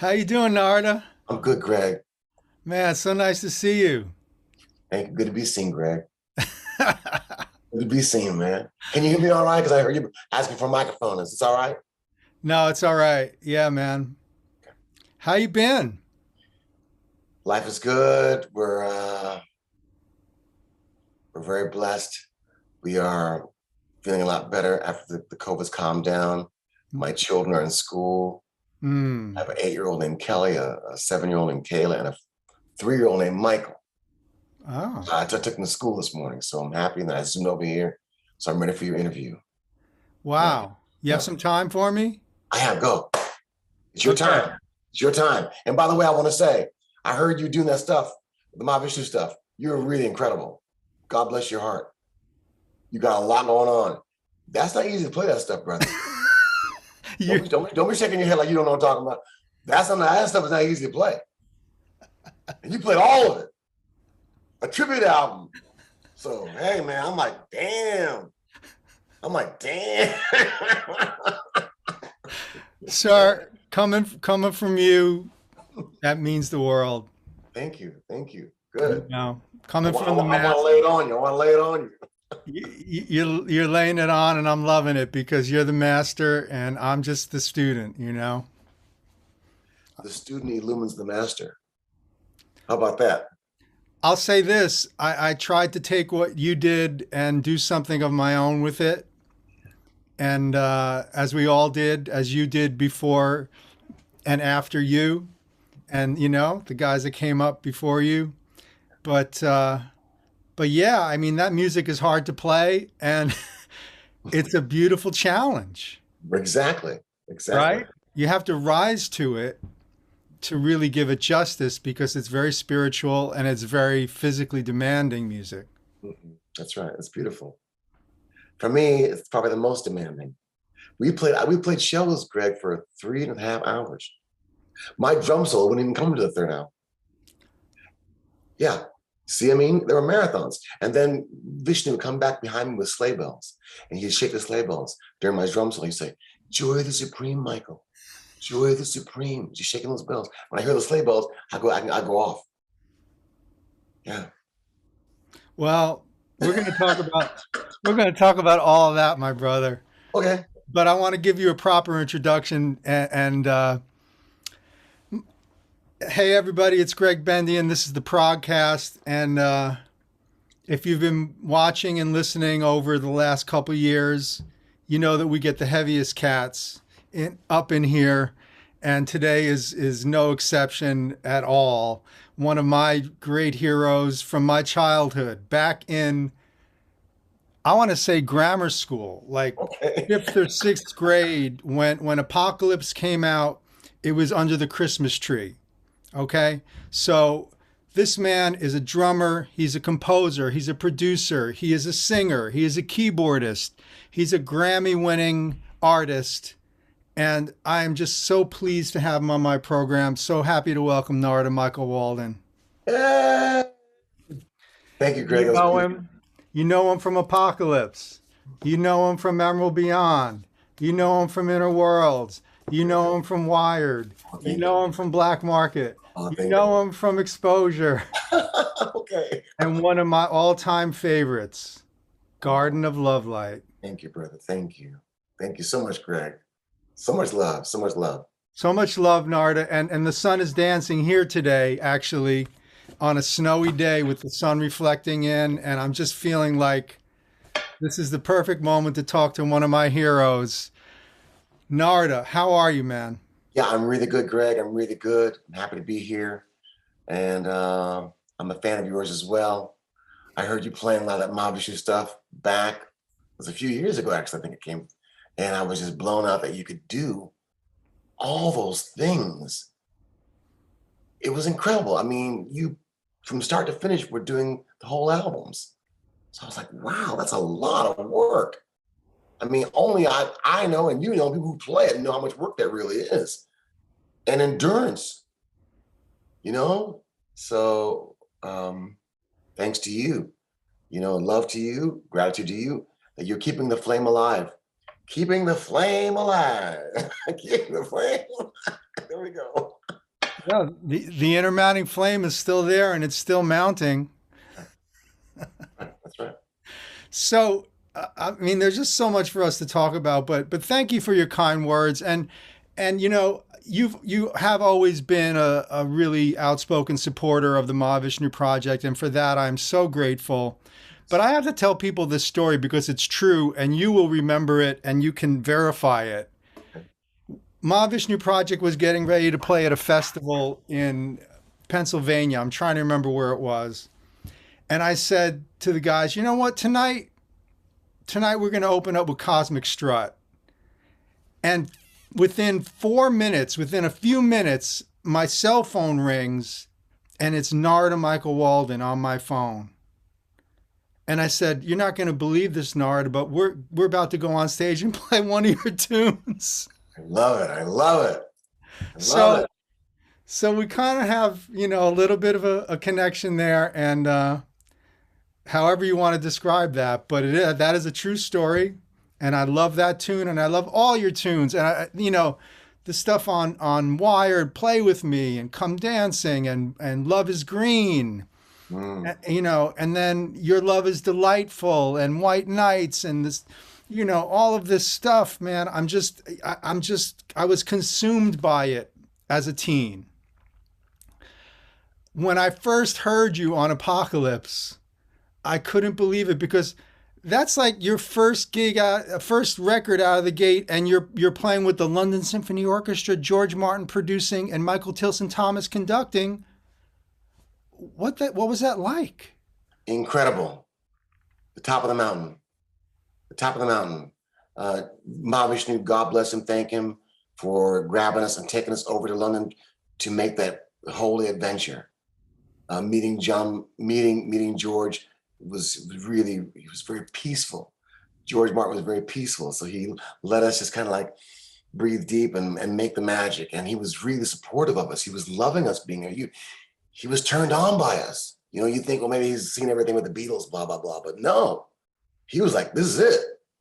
How you doing, Narada? I'm good, Greg. Man, it's so nice to see you. Hey, good to be seen, Greg. Good to be seen, man. Can you hear me all right? Because I heard you asking for a microphone. Is this all right? No, it's all right. Yeah, man. How you been? Life is good. We're very blessed. We are feeling a lot better after the COVID's calmed down. My children are in school. I Mm. have an 8-year-old named Kelly, a 7-year-old named Kayla, and a 3-year-old named Michael. Oh, I took them to school this morning, so I'm happy that I zoomed over here. So I'm ready for your interview. Yeah, wow. You have yeah. some time for me? I have go. It's your Okay. time. It's your time. And by the way, I want to say, I heard you doing that stuff, the Mahavishnu stuff. You're really incredible. God bless your heart. You got a lot going on. That's not easy to play that stuff, brother. You, Don't be shaking your head like you don't know what I'm talking about. That stuff is not easy to play. And you played all of it. A tribute album. So, hey, man, I'm like, damn. sir, coming from you, that means the world. Thank you. You Good. know, I coming want, from the I want to master. lay it on you. I want to lay it on you. You're laying it on, and I'm loving it because you're the master, and I'm just the student. You know. The student illumines the master. How about that? I'll say this: I tried to take what you did and do something of my own with it, and as we all did, as you did before and after you, and the guys that came up before you. But but yeah, I mean that music is hard to play, and it's a beautiful challenge, Exactly. Exactly. right? You have to rise to it to really give it justice because it's very spiritual and it's very physically demanding music. That's right. It's beautiful. For me, it's probably the most demanding. We played shows, Greg, for 3.5 hours. My drum solo wouldn't even come to the third hour. Yeah. See, I mean, there were marathons. And then Vishnu would come back behind me with sleigh bells. And he'd shake the sleigh bells during my drum solo. He'd say, "Joy of the Supreme, Michael. Joy of the Supreme." Just shaking those bells. When I hear the sleigh bells, I go off. Yeah. Well, we're going to talk about all of that, my brother. Okay. But I want to give you a proper introduction. And hey, everybody, it's Gregg Bendian. This is the ProgCast. And if you've been watching and listening over the last couple years, you know that we get the heaviest cats up in here. And today is no exception at all. One of my great heroes from my childhood, back in, I want to say grammar school, like Okay. fifth or sixth grade, when Apocalypse came out, it was under the Christmas tree. Okay. So this man is a drummer. He's a composer. He's a producer. He is a singer. He is a keyboardist. He's a Grammy winning artist. And I am just so pleased to have him on my program. So happy to welcome NARADA Michael Walden. Yeah. Thank you, Greg. You That was know beautiful. him. You know him from Apocalypse. You know him from Emerald Beyond. You know him from Inner Worlds. You know him from Wired. Oh, You thank you. know him from Black Market. Oh, You thank know him from Exposure. you. Okay. And one of my all-time favorites, Garden of Lovelight. Thank you, brother. Thank you. Thank you so much, Greg. So much love. So much love. So much love, Narda. And the sun is dancing here today, actually, on a snowy day with the sun reflecting in. And I'm just feeling like this is the perfect moment to talk to one of my heroes. Narda, how are you, man? Yeah, I'm really good, Greg. I'm really good. I'm happy to be here. And I'm a fan of yours as well. I heard you playing a lot of that Mahavishnu stuff back. It was a few years ago, actually, I think it came. And I was just blown out that you could do all those things. It was incredible. I mean, you, from start to finish, were doing the whole albums. So I was like, wow, that's a lot of work. I mean, only I know, and you know, people who play it know how much work that really is. And endurance, you know? So thanks to you, love to you, gratitude to you, that you're keeping the flame alive. Keeping the flame alive. Keeping the flame alive. There we go. Yeah, the inner mounting flame is still there and it's still mounting. That's right. So, I mean, there's just so much for us to talk about, but thank you for your kind words. And you know, you have always been a really outspoken supporter of the Mahavishnu Project, and for that I'm so grateful. But I have to tell people this story because it's true, and you will remember it, and you can verify it. Mahavishnu Project was getting ready to play at a festival in Pennsylvania. I'm trying to remember where it was. And I said to the guys, you know what, tonight we're going to open up with Cosmic Strut. And within 4 minutes, within a few minutes, my cell phone rings and it's NARADA Michael Walden on my phone. And I said, you're not going to believe this, NARADA, but we're about to go on stage and play one of your tunes. I love it. I love it. I love it. So we kind of have, you know, a little bit of a connection there, and however you want to describe that, but that is a true story, and I love that tune, and I love all your tunes, and you know, the stuff on Wired, Play With Me, and Come Dancing, and Love Is Green, you know, and then Your Love Is Delightful, and White Nights, and this, you know, all of this stuff, man. I was consumed by it as a teen. When I first heard you on Apocalypse, I couldn't believe it, because that's like your first gig, first record out of the gate, and you're playing with the London Symphony Orchestra, George Martin producing, and Michael Tilson Thomas conducting. What was that like? Incredible. The top of the mountain. The top of the mountain. Mahavishnu, God bless him, thank him for grabbing us and taking us over to London to make that holy adventure. Meeting George was very peaceful. George Martin was very peaceful. So he let us just kind of like breathe deep and make the magic. And he was really supportive of us. He was loving us being there. He was turned on by us. You know, you think, well, maybe he's seen everything with the Beatles, blah, blah, blah. But no, he was like, this is it.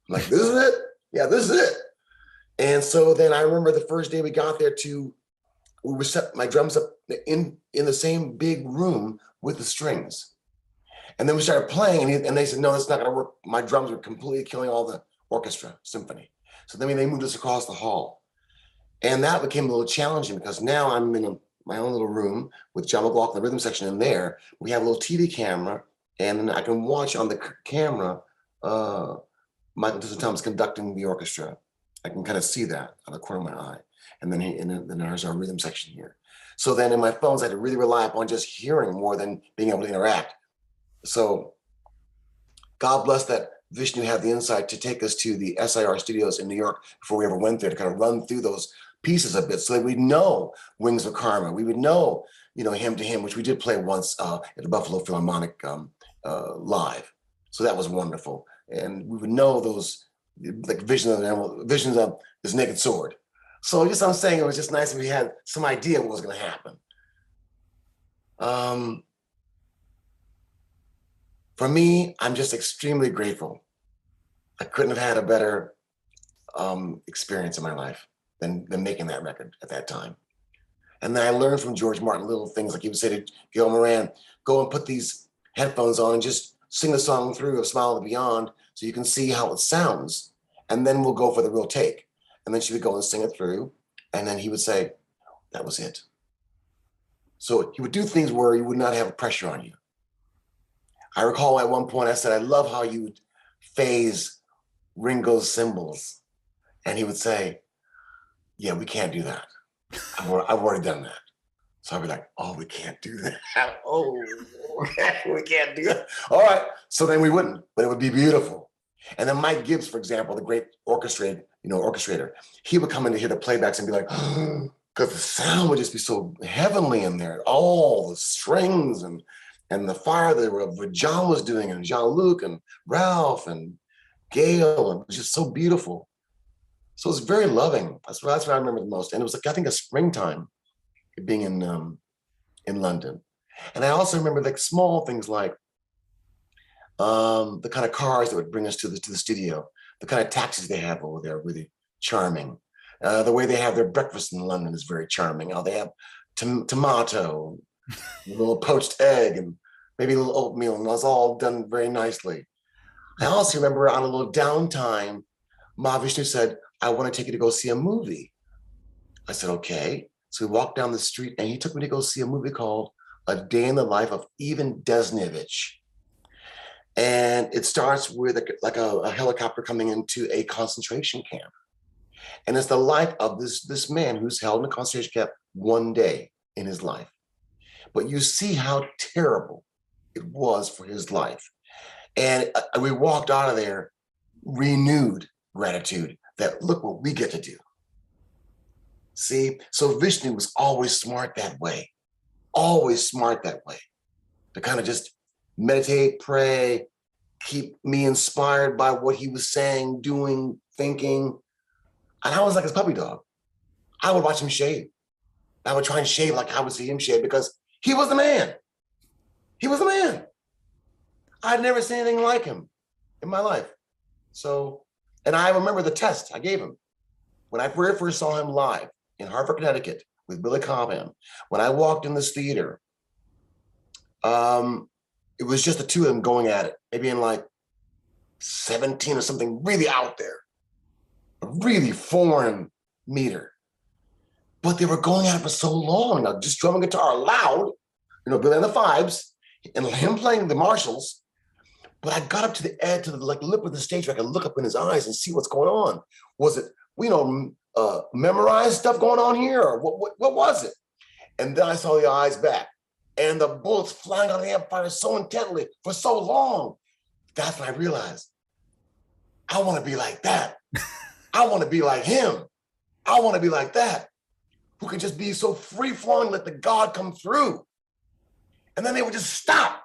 I'm like, this is it? Yeah, this is it. And so then I remember the first day we got there we were set my drums up in the same big room with the strings. And then we started playing, and they said, no, that's not going to work. My drums were completely killing all the orchestra symphony. So then they moved us across the hall. And that became a little challenging, because now I'm in my own little room with John McLaughlin, the rhythm section in there. We have a little TV camera, and then I can watch on the camera Michael Tilson Thomas conducting the orchestra. I can kind of see that out of the corner of my eye. And then there's our rhythm section here. So then in my phones, I had to really rely upon just hearing more than being able to interact. So God bless that Vishnu had the insight to take us to the SIR studios in New York before we ever went there, to kind of run through those pieces a bit, so that we'd know Wings of Karma. We would know, you know, Hymn to Him, which we did play once at the Buffalo Philharmonic live. So that was wonderful. And we would know those, like visions of This Naked Sword. So just I'm saying, it was just nice that we had some idea what was going to happen. For me, I'm just extremely grateful. I couldn't have had a better experience in my life than making that record at that time. And then I learned from George Martin little things, like he would say to Gail Moran, go and put these headphones on and just sing the song through of Smile of the Beyond so you can see how it sounds. And then we'll go for the real take. And then she would go and sing it through. And then he would say, that was it. So he would do things where you would not have pressure on you. I recall at one point I said, I love how you would phase Ringo's cymbals. And he would say, yeah, we can't do that. I've already done that. So I'd be like, oh, we can't do that. Oh, we can't do that. All right. So then we wouldn't, but it would be beautiful. And then Mike Gibbs, for example, the great orchestrator, he would come in to hear the playbacks and be like, because the sound would just be so heavenly in there. All the strings and the fire that John was doing, and Jean-Luc and Ralph and Gail, and it was just so beautiful. So it's very loving. That's what I remember the most. And it was like, I think, a springtime being in London. And I also remember like small things like the kind of cars that would bring us to the studio, the kind of taxis they have over there, really charming. The way they have their breakfast in London is very charming. How they have tomato, a little poached egg, and maybe a little oatmeal, and it was all done very nicely. I also remember on a little downtime, Mahavishnu said, I want to take you to go see a movie. I said, okay. So we walked down the street and he took me to go see a movie called A Day in the Life of Ivan Desnevich. And it starts with a helicopter coming into a concentration camp. And it's the life of this man who's held in a concentration camp one day in his life. But you see how terrible it was for his life. And we walked out of there renewed gratitude that look what we get to do. See, so Vishnu was always smart that way, to kind of just meditate, pray, keep me inspired by what he was saying, doing, thinking. And I was like his puppy dog. I would watch him shave. I would try and shave like I would see him shave because he was the man. He was the man. I'd never seen anything like him in my life. So, and I remember the test I gave him. When I very first saw him live in Hartford, Connecticut with Billy Cobham, when I walked in this theater, it was just the two of them going at it, maybe in like 17 or something really out there, a really foreign meter. But they were going at it for so long, now just drumming guitar loud, Billy on the fives, and him playing the Marshalls. But I got up to the edge, to the lip of the stage where I could look up in his eyes and see what's going on. Was it, memorized stuff going on here, or what was it? And then I saw the eyes back, and the bullets flying out of the amplifier so intently for so long. That's when I realized, I want to be like that. I want to be like him. I want to be like that, who can just be so free-flowing, let the God come through. And then they would just stop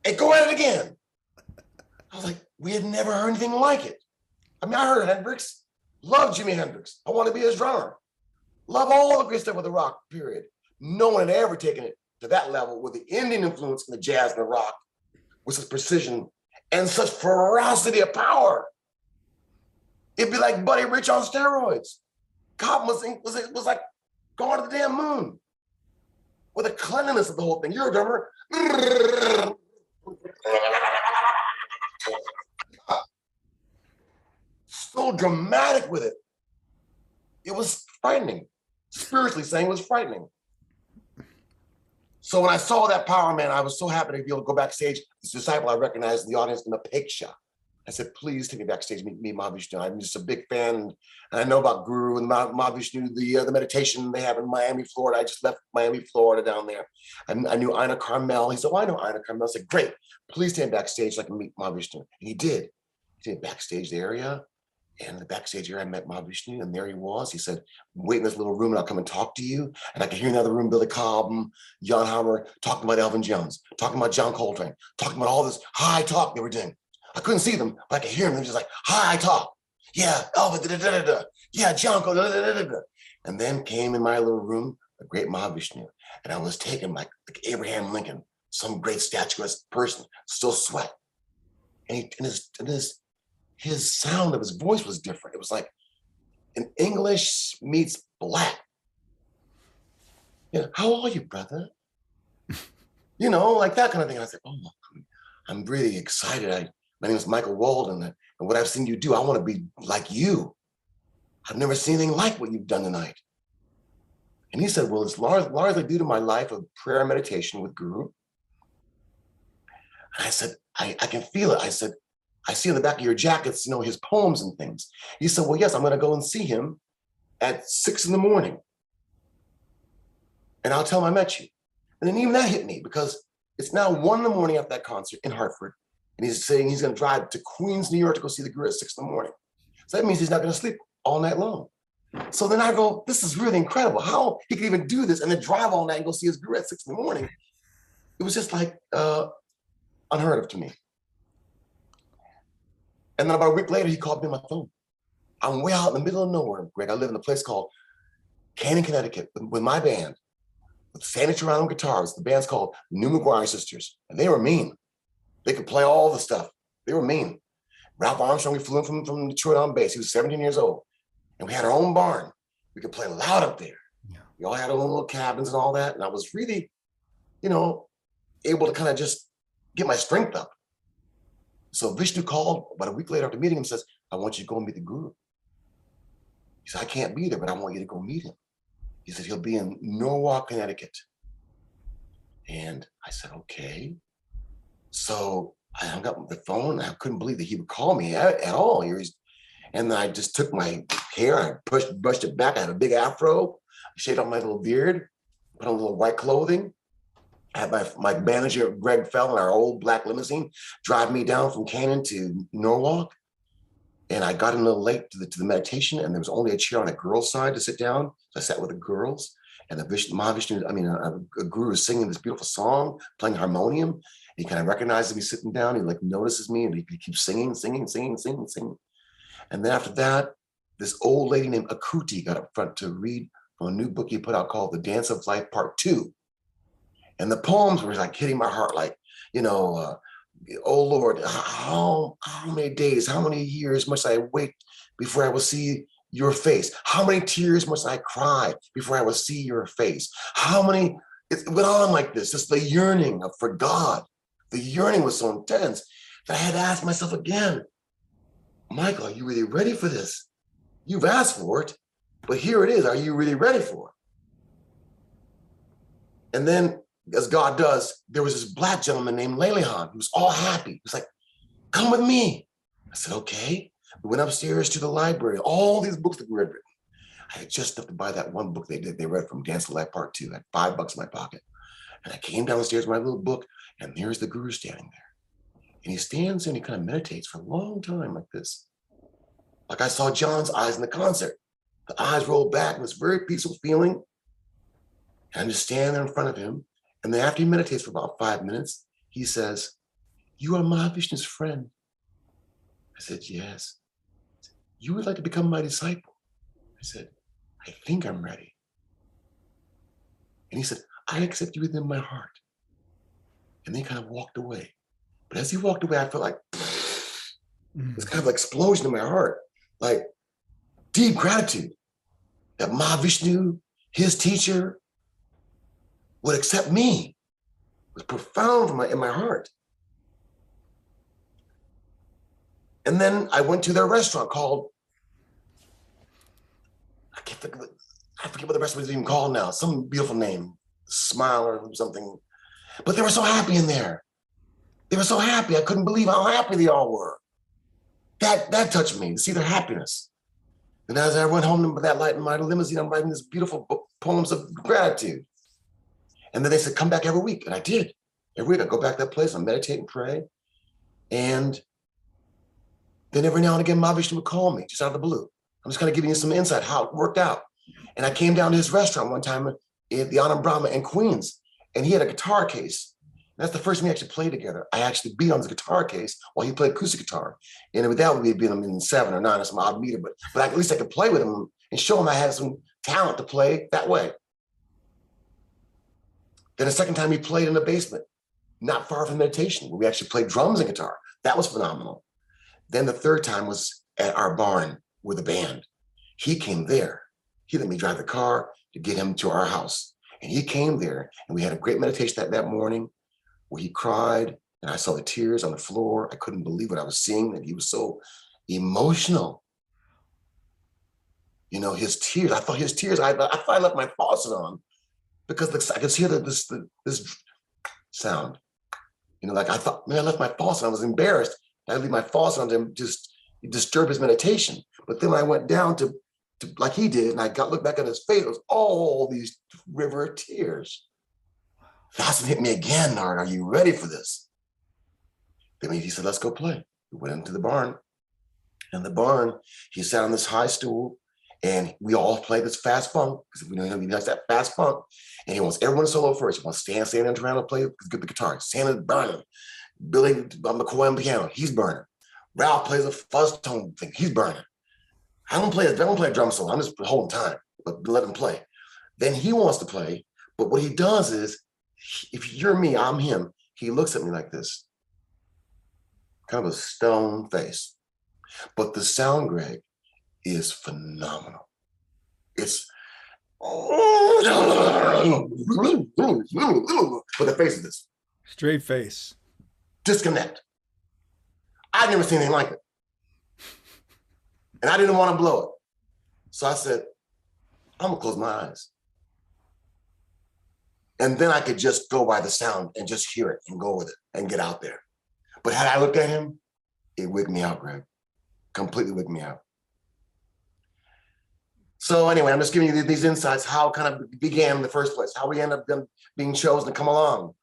and go at it again. I was like, we had never heard anything like it. I mean, I heard Hendrix, love Jimi Hendrix. I want to be his drummer. Love all the great stuff with the rock, period. No one had ever taken it to that level with the Indian influence in the jazz and the rock, with such precision and such ferocity of power. It'd be like Buddy Rich on steroids. Cobham was like going to the damn moon with the cleanliness of the whole thing. You're a drummer. So dramatic with it. It was frightening. Spiritually saying it was frightening. So when I saw that power, man, I was so happy to be able to go backstage. This disciple I recognized in the audience in Apeksha. I said, please take me backstage, meet Mahavishnu. I'm just a big fan. And I know about Guru and Mahavishnu, the meditation they have in Miami, Florida. I just left Miami, Florida down there. I knew Ina Carmel. He said, well, I know Ina Carmel. I said, great, please take me backstage so I can meet Mahavishnu. And he did. He did backstage area. And in the backstage area, I met Mahavishnu, and there he was. He said, wait in this little room and I'll come and talk to you. And I could hear in the other room, Billy Cobham, Jan Hammer, talking about Elvin Jones, talking about John Coltrane, talking about all this high talk they were doing. I couldn't see them, but I could hear them. They were just like, high talk. Yeah, Elvin, da-da-da-da-da. Yeah, John Coltrane, da-da-da-da-da. And then came in my little room, the great Mahavishnu. And I was taken like Abraham Lincoln, some great statuesque person, still sweat. And his sound of his voice was different. It was like an English meets black. How are you, brother? Like that kind of thing. I said, oh, I'm really excited. My name is Michael Walden, and what I've seen you do, I want to be like you. I've never seen anything like what you've done tonight. And he said, well, it's largely due to my life of prayer and meditation with Guru. And I said, I can feel it. I said, I see in the back of your jackets, his poems and things. He said, well, yes, I'm going to go and see him at 6 a.m. And I'll tell him I met you. And then even that hit me because it's now 1 a.m. after that concert in Hartford. And he's saying he's going to drive to Queens, New York to go see the Guru at 6 a.m. So that means he's not going to sleep all night long. So then I go, this is really incredible. How he can even do this and then drive all night and go see his Guru at 6 a.m. It was just like unheard of to me. And then about a week later, he called me on my phone. I'm way out in the middle of nowhere, Greg. I live in a place called Canaan, Connecticut, with my band, with Sandy Toronto guitars. The band's called New McGuire Sisters, and they were mean. They could play all the stuff. They were mean. Ralph Armstrong, we flew in from Detroit on bass. He was 17 years old, and we had our own barn. we could play loud up there. Yeah. We all had our own little cabins and all that. And I was really, able to kind of just get my strength up. So Vishnu called about a week later after meeting him, says, I want you to go and meet the guru. He said, I can't be there, but I want you to go meet him. He said, he'll be in Norwalk, Connecticut. And I said, okay. So I hung up the phone. I couldn't believe that he would call me at all. And then I just took my hair, I brushed it back. I had a big afro, shaved off my little beard, put on a little white clothing. I had my manager, Greg Fell, in our old black limousine, drive me down from Canaan to Norwalk. And I got in a little late to the meditation, and there was only a chair on a girl's side to sit down. So I sat with the girls, and a guru was singing this beautiful song, playing harmonium. He kind of recognizes me sitting down. He like notices me, and he keeps singing. And then after that, this old lady named Akuti got up front to read from a new book he put out called The Dance of Life Part 2. And the poems were like hitting my heart, like, oh Lord, how many days, how many years must I wait before I will see your face? How many tears must I cry before I will see your face? It went on like this, just the yearning for God. The yearning was so intense that I had to ask myself again, Michael, are you really ready for this? You've asked for it, but here it is. Are you really ready for it? And then, as God does, there was this black gentleman named Lelehan. He was all happy. He was like, come with me. I said, okay. We went upstairs to the library, all these books that we had written. I had just enough to buy that one book they read from Dance of Life Part 2. I had $5 in my pocket. And I came downstairs with my little book, and there's the guru standing there. And he stands there and he kind of meditates for a long time like this. Like I saw John's eyes in the concert. The eyes rolled back, and this very peaceful feeling. And I'm just standing there in front of him. And then after he meditates for about 5 minutes, he says, you are Mahavishnu's friend. I said, yes. You would like to become my disciple? I said, I think I'm ready. And he said, I accept you within my heart. And then he kind of walked away. But as he walked away, I felt like this kind of like explosion in my heart, like deep gratitude that Mahavishnu, his teacher, would accept me. It was profound in my heart. And then I went to their restaurant called, I forget what the restaurant is even called now, some beautiful name, Smile or something. But they were so happy in there. They were so happy. I couldn't believe how happy they all were. That touched me, to see their happiness. And as I went home that night in my limousine, I'm writing these beautiful poems of gratitude. And then they said, come back every week. And I did. Every week I go back to that place, I meditate and pray. And then every now and again, Mahavishnu would call me just out of the blue. I'm just kind of giving you some insight how it worked out. And I came down to his restaurant one time at the Anand Brahma in Queens, and he had a guitar case. And that's the first time we actually played together. I actually beat on his guitar case while he played acoustic guitar. And that would be him in 7 or 9 or some odd meter, but at least I could play with him and show him I had some talent to play that way. Then the second time we played in the basement, not far from meditation, where we actually played drums and guitar. That was phenomenal. Then the third time was at our barn with the band. He came there. He let me drive the car to get him to our house. And he came there, and we had a great meditation that morning where he cried, and I saw the tears on the floor. I couldn't believe what I was seeing, and he was so emotional. His tears, I thought his tears, I thought I left my faucet on because I could hear this sound. Like I thought, man, I left my faucet. I was embarrassed. I leave my faucet on to just disturb his meditation. But then when I went down to like he did, and I looked back at his face, it was all these river of tears. That's what hit me again, Nard. Are you ready for this? Then he said, let's go play. We went into the barn. In the barn, he sat on this high stool, and we all played this fast funk, because we know he likes that fast funk. And he wants everyone to solo first. He wants Stan and Toronto to play the guitar. Stan is burning. Billy McCoy on piano, he's burning. Ralph plays a fuzz tone thing, he's burning. I don't play a drum solo, I'm just holding time, but let him play. Then he wants to play, but what he does is, if you're me, I'm him, he looks at me like this, kind of a stone face. But the sound, Greg, is phenomenal. It's with a face of this. Straight face. Disconnect. I'd never seen anything like it. And I didn't want to blow it. So I said, I'm gonna close my eyes. And then I could just go by the sound and just hear it and go with it and get out there. But had I looked at him, it wigged me out, Greg. Completely wigged me out. So anyway, I'm just giving you these insights, how it kind of began in the first place, how we ended up being chosen to come along.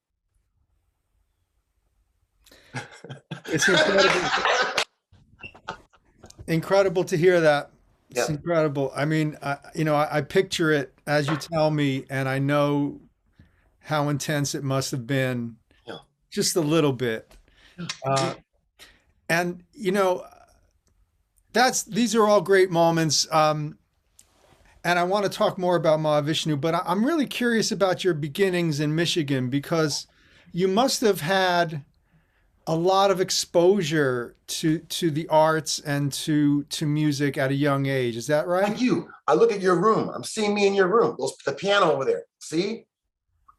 It's incredible. Incredible to hear that. It's incredible. I mean, I picture it as you tell me, and I know how intense it must have been, just a little bit. And these are all great moments. And I want to talk more about Mahavishnu, but I'm really curious about your beginnings in Michigan, because you must have had a lot of exposure to the arts and to music at a young age. Is that right? Like you. I look at your room. I'm seeing me in your room. The piano over there. See?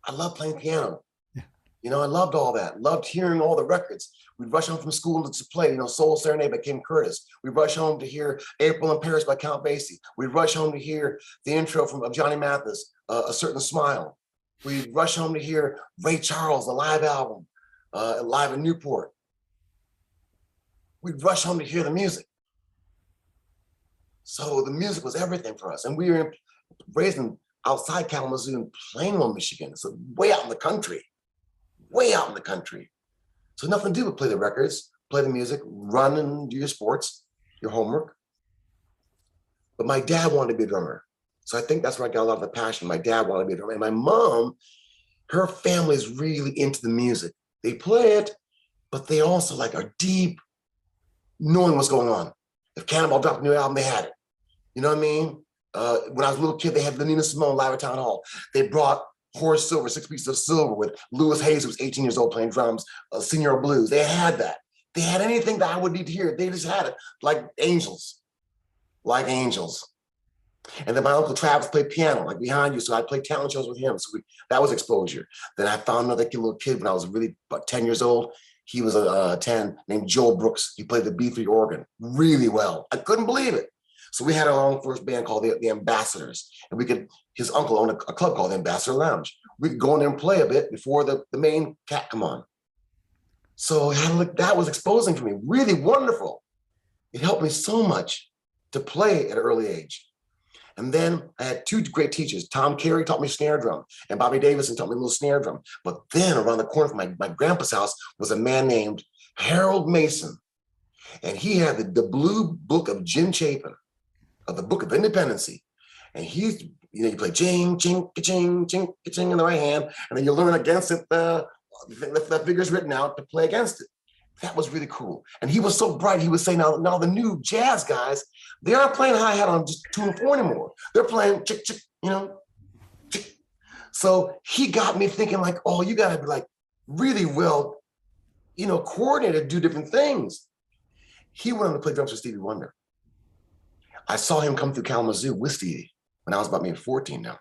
I love playing piano. Yeah. I loved all that. Loved hearing all the records. We'd rush home from school to play, Soul Serenade by Kim Curtis. We'd rush home to hear April in Paris by Count Basie. We'd rush home to hear the intro of Johnny Mathis, A Certain Smile. We'd rush home to hear Ray Charles, the live album, live in Newport. We'd rush home to hear the music. So the music was everything for us. And we were raised outside Kalamazoo in Plainville, Michigan. So way out in the country, way out in the country. So nothing to do but play the records, play the music, run and do your sports, your homework. But my dad wanted to be a drummer. So I think that's where I got a lot of the passion. My dad wanted to be a drummer. And my mom, her family is really into the music. They play it, but they also are deep, knowing what's going on. If Cannonball dropped a new album, they had it. You know what I mean? When I was a little kid, they had Nina Simone live at Town Hall. They brought Horace Silver, 6 Pieces of Silver, with Louis Hayes, who was 18 years old playing drums, Senor Blues. They had that. They had anything that I would need to hear. They just had it, like angels. And then my Uncle Travis played piano, behind you. So I played talent shows with him. So that was exposure. Then I found another little kid when I was really about 10 years old. He was 10, named Joel Brooks. He played the B3 organ really well. I couldn't believe it. So we had our own first band called the Ambassadors. And his uncle owned a club called the Ambassador Lounge. We could go in there and play a bit before the main cat come on. So that was exposing for me, really wonderful. It helped me so much to play at an early age. And then I had two great teachers. Tom Carey taught me snare drum, and Bobby Davison taught me a little snare drum. But then around the corner from my grandpa's house was a man named Harold Mason. And he had the blue book of Jim Chapin, of the Book of Independency. And you play ching, ching, ching, ching, ching in the right hand, and then you learn against it, the figure's written out to play against it. That was really cool. And he was so bright, he would say, now the new jazz guys, they aren't playing hi-hat on just 2 and 4 anymore. They're playing chick, chick, chick. So he got me thinking you gotta be really well, coordinated, do different things. He went on to play drums for Stevie Wonder. I saw him come through Kalamazoo with Stevie when I was about maybe 14 now.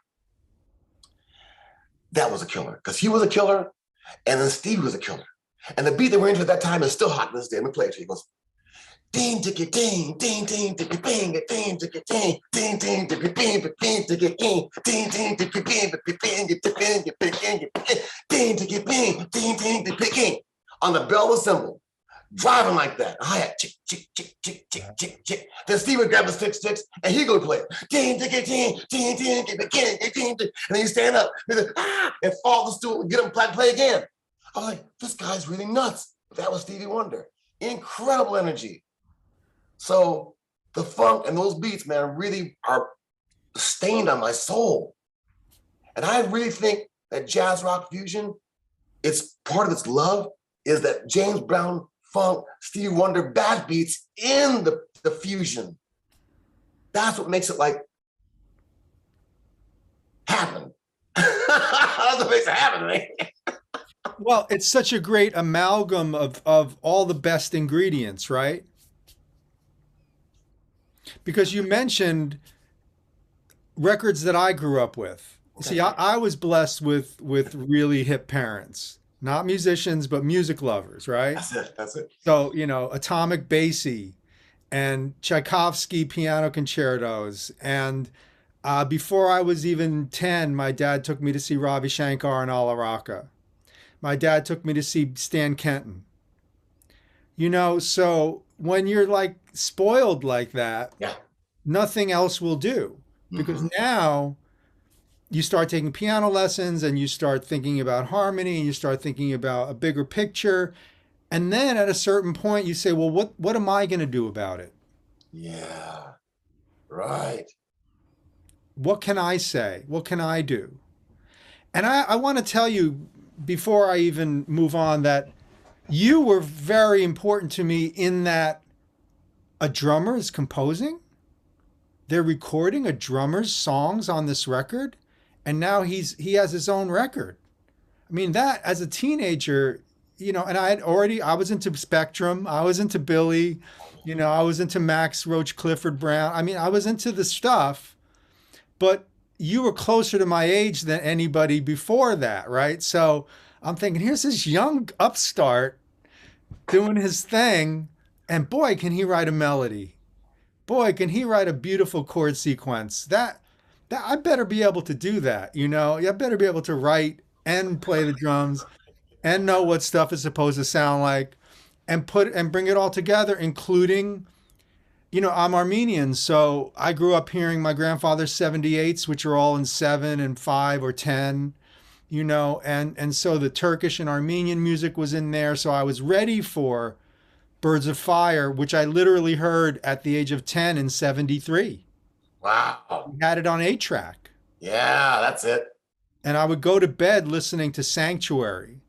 That was a killer, because he was a killer, and then Stevie was a killer. And the beat that we're into at that time is still hot to this day. Let me play it to you. It goes, ding, ticky, ding, ding, ding, ticky, bing, ding, ticky, ding, ding, ding, ticky, bing, ding, ticky, ding, ding, ding, ticky, bing, ding, ticky, bing, ding, ding, ticky, ding. On the bell of the cymbal, driving like that. Hi-hat, chick, chick, chick, chick, chick, chick, chick. Then Steve would grab the sticks, and he go play it. Ding, ticky, ding, ding, ding, ticky, ding, ding, ding. And then you stand up, and fall off the stool and get him to play again. I was like, this guy's really nuts. That was Stevie Wonder. Incredible energy. So the funk and those beats, man, really are stained on my soul. And I really think that jazz rock fusion, it's part of its love is that James Brown funk, Stevie Wonder bad beats in the fusion. That's what makes it happen. That's what makes it happen, man. Well, it's such a great amalgam of all the best ingredients, right? Because you mentioned records that I grew up with. Okay. See, I was blessed with really hip parents, not musicians, but music lovers, right? That's it. That's it. So, Atomic Basie and Tchaikovsky piano concertos. And before I was even 10, my dad took me to see Ravi Shankar and Alla Rocca. My dad took me to see Stan Kenton. So when you're like spoiled like that, Yeah. nothing else will do. Because now you start taking piano lessons and you start thinking about harmony and you start thinking about a bigger picture. And then at a certain point you say, well, what am I going to do about it? Yeah. Right. What can I say? What can I do? And I want to tell you before I even move on that you were very important to me in that a drummer is composing. They're recording a drummer's songs on this record, and now he has his own record. I mean, that as a teenager, and I was into Spectrum, I was into Billy, I was into Max Roach Clifford Brown. I mean, I was into the stuff, but you were closer to my age than anybody before that, right? So I'm thinking, here's this young upstart doing his thing, and boy, can he write a melody. Boy, can he write a beautiful chord sequence. That I better be able to do that, I better be able to write and play the drums and know what stuff is supposed to sound like and bring it all together, including, I'm Armenian, so I grew up hearing my grandfather's 78s, which are all in 7 and 5 or 10, and so the Turkish and Armenian music was in there. So I was ready for Birds of Fire, which I literally heard at the age of 10 in 73. Wow. We had it on 8-track. Yeah, that's it. And I would go to bed listening to Sanctuary,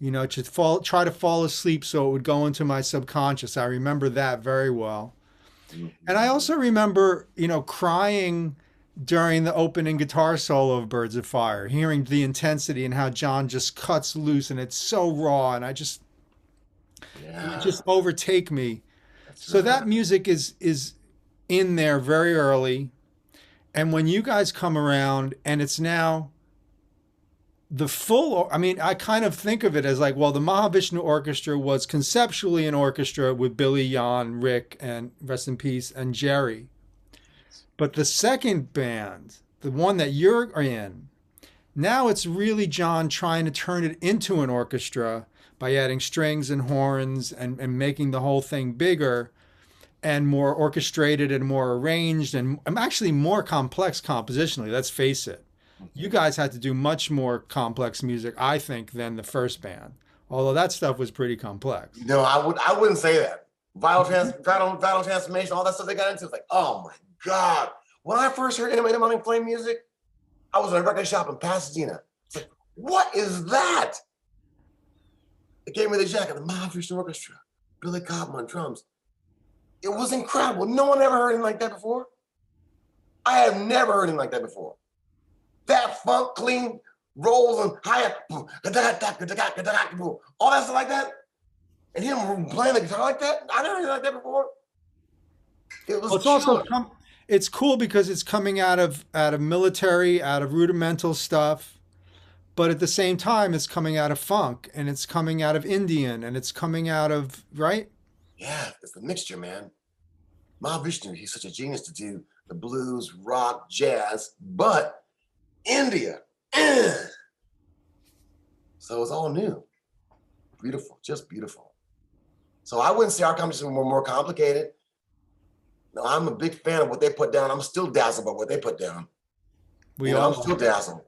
to try to fall asleep so it would go into my subconscious. I remember that very well. And I also remember, crying during the opening guitar solo of Birds of Fire, hearing the intensity and how John just cuts loose and it's so raw. And it just overtake me. So that music is in there very early. And when you guys come around and it's now the full, I kind of think of it as like, well, the Mahavishnu Orchestra was conceptually an orchestra with Billy, Jan, Rick, and rest in peace, and Jerry. But the second band, the one that you're in, now it's really John trying to turn it into an orchestra by adding strings and horns and making the whole thing bigger and more orchestrated and more arranged and actually more complex compositionally. Let's face it. You guys had to do much more complex music, I think, than the first band. Although that stuff was pretty complex. No, I wouldn't say that. Vital transformation, all that stuff they got into. It's like, oh my God. When I first heard Animated Money playing music, I was in a record shop in Pasadena. It's like, what is that? It gave me the jacket, the Mahavishnu Orchestra, Billy Cobham on drums. It was incredible. No one ever heard anything like that before. I have never heard anything like that before. That funk, clean rolls and hi-hat, all that stuff like that. And him playing the guitar like that, I never heard anything like that before. It was it's also it's cool because it's coming out of military, out of rudimental stuff, but at the same time, it's coming out of funk and it's coming out of Indian and it's coming out of, right? Yeah, it's a mixture, man. Mahavishnu, he's such a genius to do the blues, rock, jazz, but India, so it's all new. Beautiful, just beautiful. So I wouldn't say our competition were more complicated. No, I'm a big fan of what they put down. I'm still dazzled by what they put down. I'm still dazzled.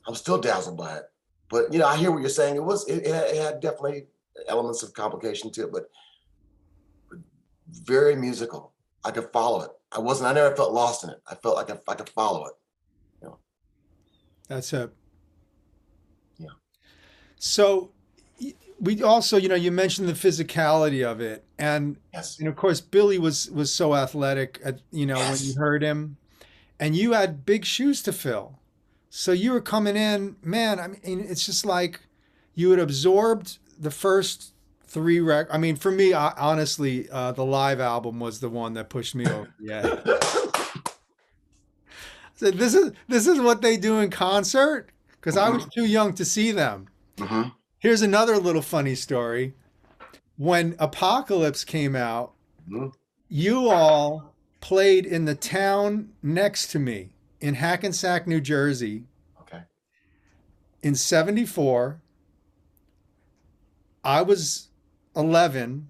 I'm still dazzled by it. But I hear what you're saying. It had definitely elements of complication to it, but very musical. I could follow it. I never felt lost in it. I felt like I could follow it. That's it. Yeah. So we also, you mentioned the physicality of it. And, yes. And of course, Billy was so athletic, yes. when you heard him. And you had big shoes to fill. So you were coming in, man, it's just like you had absorbed the first 3 records. For me, honestly, the live album was the one that pushed me over the edge. So this is what they do in concert because I was Mm-hmm. too young to see them. Mm-hmm. Here's another little funny story. When Apocalypse came out, Mm-hmm. you all played in the town next to me in Hackensack, New Jersey Okay. in 74. I was 11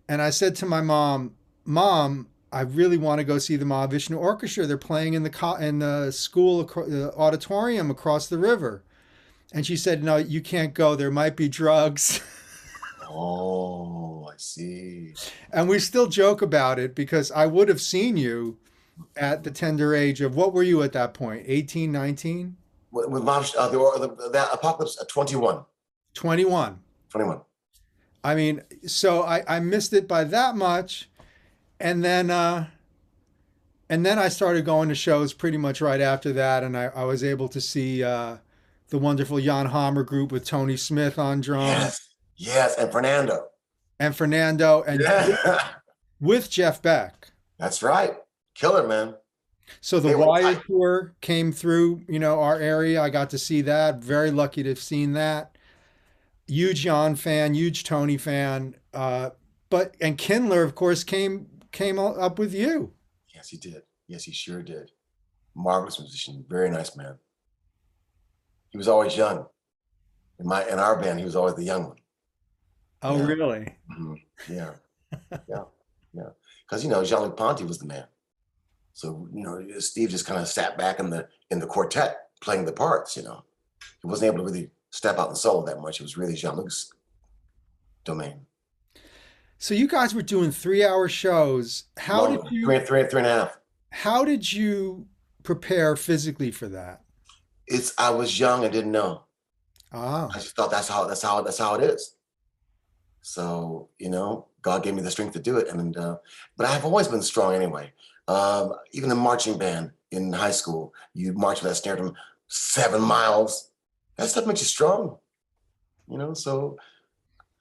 and I said to my mom, Mom, I really want to go see the Mahavishnu Orchestra. They're playing in the school auditorium across the river. And she said, No, you can't go. There might be drugs. Oh, I see. And we still joke about it because I would have seen you at the tender age of what were you at that point? 18, 19, With Mom, that Apocalypse at 21. 21. 21. I mean, so I missed it by that much. And then I started going to shows pretty much right after that. And I was able to see the wonderful Jan Hammer group with Tony Smith on drums Yes. Yes. And Fernando. and Fernando and Yeah. with Jeff Beck. That's right. Killer, man. So the They were Wire tight. tour came through, our area. I got to see that. Very lucky to have seen that. Huge Jan fan, huge Tony fan. And Kindler, of course, came up with you. Yes, he did. Yes, he sure did. Marvelous musician. Very nice man. He was always young. In our band, he was always the young one. Oh, Yeah. really? Mhm. Yeah. Yeah. Yeah. Because Jean-Luc Ponty was the man. So, Steve just kind of sat back in the quartet playing the parts, He wasn't able to really step out and solo that much. It was really Jean-Luc's domain. So you guys were doing 3-hour shows. Long, three and a half. How did you prepare physically for that? I was young and didn't know. Ah, I just thought that's how it is. So, God gave me the strength to do it. And but I've always been strong anyway. Even in marching band in high school, you march with that snare drum 7 miles. That stuff makes you strong. So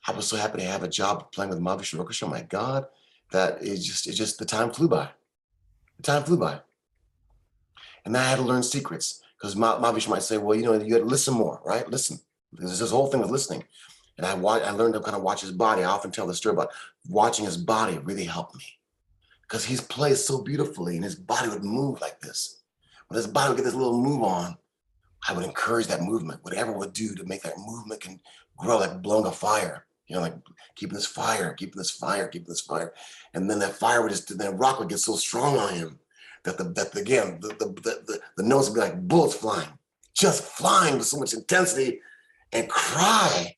I was so happy to have a job playing with the Mahavishnu Orchestra. My God, that it just the time flew by. The time flew by. And then I had to learn secrets because Mahavishnu might say, well, you had to listen more, right? Listen. There's this whole thing of listening. And I learned to kind of watch his body. I often tell the story about watching his body really helped me because he plays so beautifully and his body would move like this. When his body would get this little move on, I would encourage that movement, whatever it would do to make that movement can grow like blowing a fire, like keeping this fire. And then that fire would then rock would get so strong on him that the notes would be like bullets flying, just flying with so much intensity and cry.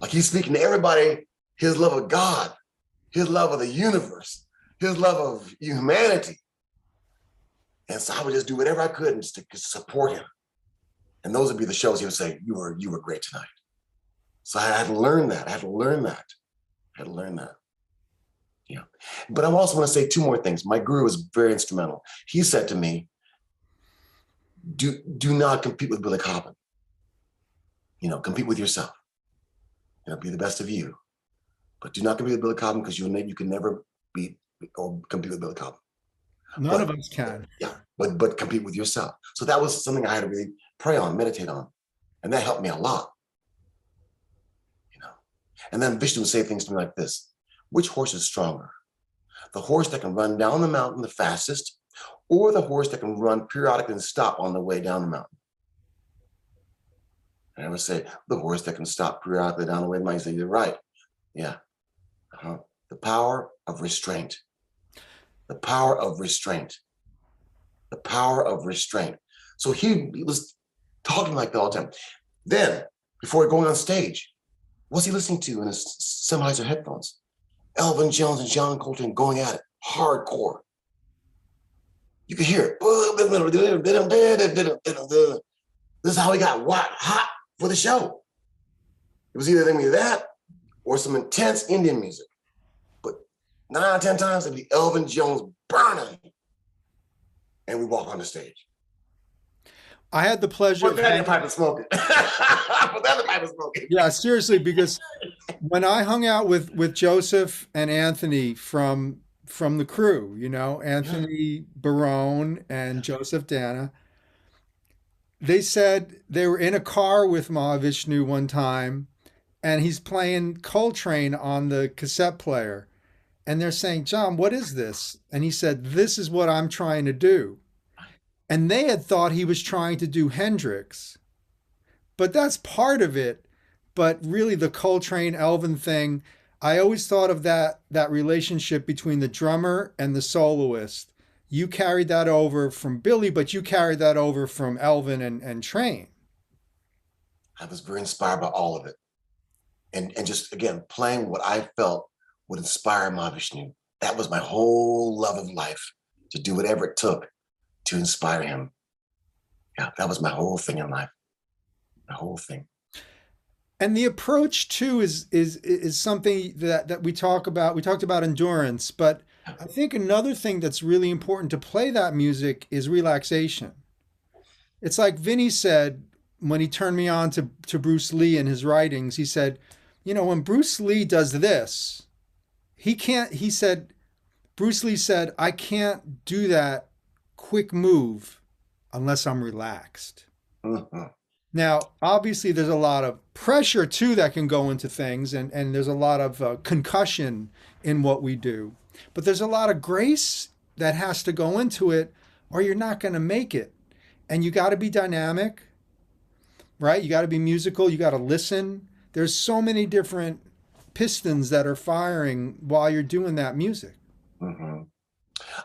Like he's speaking to everybody, his love of God, his love of the universe, his love of humanity. And so I would just do whatever I could just to support him. And those would be the shows he would say, you were great tonight. So I had to learn that. Yeah. But I also want to say 2 more things. My guru was very instrumental. He said to me, do not compete with Billy Cobham. Compete with yourself. Be the best of you. But do not compete with Billy Cobham because you can never beat or compete with Billy Cobham. none of us can. Yeah, but compete with yourself. So that was something I had to really pray on, meditate on. And that helped me a lot. And then Vishnu would say things to me like this: which horse is stronger? The horse that can run down the mountain the fastest, or the horse that can run periodically and stop on the way down the mountain? And I would say, the horse that can stop periodically down the way. Might say, you're right. Yeah. The power of restraint. The power of restraint. The power of restraint. So he was talking like that all the time. Then, before going on stage, what's he listening to in his Sennheiser headphones? Elvin Jones and John Coltrane going at it, hardcore. You could hear it. This is how he got hot for the show. It was either that or some intense Indian music. But 9 out of 10 times, it'd be Elvin Jones burning. And we walk on the stage. I had the pleasure Put that in the pipe of smoking. Put that in the pipe of smoking. Yeah, seriously, because when I hung out with Joseph and Anthony from the crew, Anthony Barone and Joseph Dana, they said they were in a car with Mahavishnu one time, and he's playing Coltrane on the cassette player. And they're saying, John, what is this? And he said, this is what I'm trying to do. And they had thought he was trying to do Hendrix. But that's part of it. But really the Coltrane Elvin thing, I always thought of that relationship between the drummer and the soloist. You carried that over from Billy, but you carried that over from Elvin and Train. I was very inspired by all of it. And just, again, playing what I felt would inspire Mahavishnu. That was my whole love of life, to do whatever it took to inspire him. Yeah, that was my whole thing in life. My whole thing. And the approach too is something that we talk about. We talked about endurance, but I think another thing that's really important to play that music is relaxation. It's like Vinny said when he turned me on to Bruce Lee and his writings. He said, when Bruce Lee does this, Bruce Lee said, I can't do that quick move unless I'm relaxed. Mm-hmm. Now, obviously, there's a lot of pressure too that can go into things, and there's a lot of concussion in what we do. But there's a lot of grace that has to go into it, or you're not going to make it. And you got to be dynamic, right? You got to be musical. You got to listen. There's so many different pistons that are firing while you're doing that music. Mm-hmm.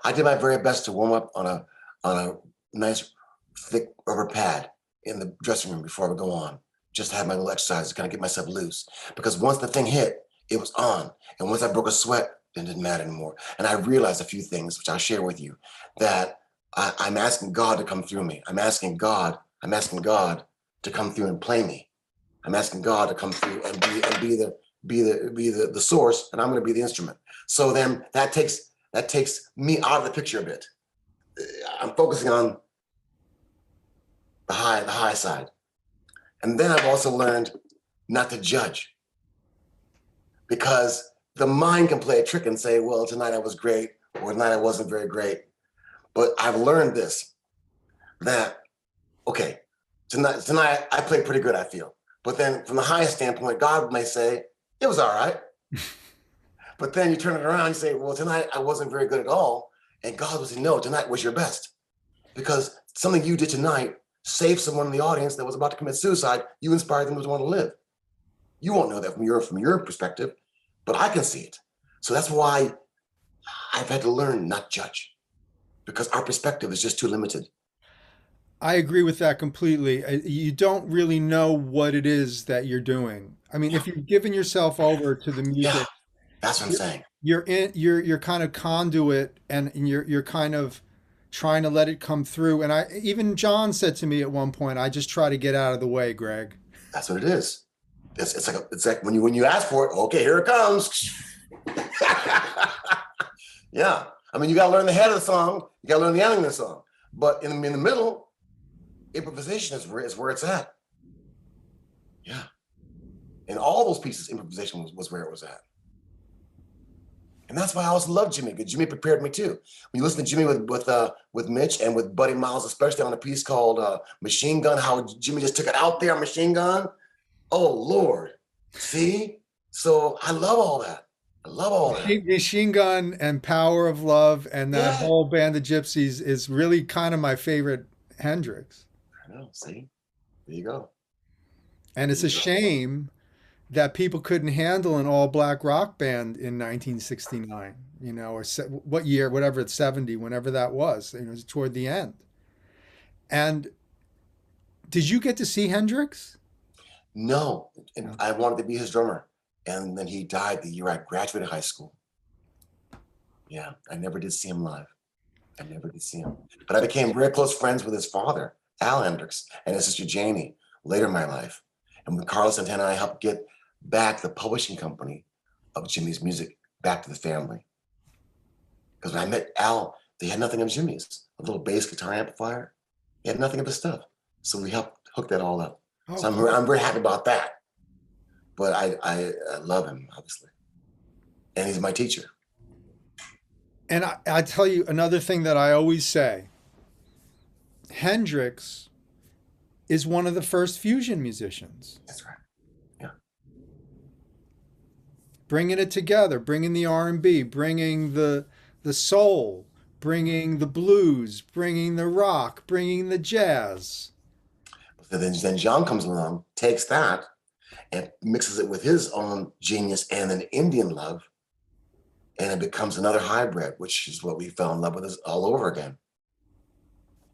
I did my very best to warm up on a nice thick rubber pad in the dressing room before I would go on. Just to have my little exercise to kind of get myself loose. Because once the thing hit, it was on. And once I broke a sweat, then it didn't matter anymore. And I realized a few things, which I'll share with you, that I'm asking God to come through me. I'm asking God to come through and play me. I'm asking God to come through and be the source, and I'm going to be the instrument. So then that takes me out of the picture a bit. I'm focusing on the high side. And then I've also learned not to judge, because the mind can play a trick and say, well, tonight I was great, or tonight I wasn't very great. But I've learned this, that, okay, tonight I played pretty good, I feel. But then from the highest standpoint, God may say, it was all right. But then you turn it around and say, well, tonight I wasn't very good at all. And God will say, no, tonight was your best. Because something you did tonight saved someone in the audience that was about to commit suicide. You inspired them to want to live. You won't know that from your perspective, but I can see it. So that's why I've had to learn not judge, because our perspective is just too limited. I agree with that completely. You don't really know what it is that you're doing. I mean, if you've given yourself over to the music, that's what I'm saying. You're kind of conduit, and you're kind of trying to let it come through. And even John said to me at one point, I just try to get out of the way, Gregg. That's what it is. It's like when you ask for it, okay, here it comes. Yeah. I mean, you got to learn the head of the song. You got to learn the ending of the song. But in the middle, improvisation is where it's at. Yeah. In all those pieces, improvisation was where it was at. And that's why I also love Jimmy, because Jimmy prepared me too. When you listen to Jimmy with Mitch and with Buddy Miles, especially on a piece called Machine Gun, how Jimmy just took it out there on Machine Gun. Oh, Lord. See? So I love all that. I love all that. Machine Gun and Power of Love and that whole band of gypsies is really kind of my favorite Hendrix. I know. See? There you go. And it's a shame that people couldn't handle an all-black rock band in 1969, or what year, whatever, it's 70, whenever that was, toward the end. And did you get to see Hendrix? No, and I wanted to be his drummer. And then he died the year I graduated high school. Yeah, I never did see him live. I never did see him. But I became very close friends with his father, Al Hendrix, and his sister Janie later in my life. And with Carla Santana, I helped get back the publishing company of Jimmy's music back to the family. Because when I met Al, they had nothing of Jimmy's. A little bass guitar amplifier. He had nothing of his stuff. So we helped hook that all up. Oh, so I'm very happy about that. But I love him, obviously. And he's my teacher. And I tell you another thing that I always say. Hendrix is one of the first fusion musicians. That's right. Yeah. Bringing it together, bringing the R&B, bringing the soul, bringing the blues, bringing the rock, bringing the jazz. Then John comes along, takes that, and mixes it with his own genius and an Indian love, and it becomes another hybrid, which is what we fell in love with all over again.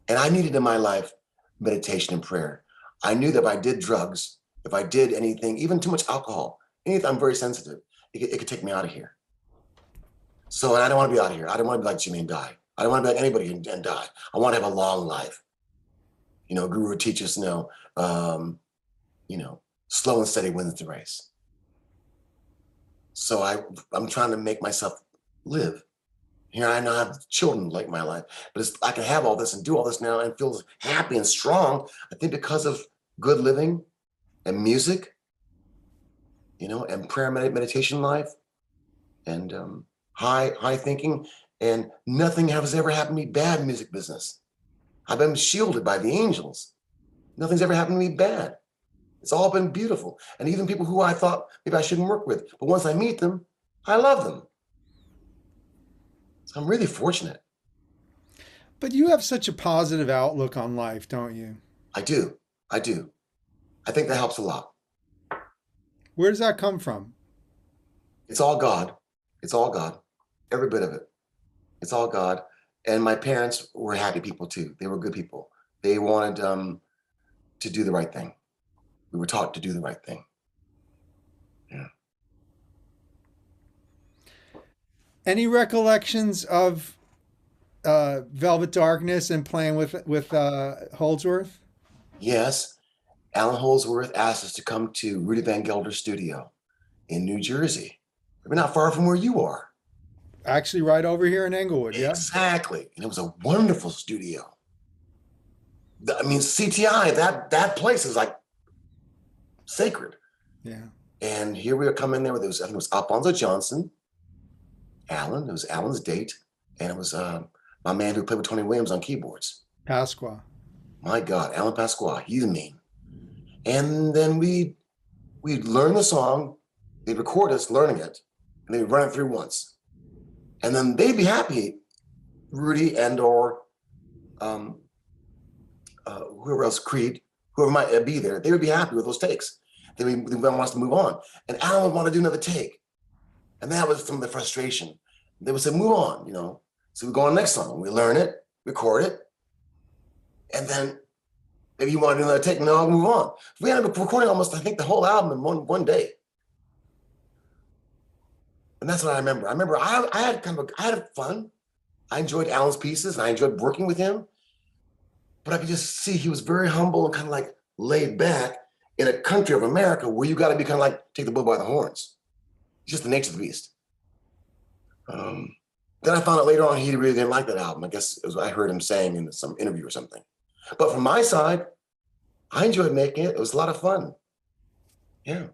And I needed in my life meditation and prayer. I knew that if I did drugs, if I did anything, even too much alcohol, anything, I'm very sensitive. It could take me out of here. So I don't want to be out of here. I don't want to be like Jimmy and die. I don't want to be like anybody and die. I want to have a long life. Guru teaches, slow and steady wins the race. So I'm trying to make myself live. I know I have children like my life, but I can have all this and do all this now and feel happy and strong. I think because of good living and music, and prayer, meditation life, and high thinking, and nothing has ever happened to me bad in music business. I've been shielded by the angels. Nothing's ever happened to me bad. It's all been beautiful. And even people who I thought maybe I shouldn't work with, but once I meet them, I love them. So I'm really fortunate. But you have such a positive outlook on life, don't you? I do. I think that helps a lot. Where does that come from? It's all God. It's all God. Every bit of it. It's all God. And my parents were happy people too. They were good people. They wanted to do the right thing. We were taught to do the right thing. Yeah. Any recollections of Velvet Darkness and playing with Holdsworth? Yes. Alan Holdsworth asked us to come to Rudy Van Gelder's studio in New Jersey. We're not far from where you are. Actually, right over here in Englewood, yeah. Exactly. And it was a wonderful studio. I mean, CTI, that place is like sacred. Yeah. And here we are coming there with I think it was Alphonso Johnson, Alan, it was Alan's date, and it was my man who played with Tony Williams on keyboards. Pasqua. My God, Alan Pasqua, he's mean. And then we'd learn the song, they'd record us learning it, and they'd run it through once. And then they'd be happy, Rudy and or whoever else, Creed, whoever might be there, they would be happy with those takes. They would want us to move on. And Alan would want to do another take. And that was some of the frustration. They would say, move on, So we go on the next song. We learn it, record it. And then maybe you want to do another take, and then I'll move on. We ended up recording almost, I think, the whole album in one day. And that's what I remember. I had fun. I enjoyed Alan's pieces, and I enjoyed working with him. But I could just see he was very humble and kind of like laid back in a country of America where you got to be kind of like take the bull by the horns. It's just the nature of the beast. Then I found out later on he really didn't like that album. I guess I heard him saying in some interview or something. But from my side, I enjoyed making it. It was a lot of fun. Yeah.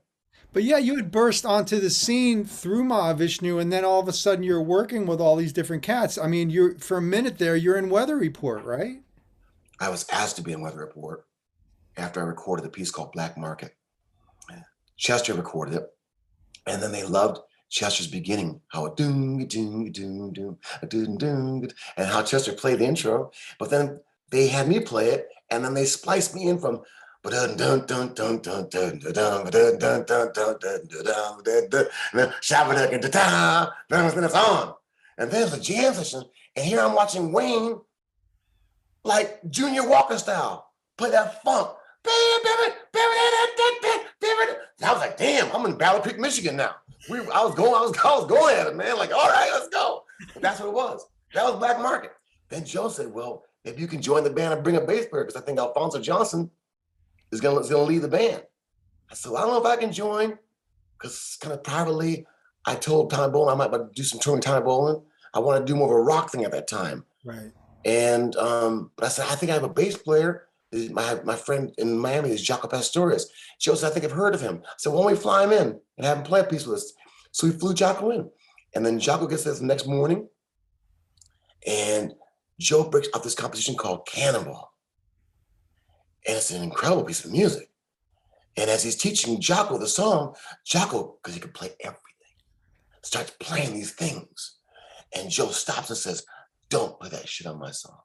But yeah, you had burst onto the scene through Mahavishnu, and then all of a sudden you're working with all these different cats. I mean, for a minute there, you're in Weather Report, right? I was asked to be in Weather Report after I recorded a piece called Black Market. Chester recorded it, and then they loved Chester's beginning, how it doom doom doom doom doom doom, and how Chester played the intro. But then they had me play it, and then they spliced me in from dun dun dun dun dun dun dun dun dun dun dun dun dun dun, and it's on. And then it's a jam session, and here I'm watching Wayne, like Junior Walker style, play that funk. I was like, damn, I'm in Battle Creek, Michigan now. I was going at it, man. Like, all right, let's go. But that's what it was. That was Black Market. Then Joe said, well, if you can join the band and bring a bass player, because I think Alphonso Johnson is gonna lead the band. I said, well, I don't know if I can join, because kind of privately, I told Tommy Bolin I might do some touring with Tommy Bolin. I want to do more of a rock thing at that time. Right. And but I said, I think I have a bass player. My friend in Miami is Jaco Pastorius. Joe said, I think I've heard of him. So why don't we fly him in and have him play a piece with us? So we flew Jaco in. And then Jaco gets there the next morning, and Joe breaks out this composition called Cannonball. And it's an incredible piece of music. And as he's teaching Jocko the song, Jocko, because he could play everything, starts playing these things. And Joe stops and says, don't play that shit on my song.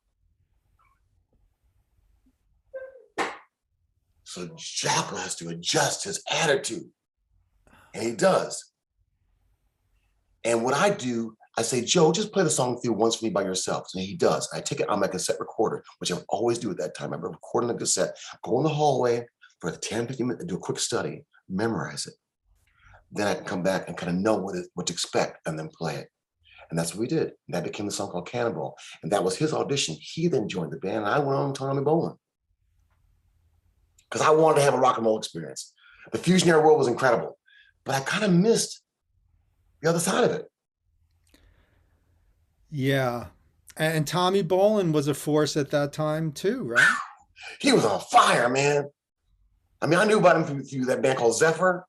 So Jocko has to adjust his attitude. And he does. And what I do, I say, Joe, just play the song through once for me by yourself. And he does. I take it on my cassette recorder, which I always do at that time. I remember recording the cassette, go in the hallway for 10, 15 minutes, do a quick study, memorize it. Then I can come back and kind of know what to expect and then play it. And that's what we did. And that became the song called Cannonball. And that was his audition. He then joined the band and I went on Tommy Bolin. Because I wanted to have a rock and roll experience. The Fusionary world was incredible, but I kind of missed the other side of it. Yeah. And Tommy Bolin was a force at that time too, right? He was on fire, man. I mean, I knew about him through that band called Zephyr.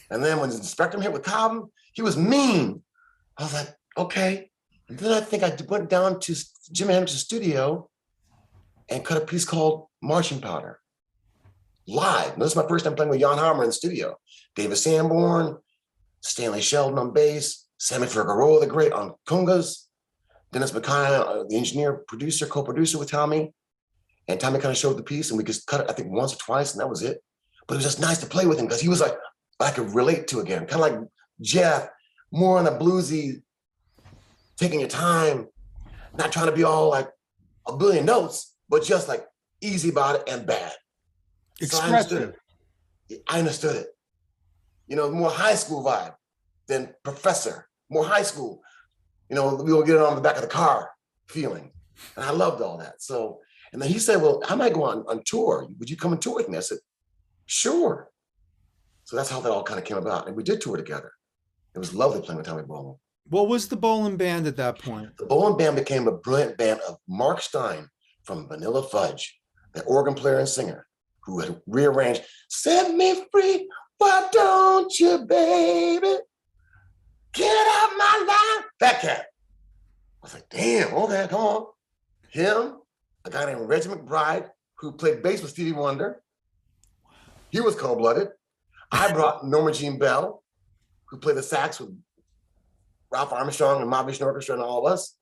And then when the Spectrum hit with Cobham, he was mean. I was like, okay. And then I think I went down to Jimi Hendrix's studio and cut a piece called Marching Powder live. And this is my first time playing with Jan Hammer in the studio. David Sanborn, Stanley Sheldon on bass, Sammy Figueroa the Great on congas, Dennis McKay, the engineer, producer, co-producer with Tommy. And Tommy kind of showed the piece and we just cut it, I think, once or twice, and that was it. But it was just nice to play with him because he was like, I could relate to again, kind of like Jeff, more on the bluesy, taking your time, not trying to be all like a billion notes, but just like easy about it and bad. Expressive. So I understood it. You know, more high school vibe than professor, more high school. You know, we will get it on the back of the car feeling. And I loved all that. So, and then he said, well, I might go on tour. Would you come and tour with me? I said, sure. So that's how that all kind of came about. And we did tour together. It was lovely playing with Tommy Bolin. What was the Bolin band at that point? The Bolin band became a brilliant band of Mark Stein from Vanilla Fudge, the organ player and singer, who had rearranged, set me free, why don't you, baby? Get out my life. That cat. I was like, damn, okay, come on. Him, a guy named Reggie McBride, who played bass with Stevie Wonder. He was cold-blooded. I brought Norma Jean Bell, who played the sax with Ralph Armstrong and Mahavishnu Orchestra and all of us.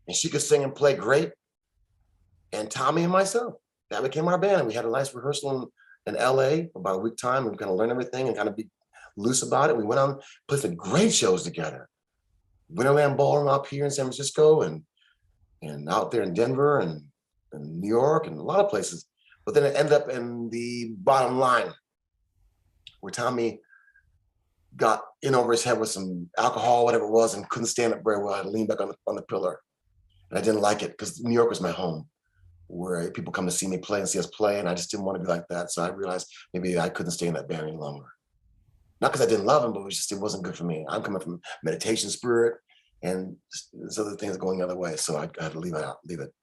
And she could sing and play great. And Tommy and myself. That became our band. And we had a nice rehearsal in LA for about a week time. We kind of learned everything and kind of be loose about it. We went on, played some great shows together. Winterland Ballroom up here in San Francisco and out there in Denver and New York and a lot of places. But then it ended up in the Bottom Line, where Tommy got in over his head with some alcohol, whatever it was, and couldn't stand up very well. I had to lean back on the pillar. And I didn't like it because New York was my home, where people come to see me play and see us play. And I just didn't want to be like that. So I realized maybe I couldn't stay in that band any longer. Not because I didn't love him, but it wasn't good for me. I'm coming from meditation spirit and there's other things going the other way. So I had to leave it.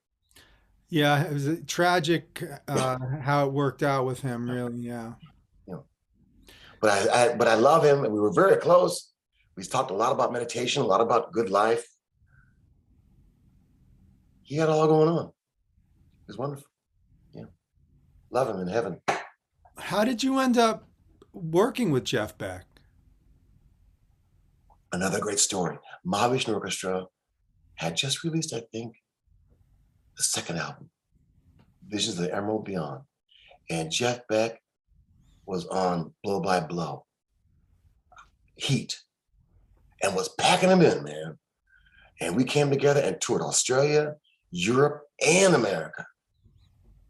Yeah, it was tragic how it worked out with him, really, yeah. But I love him, and we were very close. We talked a lot about meditation, a lot about good life. He had it all going on. It was wonderful. Yeah. Love him in heaven. How did you end up working with Jeff Beck? Another great story. Mahavishnu Orchestra had just released, I think, the second album, Visions of the Emerald Beyond. And Jeff Beck was on Blow by Blow, Heat, and was packing them in, man. And we came together and toured Australia, Europe, and America.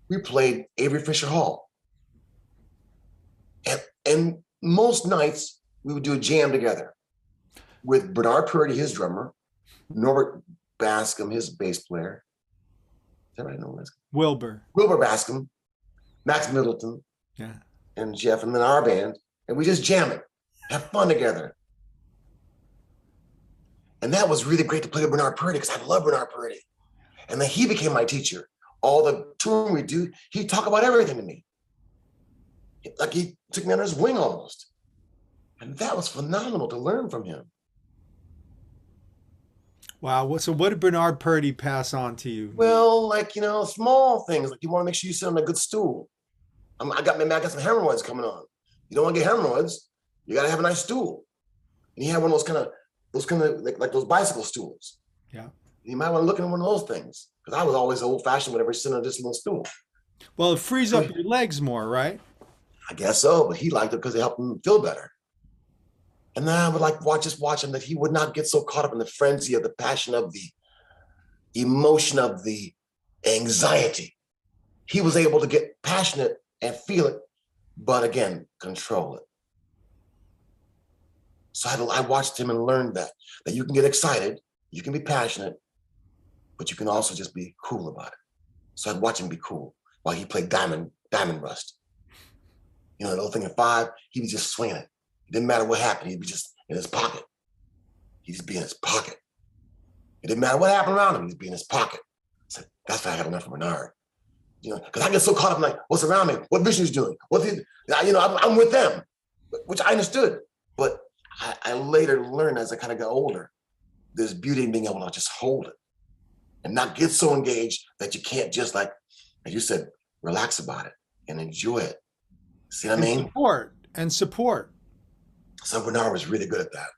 We played Avery Fisher Hall. And most nights, we would do a jam together with Bernard Purdy, his drummer, Norbert Bascom, his bass player. Is that right? No, Wilbur Bascom, Max Middleton, yeah, and Jeff, and then our band. And we just jam it, have fun together. And that was really great to play with Bernard Purdy because I love Bernard Purdy. And then he became my teacher. All the touring we do, he'd talk about everything to me. Like he took me under his wing almost. And that was phenomenal to learn from him. Wow. So what did Bernard Purdy pass on to you? Well, like, small things. Like you want to make sure you sit on a good stool. I got some hemorrhoids coming on. You don't want to get hemorrhoids. You got to have a nice stool. And he had one of those kind of like those bicycle stools. Yeah. You might want to look at one of those things, because I was always old fashioned whenever sitting on this little stool. Well, it frees up your legs more, right? I guess so, but he liked it because it helped him feel better. And then I would watch him, that he would not get so caught up in the frenzy of the passion of the emotion of the anxiety. He was able to get passionate and feel it, but again, control it. So I watched him and learned that you can get excited, you can be passionate, but you can also just be cool about it. So I'd watch him be cool while he played Diamond Rust. You know, the little thing at 5, he was just swinging it. It didn't matter what happened. He'd be just in his pocket. He'd just be in his pocket. It didn't matter what happened around him. He'd be in his pocket. I said, that's why I got enough from Bernard. You know, because I get so caught up in like, what's around me? What Vishnu's doing? I'm with them, which I understood. But I later learned as I kind of got older, there's beauty in being able to just hold it and not get so engaged that you can't just, like, as you said, relax about it and enjoy it. See what I mean? Support. So Bernard was really good at that.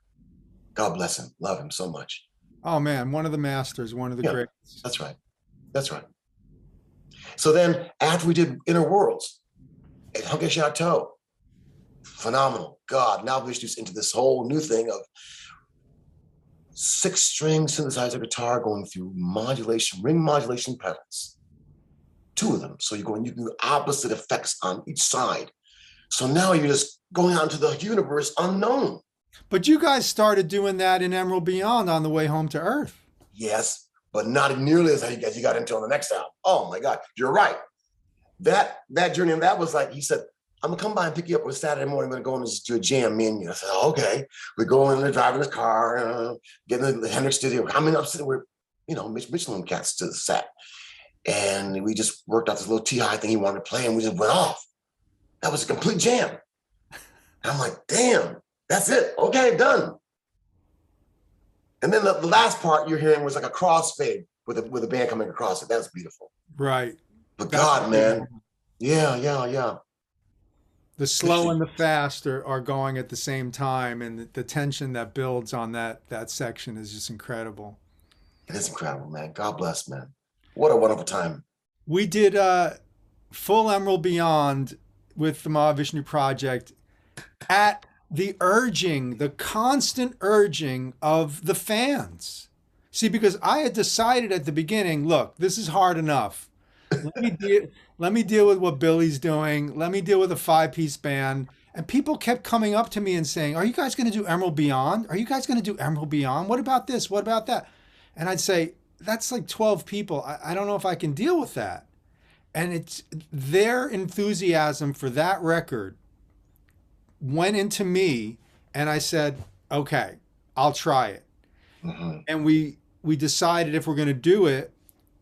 God bless him. Love him so much. Oh man, one of the masters, one of the greats. That's right. That's right. So then after we did Inner Worlds at Hunky Chateau, phenomenal. God, now Vishnu's into this whole new thing of 6-string synthesizer guitar going through modulation, ring modulation pedals. 2 of them. So you can do opposite effects on each side. So now you're just going out into the universe unknown. But you guys started doing that in Emerald Beyond on the way home to Earth. Yes, but not nearly as you got into on the next album. Oh my God, you're right. That journey, and that was like, he said, I'm gonna come by and pick you up on Saturday morning. I'm gonna go and just do a jam, me and you. I said, okay. We're going and driving his car, getting in the Hendrix studio. I'm sitting with, Michelin cats to the set. And we just worked out this little T-high thing he wanted to play, and we just went off. That was a complete jam. And I'm like, damn, that's it. Okay, done. And then the last part you're hearing was like a crossfade with a band coming across it. That's beautiful. Right. But God, man. Yeah. The slow and the fast are going at the same time, and the tension that builds on that section is just incredible. It is incredible, man. God bless, man. What a wonderful time. We did full Emerald Beyond with the Mahavishnu Project at the constant urging of the fans. See, because I had decided at the beginning, look, this is hard enough. Let me deal with what Billy's doing. Let me deal with a 5-piece band. And people kept coming up to me and saying, are you guys going to do Emerald Beyond? Are you guys going to do Emerald Beyond? What about this? What about that? And I'd say, that's like 12 people. I don't know if I can deal with that. And it's their enthusiasm for that record went into me, and I said, okay, I'll try it. Mm-hmm. And we decided if we're going to do it,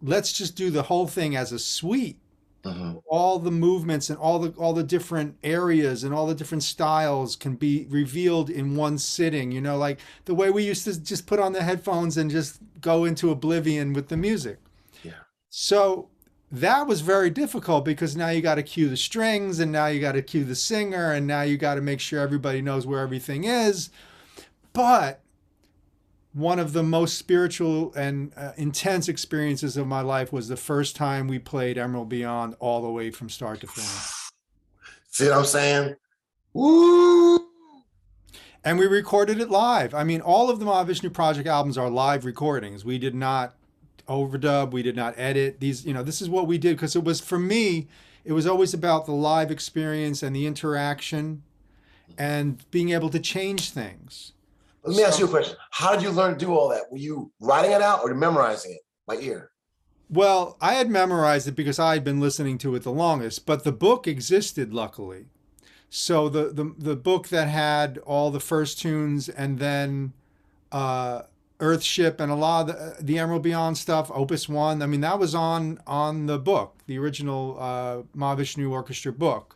let's just do the whole thing as a suite. Mm-hmm. All the movements and all the different areas and all the different styles can be revealed in one sitting, like the way we used to just put on the headphones and just go into oblivion with the music. Yeah. So that was very difficult, because now you got to cue the strings, and now you got to cue the singer, and now you got to make sure everybody knows where everything is. But one of the most spiritual and intense experiences of my life was the first time we played Emerald Beyond all the way from start to finish. See what I'm saying? Woo! And we recorded it live. I mean, all of the Mahavishnu Project albums are live recordings. We did not overdub. We did not edit these. This is what we did, because it was, for me, it was always about the live experience and the interaction and being able to change things. Let me ask you a question. How did you learn to do all that? Were you writing it out or memorizing it by ear? Well, I had memorized it because I had been listening to it the longest, but the book existed, luckily. So the book that had all the first tunes, and then Earthship and a lot of the Emerald Beyond stuff, Opus 1, I mean, that was on the book, the original Mahavishnu Orchestra book,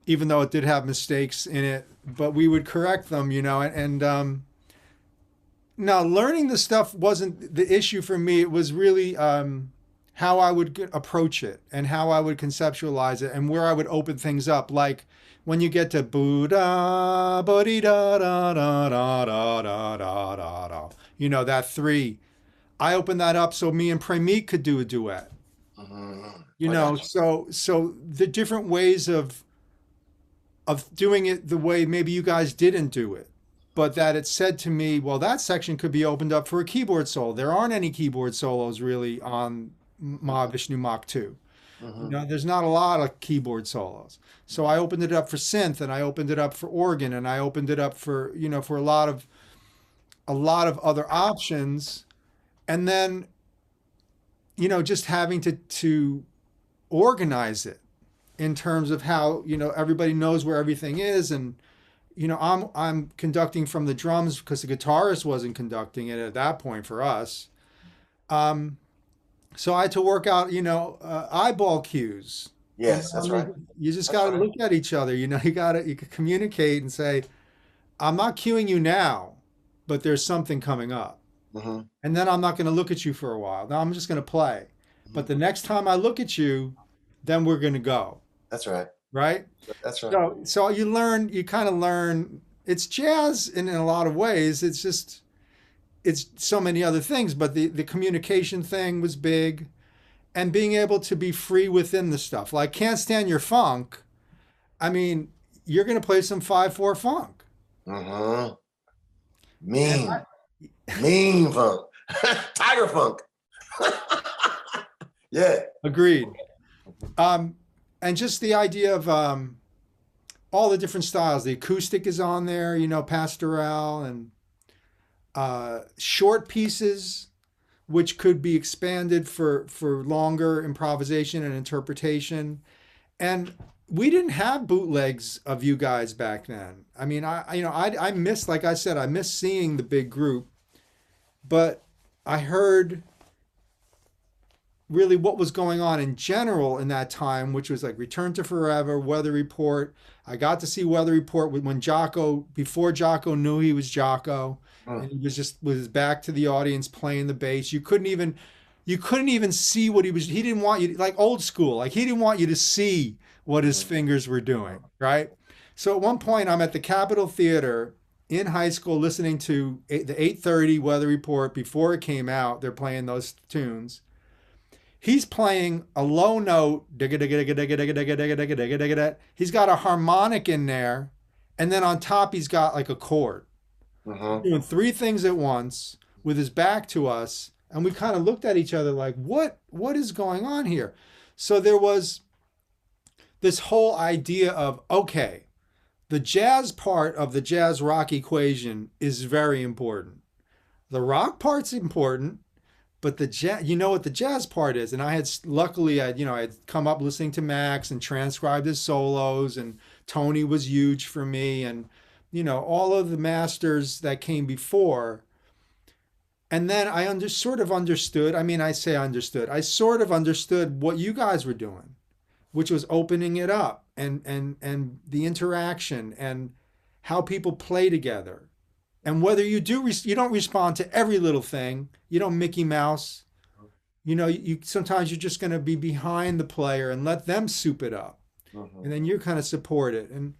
even though it did have mistakes in it, but we would correct them, and now learning the stuff wasn't the issue for me. It was really how I would approach it and how I would conceptualize it and where I would open things up. Like when you get to boo da ba dee da da da da da da da da da, you know, that three. I opened that up so me and Premique could do a duet. You I know, got you. so the different ways of doing it the way maybe you guys didn't do it, but that it said to me, well, that section could be opened up for a keyboard solo. There aren't any keyboard solos really on Mahavishnu Mach 2. You know, there's not a lot of keyboard solos. So I opened it up for synth, and I opened it up for organ, and I opened it up for, you know, for a lot of other options. And then, you know, just having to organize it in terms of how, you know, everybody knows where everything is. And you know, I'm conducting from the drums because the guitarist wasn't conducting it at that point for us. So I had to work out, you know, eyeball cues. You Yes, know, I that's right. mean, you just That's got to right. look at each other. You know, you can communicate and say, I'm not cueing you now, but there's something coming up. hmm And then I'm not going to look at you for a while. Now I'm just going to play. But the next time I look at you, then we're going to go. That's right. Right. That's right. So you kind of learn, it's jazz in a lot of ways. It's just, it's so many other things, but the communication thing was big and being able to be free within the stuff. Like Can't Stand Your Funk. I mean, you're going to play some 5/4 funk. hmm And Mean, mean funk, tiger funk. Yeah. agreed. And just the idea of all the different styles. The acoustic is on there, you know, pastoral and short pieces, which could be expanded for longer improvisation and interpretation. And we didn't have bootlegs of you guys back then. I mean, I miss, like I said, I miss seeing the big group, but I heard really what was going on in general in that time, which was like Return to Forever, Weather Report. I got to see Weather Report when Jocko, before Jocko knew he was Jocko, and he was just with his back to the audience playing the bass. You couldn't even see what he was. He didn't want you, like old school, like he didn't want you to see what his fingers were doing, right? So at one point, I'm at the Capitol Theater in high school listening to the 8:30 Weather Report before it came out. They're playing those tunes. He's playing a low note. He's got a harmonic in there, and then on top he's got like a chord. Doing three things at once with his back to us, and we kind of looked at each other like, what is going on here? So there was this whole idea of, okay, the jazz part of the jazz rock equation is very important. The rock part's important, but the jazz, you know what the jazz part is. And I had, luckily, I'd come up listening to Max and transcribed his solos, and Tony was huge for me, and you know, all of the masters that came before. And then I sort of understood. I mean, I say understood. I sort of understood what you guys were doing, which was opening it up and the interaction and how people play together. And whether you don't respond to every little thing. You don't Mickey Mouse. You know, you sometimes you're just going to be behind the player and let them soup it up, and then you kind of support it. And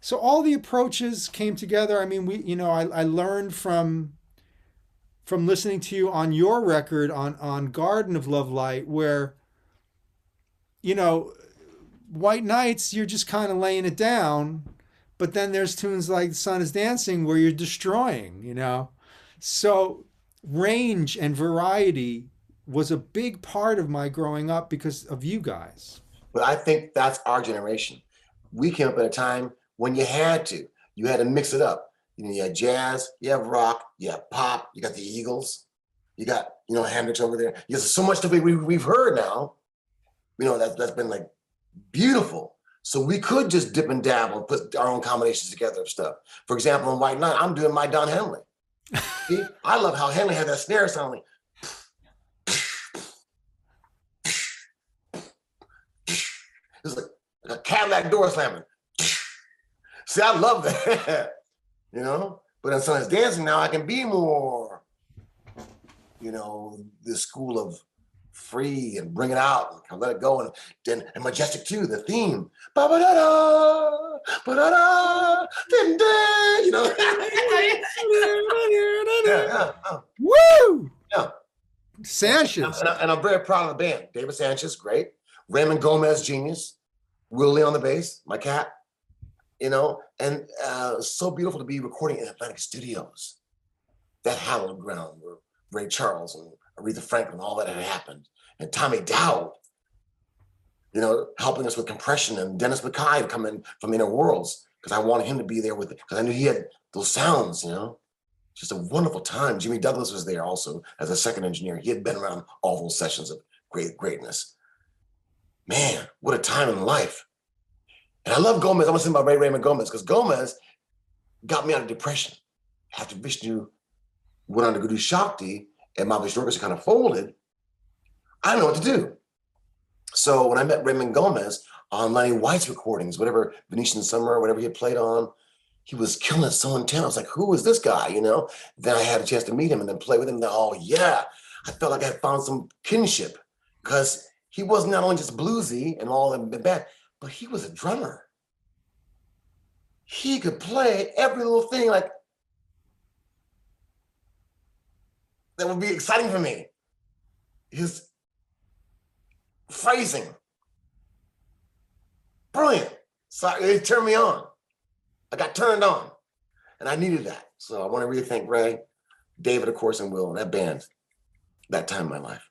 so all the approaches came together. I mean, I learned from listening to you on your record on Garden of Love Light, where, you know, White Nights, you're just kind of laying it down, but then there's tunes like The Sun is Dancing where you're destroying, you know. So range and variety was a big part of my growing up because of you guys. But I think that's our generation. We came up at a time when you had to mix it up. You know, you had jazz, you have rock, you have pop, you got the Eagles, you got, you know, Hendrix over there. There's so much stuff we've heard now, you know, that's been like beautiful. So we could just dip and dabble and put our own combinations together of stuff. For example, on White Knight, I'm doing my Don Henley. See, I love how Henley had that snare sound like, it's like a Cadillac door slamming. See, I love that, you know? But on Sonny's Dancing now, I can be more, you know, the school of free and bring it out and let it go. And then, and majestic too, the theme. Ba-ba-da-da, ba-da-da, din-din, you know. Yeah. Woo! Yeah. Sanchez. And I'm very proud of the band. David Sanchez, great. Raymond Gomez, genius. Willie on the bass, my cat. You know, and so beautiful to be recording in Atlantic Studios. That hallowed ground where Ray Charles and Aretha Franklin, all that had happened. And Tommy Dowd, you know, helping us with compression, and Dennis McKay coming from Inner Worlds, because I wanted him to be there with it, because I knew he had those sounds, you know. Just a wonderful time. Jimmy Douglas was there also as a second engineer. He had been around all those sessions of greatness. Man, what a time in life. And I love Gomez. I'm gonna sing about Raymond Gomez, because Gomez got me out of depression. After Vishnu went on to go do Shakti and Mahavishnu Project kind of folded, I didn't know what to do. So when I met Raymond Gomez on Lenny White's recordings, whatever Venetian Summer, whatever he had played on, he was killing it so intense. I was like, who is this guy, you know? Then I had a chance to meet him and then play with him. And then, oh yeah, I felt like I had found some kinship, because he was not only just bluesy and all that bad, but he was a drummer. He could play every little thing like that would be exciting for me. His phrasing, brilliant. So it turned me on. I got turned on, and I needed that. So I want to really thank Ray, David, of course, and Will, and that band, that time in my life.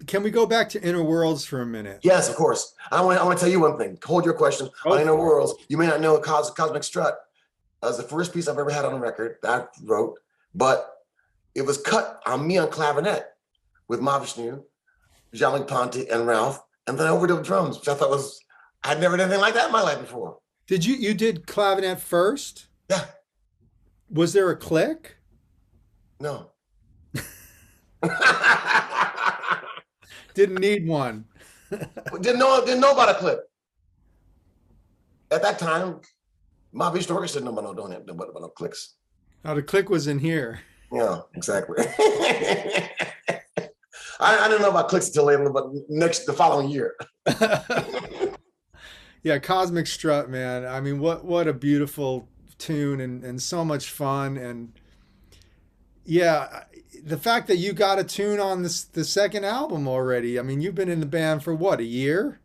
Can we go back to Inner Worlds for a minute? Yes, of course. I want to tell you one thing. Hold your question on Inner Worlds. You may not know Cosmic Strut. That was the first piece I've ever had on a record that I wrote, but it was cut on me on clarinet with Mahavishnu, Jean-Luc Ponty, and Ralph, and then I overdid drums, which I thought was, I'd never done anything like that in my life before. Did you did clavinet first? Yeah. Was there a click? No. Didn't need one. Didn't know about a click. At that time, Mahavishnu Project didn't know about no clicks. Oh, the click was in here. Yeah, exactly. I didn't know about clicks until later, but the following year. Yeah, Cosmic Strut, man. I mean, what a beautiful tune and so much fun. And yeah, the fact that you got a tune on the second album already. I mean, you've been in the band for what, a year?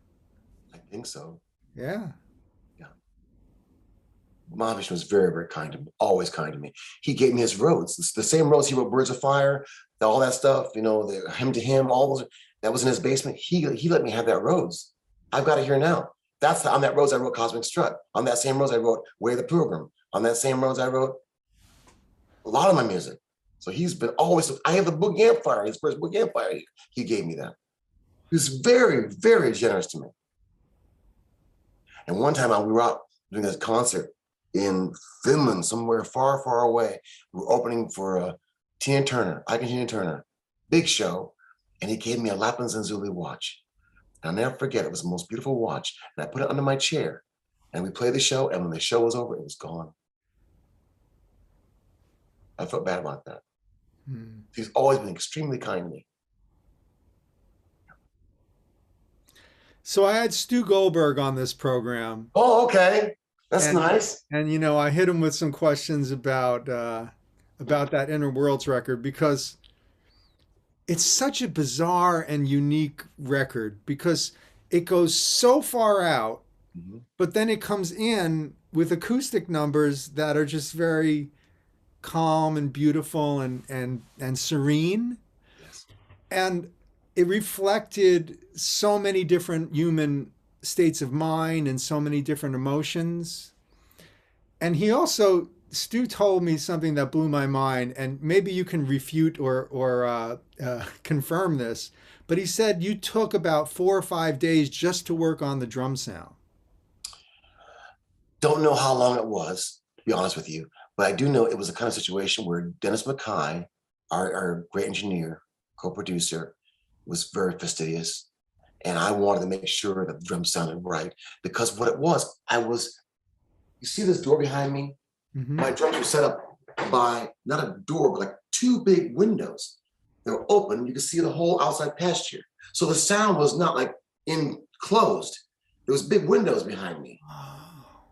I think so. Yeah. Yeah. Mahavishnu was very, very kind to me, always kind to me. He gave me his roads, the same roads he wrote Birds of Fire, all that stuff, you know, the Hymn to Him, all those, that was in his basement. He let me have that roads. I've got it here now. That's on that roads I wrote Cosmic Strut. On that same roads I wrote Way of the Pilgrim. On that same roads I wrote a lot of my music. So he's been always, I have the Boogie Amplifier, his first Boogie Amplifier, he gave me that. He was very, very generous to me. And one time we were out doing this concert in Finland, somewhere far, far away. We were opening for Tina Turner, big show. And he gave me a Lapland Zenzuli watch. I'll never forget, it was the most beautiful watch. And I put it under my chair and we played the show. And when the show was over, it was gone. I felt bad about that. He's always been extremely kind to me. So I had Stu Goldberg on this program. Oh, okay. That's nice. And, you know, I hit him with some questions about that Inner Worlds record, because it's such a bizarre and unique record, because it goes so far out, but then it comes in with acoustic numbers that are just very calm and beautiful and serene. Yes. And it reflected so many different human states of mind and so many different emotions. And he also, Stu told me something that blew my mind, and maybe you can refute or confirm this, but he said you took about 4 or 5 days just to work on the drum sound. Don't know how long it was, to be honest with you, but I do know it was a kind of situation where Dennis McKay, our great engineer, co-producer, was very fastidious. And I wanted to make sure that the drum sounded right, because what it was, you see this door behind me? My drums were set up by not a door, but like 2 big windows. they were open. You could see the whole outside pasture. So the sound was not like enclosed. There was big windows behind me.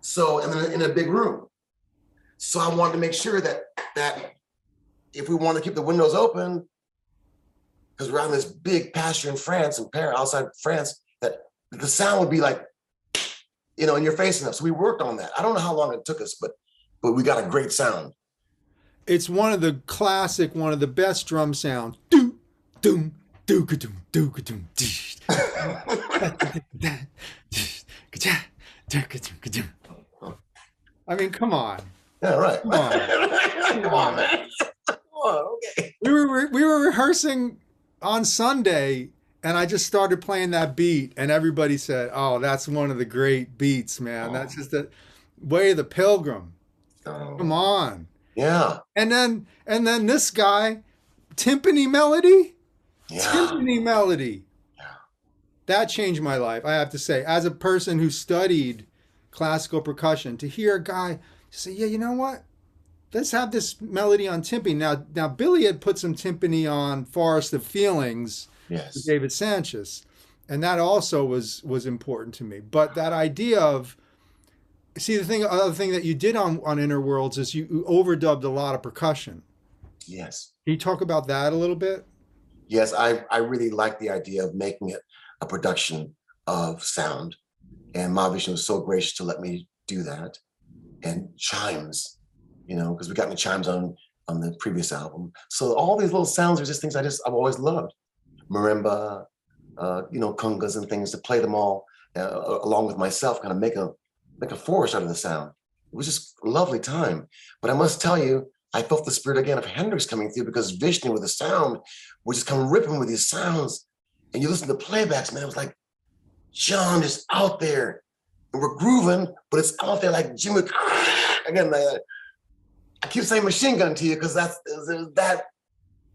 So, and then in a big room. So I wanted to make sure that if we wanted to keep the windows open, because we're on this big pasture in France and outside France, that the sound would be like, you know, in your face enough. So we worked on that. I don't know how long it took us, but we got a great sound. It's one of the classic, one of the best drum sounds. Doom, doom, doo-ka-doom, doo-ka-doom. I mean, come on. Yeah, right. Come on. Come on, man. Come on, okay. We were rehearsing on Sunday, and I just started playing that beat, and everybody said, "Oh, that's one of the great beats, man. That's just the Way of the Pilgrim." Come on. Yeah. And then this guy, timpani melody. Yeah. Timpani melody. Yeah. That changed my life, I have to say. As a person who studied classical percussion, to hear a guy say, "Yeah, you know what? Let's have this melody on timpani." Now Billy had put some timpani on Forest of Feelings, yes, with David Sanchez, and that also was important to me. But that idea of, see, other thing that you did on Inner Worlds is you overdubbed a lot of percussion. Yes. Can you talk about that a little bit? Yes, I really like the idea of making it a production of sound, and Mahavishnu was so gracious to let me do that. And chimes, you know, because we got the chimes on the previous album. So all these little sounds are just things I've always loved. Marimba, you know, congas and things, to play them all along with myself, kind of make a forest out of the sound. It was just a lovely time. But I must tell you, I felt the spirit again of Hendrix coming through, because Vishnu with the sound would just come ripping with these sounds. And you listen to playbacks, man, it was like John is out there. And we're grooving, but it's out there like Jimmy. Again, I keep saying machine gun to you because there's that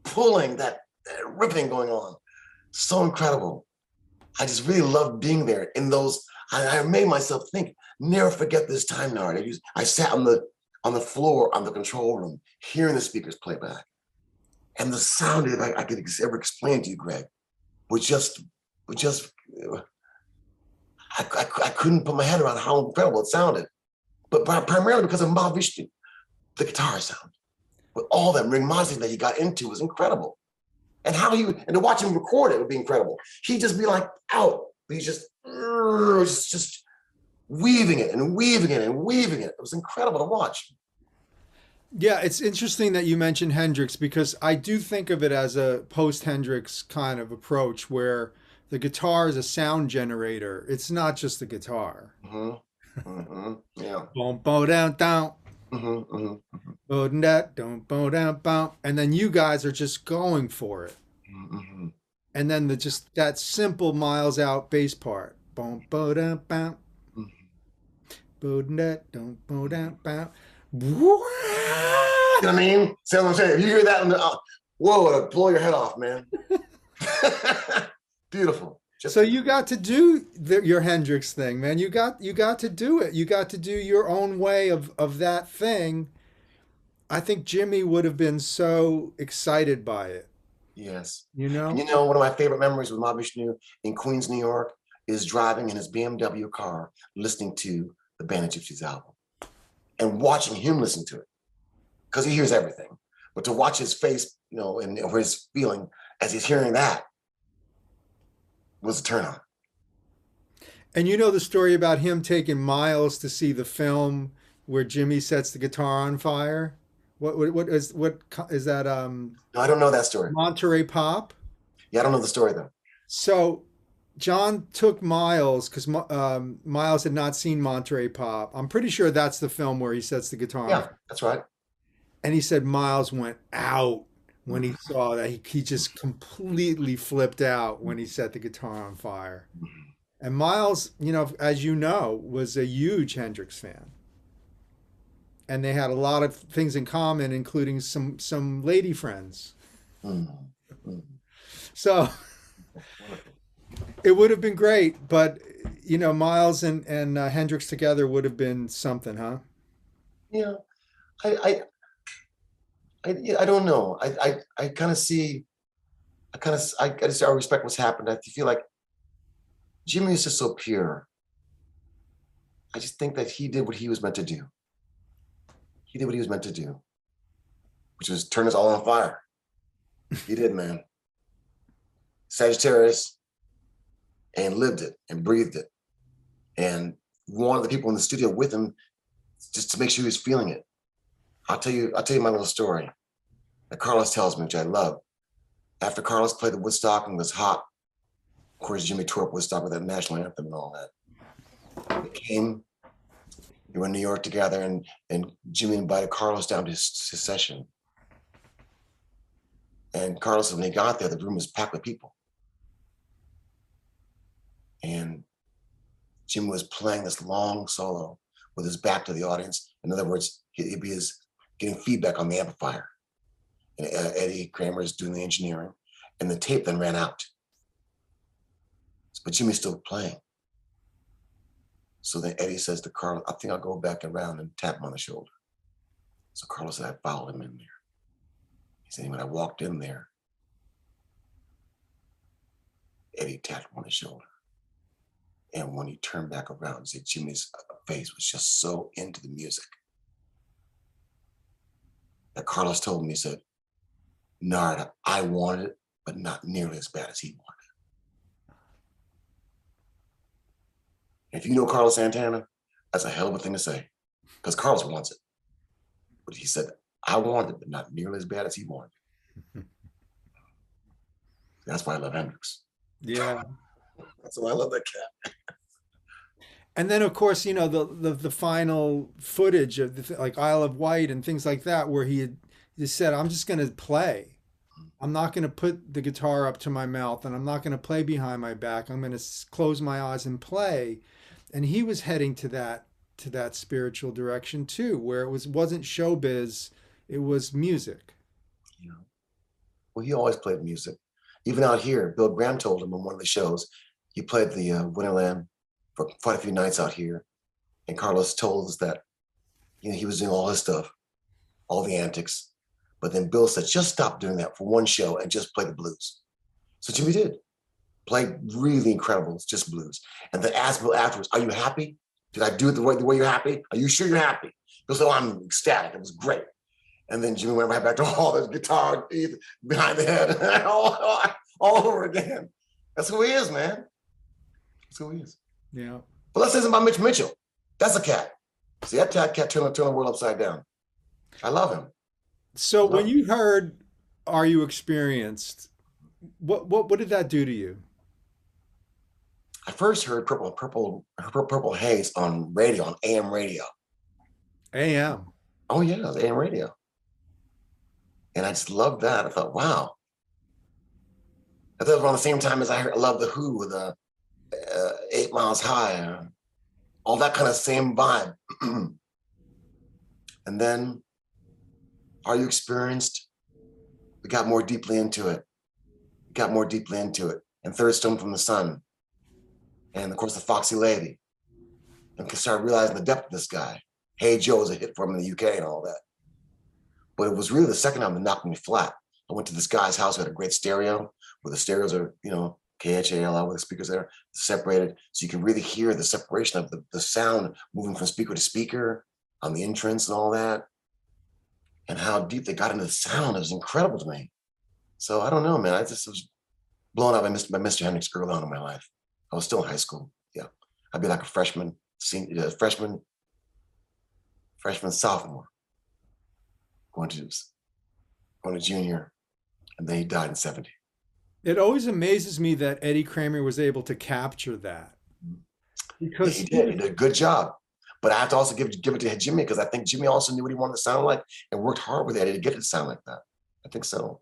pulling, that ripping going on. So incredible. I just really loved being there in those. I made myself think, never forget this time, Narada. I sat on the floor on the control room, hearing the speakers play back. And the sound, if I could ever explain to you, Greg, was just I couldn't put my head around how incredible it sounded. But primarily because of Mahavishnu, the guitar sound. With all that ringmazi that he got into was incredible. And to watch him record it would be incredible. He'd just be like out. He's just weaving it and weaving it and weaving it. It was incredible to watch. Yeah, it's interesting that you mentioned Hendrix, because I do think of it as a post-Hendrix kind of approach where the guitar is a sound generator. It's not just the guitar. Mm-hmm. Mm-hmm. Yeah. Boom, boom, down, down. Mm-hmm. Mm-hmm. Boom, that, boom, boom, down, boom. And then you guys are just going for it. Mm-hmm. And then that simple Miles Out bass part. Boom, boom, down, boom. Boom, that, boom, boom, down, boom. You know what I mean? See what I'm saying? If you hear that, whoa, it'll blow your head off, man. Beautiful. So you got to do your Hendrix thing, man. You got to do it. You got to do your own way of that thing. I think Jimmy would have been so excited by it. Yes. You know? And one of my favorite memories with Mahavishnu in Queens, New York, is driving in his BMW car, listening to the Band of Gypsies album and watching him listen to it, because he hears everything. But to watch his face, or his feeling as he's hearing that was a turn on. And you know the story about him taking Miles to see the film where Jimmy sets the guitar on fire? What is that? No, I don't know that story. Monterey Pop? Yeah, I don't know the story though. So John took Miles, because Miles had not seen Monterey Pop. I'm pretty sure that's the film where he sets the guitar on fire. That's right. And he said Miles went out when he saw that. He just completely flipped out when he set the guitar on fire. And Miles, as you know, was a huge Hendrix fan. And they had a lot of things in common, including some lady friends. Mm-hmm. So it would have been great, but Miles and Hendrix together would have been something, huh? Yeah, I don't know. I kind of see I just, I respect what's happened. I feel like Jimmy is just so pure. I just think that he did what he was meant to do. He did what he was meant to do, which was turn us all on fire. He did, man. Sagittarius, and lived it and breathed it. And wanted the people in the studio with him just to make sure he was feeling it. I'll tell you my little story that Carlos tells me, which I love. After Carlos played the Woodstock and was hot, of course, Jimmy tore up Woodstock with that national anthem and all that. They were in New York together, and Jimmy invited Carlos down to his session. And Carlos, when he got there, the room was packed with people. And Jimmy was playing this long solo with his back to the audience. In other words, he'd be getting feedback on the amplifier. And Eddie Kramer is doing the engineering, and the tape then ran out. But Jimmy's still playing. So then Eddie says to Carlos, I think I'll go back around and tap him on the shoulder. So Carlos said, I followed him in there. He said, when I walked in there, Eddie tapped him on the shoulder. And when he turned back around, he said, Jimmy's face was just so into the music that Carlos told me, he said, Narada, I wanted it, but not nearly as bad as he wanted it. And if you know Carlos Santana, that's a hell of a thing to say, because Carlos wants it. But he said, I wanted it, but not nearly as bad as he wanted it. That's why I love Hendrix. Yeah. That's why I love that cat. And then, of course, you know, the final footage of like Isle of Wight and things like that, where he just said, I'm just going to play. I'm not going to put the guitar up to my mouth, and I'm not going to play behind my back. I'm going to close my eyes and play. And he was heading to that spiritual direction too, where it wasn't showbiz, it was music. Yeah. Well, he always played music. Even out here, Bill Graham told him on one of the shows, he played the Winterland for quite a few nights out here. And Carlos told us that, you know, he was doing all his stuff, all the antics. But then Bill said, just stop doing that for one show and just play the blues. So Jimmy did. Played really incredible, just blues. And then asked Bill afterwards, are you happy? Did I do it the way you're happy? Are you sure you're happy? Bill said, oh, I'm ecstatic. It was great. And then Jimmy went right back to all the guitar behind the head, all over again. That's who he is, man. That's who he is. Yeah. But let's say something about Mitch Mitchell. That's a cat. See, that cat turned the world upside down. I love him. So when you heard Are You Experienced, what did that do to you? I first heard Purple Haze on radio, on AM radio. AM. Oh yeah, it was AM radio. And I just loved that. I thought, wow. I thought it was around the same time as I loved The Who with 8 Miles High, all that kind of same vibe. And then Are You Experienced? We got more deeply into it. And Third Stone from the Sun. And of course, the Foxy Lady. And started realizing the depth of this guy. Hey Joe was a hit for him in the UK and all that. But it was really the second album that knocked me flat. I went to this guy's house who had a great stereo, where the stereos are, you know, KHAL with the speakers there, separated. So you can really hear the separation of the sound moving from speaker to speaker on the entrance and all that. And how deep they got into the sound. It was incredible to me. So I don't know, man. I just was blown up by Mr. Hendrix early on in my life. I was still in high school. Yeah. I'd be like a freshman, sophomore, going to junior, and then he died in 70. It always amazes me that Eddie Kramer was able to capture that. Because he did a good job. But I have to also give it to Jimmy, because I think Jimmy also knew what he wanted to sound like and worked hard with Eddie to get it to sound like that. I think so.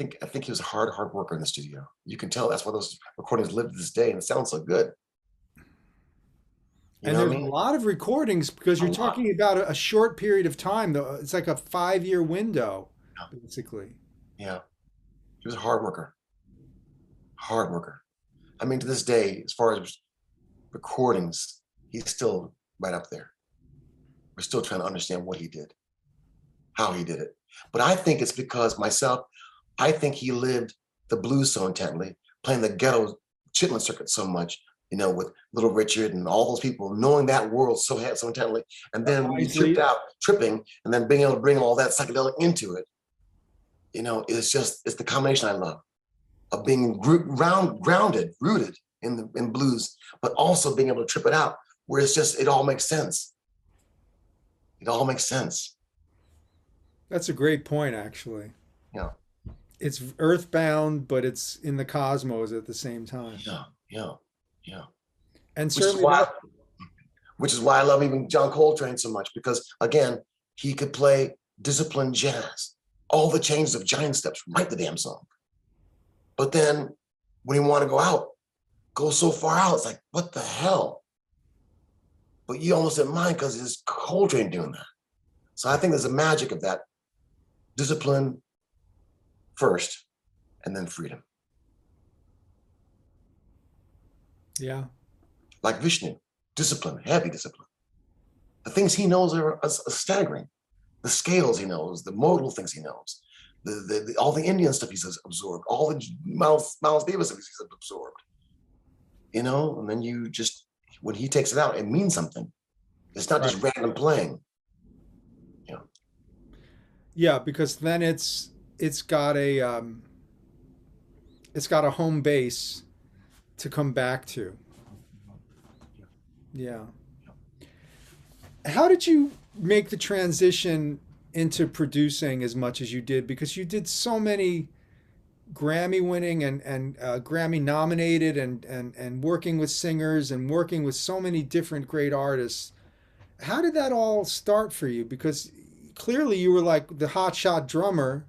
I think he was a hard worker in the studio. You can tell that's why those recordings live to this day, and it sounds so good. And there's a lot of recordings, because you're talking about a short period of time, though. It's like a 5-year window, basically. Yeah. He was a hard worker. I mean, to this day, as far as recordings, he's still right up there. We're still trying to understand what he did, how he did it. But I think it's because myself, I think he lived the blues so intently, playing the ghetto chitlin circuit so much, with Little Richard and all those people, knowing that world so intently. And then when you tripping, and then being able to bring all that psychedelic into it, it's the combination I love of being grounded, rooted in blues, but also being able to trip it out where it all makes sense. It all makes sense. That's a great point, actually. Yeah. It's earthbound, but it's in the cosmos at the same time. Yeah. And which is why I love even John Coltrane so much, because again, he could play disciplined jazz, all the changes of giant steps, write the damn song. But then when he wanted to go so far out, it's like, what the hell? But you almost didn't mind because it's Coltrane doing that. So I think there's a magic of that discipline first, and then freedom. Yeah. Like Vishnu, discipline, heavy discipline. The things he knows are staggering. The scales he knows, the modal things he knows, all the Indian stuff he's absorbed, all the Miles Davis stuff he's absorbed. And then when he takes it out, it means something. It's not just random playing. Yeah, because then it's got a home base to come back to. Yeah. How did you make the transition into producing as much as you did? Because you did so many Grammy winning and Grammy nominated and working with singers and working with so many different great artists. How did that all start for you? Because clearly you were like the hotshot drummer,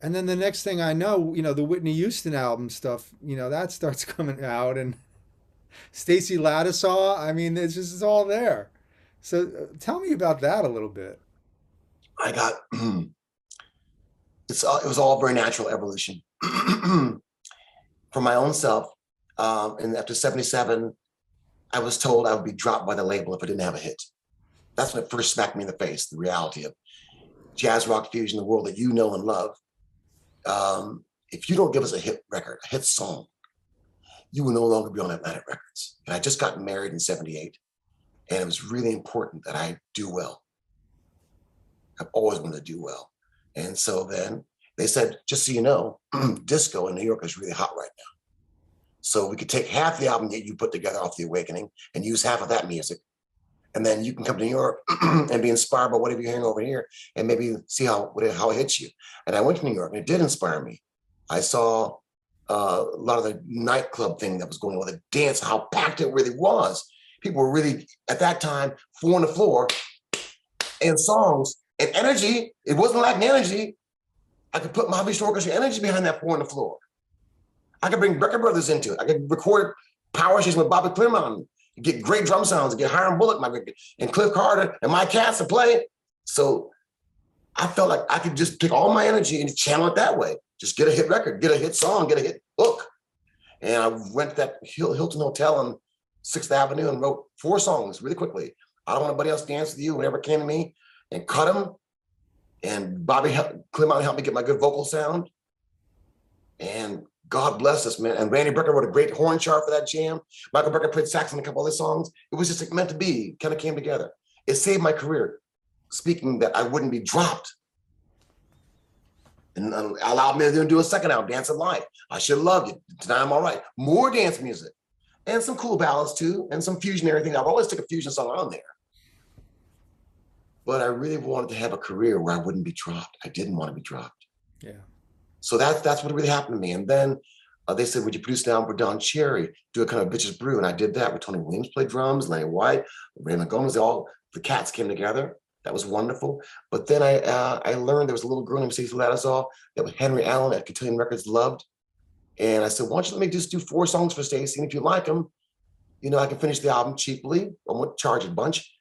and then the next thing I know, the Whitney Houston album stuff, that starts coming out, and Stacey Ladisaw. I mean, it's all there. So tell me about that a little bit. I got it was all very natural evolution for my own self. And after 77, I was told I would be dropped by the label if I didn't have a hit. That's when it first smacked me in the face, the reality of jazz rock fusion, the world that you know and love. If you don't give us a hit record, a hit song, you will no longer be on Atlantic Records. And I just got married in 78. And it was really important that I do well. I've always wanted to do well. And so then they said, just so you know, disco in New York is really hot right now. So we could take half the album that you put together off The Awakening and use half of that music. And then you can come to New York and be inspired by whatever you're hearing over here and maybe see how it hits you. And I went to New York and it did inspire me. I saw a lot of the nightclub thing that was going on, the dance, how packed it really was. People were really, at that time, 4 on the floor and songs and energy. It wasn't lacking energy. I could put Mahavishnu Orchestra energy behind that 4 on the floor. I could bring Brecker Brothers into it. I could record Power Station with Bobby Clearmountain, get great drum sounds, get Hiram Bullock and Cliff Carter and my cats to play. So I felt like I could just take all my energy and channel it that way. Just get a hit record, get a hit song, get a hit book. And I went to that Hilton Hotel on 6th Avenue and wrote 4 songs really quickly. I Don't Want Nobody Else to Dance With You, whenever it came to me, and cut them. And Bobby Clearmountain helped me get my good vocal sound. And God bless us, man. And Randy Brecker wrote a great horn chart for that jam. Michael Brecker played sax on a couple of his songs. It was just meant to be, kind of came together. It saved my career, speaking that I wouldn't be dropped. And allowed me to do a second album, Dance of Life. I Should Have Loved You. Tonight I'm All Right. More dance music. And some cool ballads too, and some fusionary things. I've always took a fusion song on there. But I really wanted to have a career where I wouldn't be dropped. I didn't want to be dropped. Yeah. So that's what really happened to me. And then they said, would you produce an album for Don Cherry, do a kind of Bitches Brew? And I did that with Tony Williams played drums, Lenny White, Raymond Gomez, all the cats came together. That was wonderful. But then I learned there was a little girl named Cecil Taylor that Henry Allen at Cotillion Records loved. And I said, why don't you let me just do 4 songs for Stacey? And if you like them, I can finish the album cheaply. I won't charge a bunch.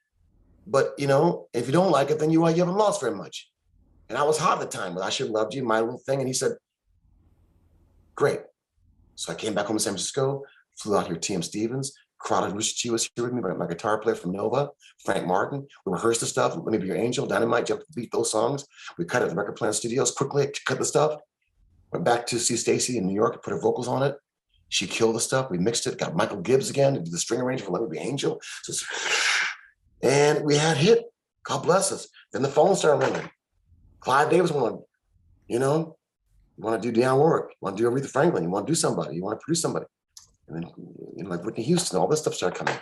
But, if you don't like it, then you haven't lost very much. And I was hot at the time with I Should Have Loved You, my little thing. And he said, great. So I came back home to San Francisco, flew out here to T.M. Stevens. Carla Rucci was here with me, my guitar player from Nova, Frank Martin. We rehearsed the stuff. Let Me Be Your Angel, Dynamite, Jeff Beck, those songs. We cut it at the Record Plant Studios quickly, cut the stuff. Went back to see Stacy in New York, put her vocals on it. She killed the stuff. We mixed it, got Michael Gibbs again to do the string arrangement for Let Me Be Angel. And we had hit. God bless us. Then the phone started ringing. Clive Davis wanted, you want to do Dionne Warwick, you want to do Aretha Franklin, you want to do somebody, you want to produce somebody. And then, like Whitney Houston, all this stuff started coming.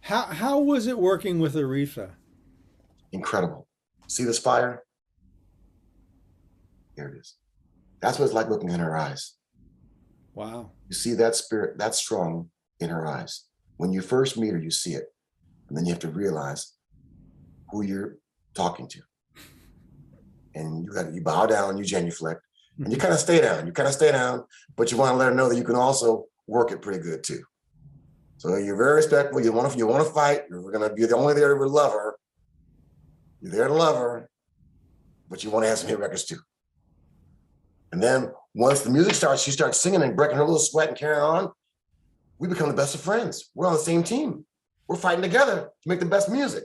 How was it working with Aretha? Incredible. See this fire? Here it is. That's what it's like looking in her eyes. Wow. You see that spirit, that strong in her eyes. When you first meet her, you see it. And then you have to realize who you're talking to. And you bow down, you genuflect, and you kind of stay down. But you want to let her know that you can also work it pretty good too. So you're very respectful. You want to fight. You're going to be the only there to love her. You're there to love her, but you want to have some hit records too. And then once the music starts, she starts singing and breaking her little sweat and carrying on. We become the best of friends. We're on the same team. We're fighting together to make the best music.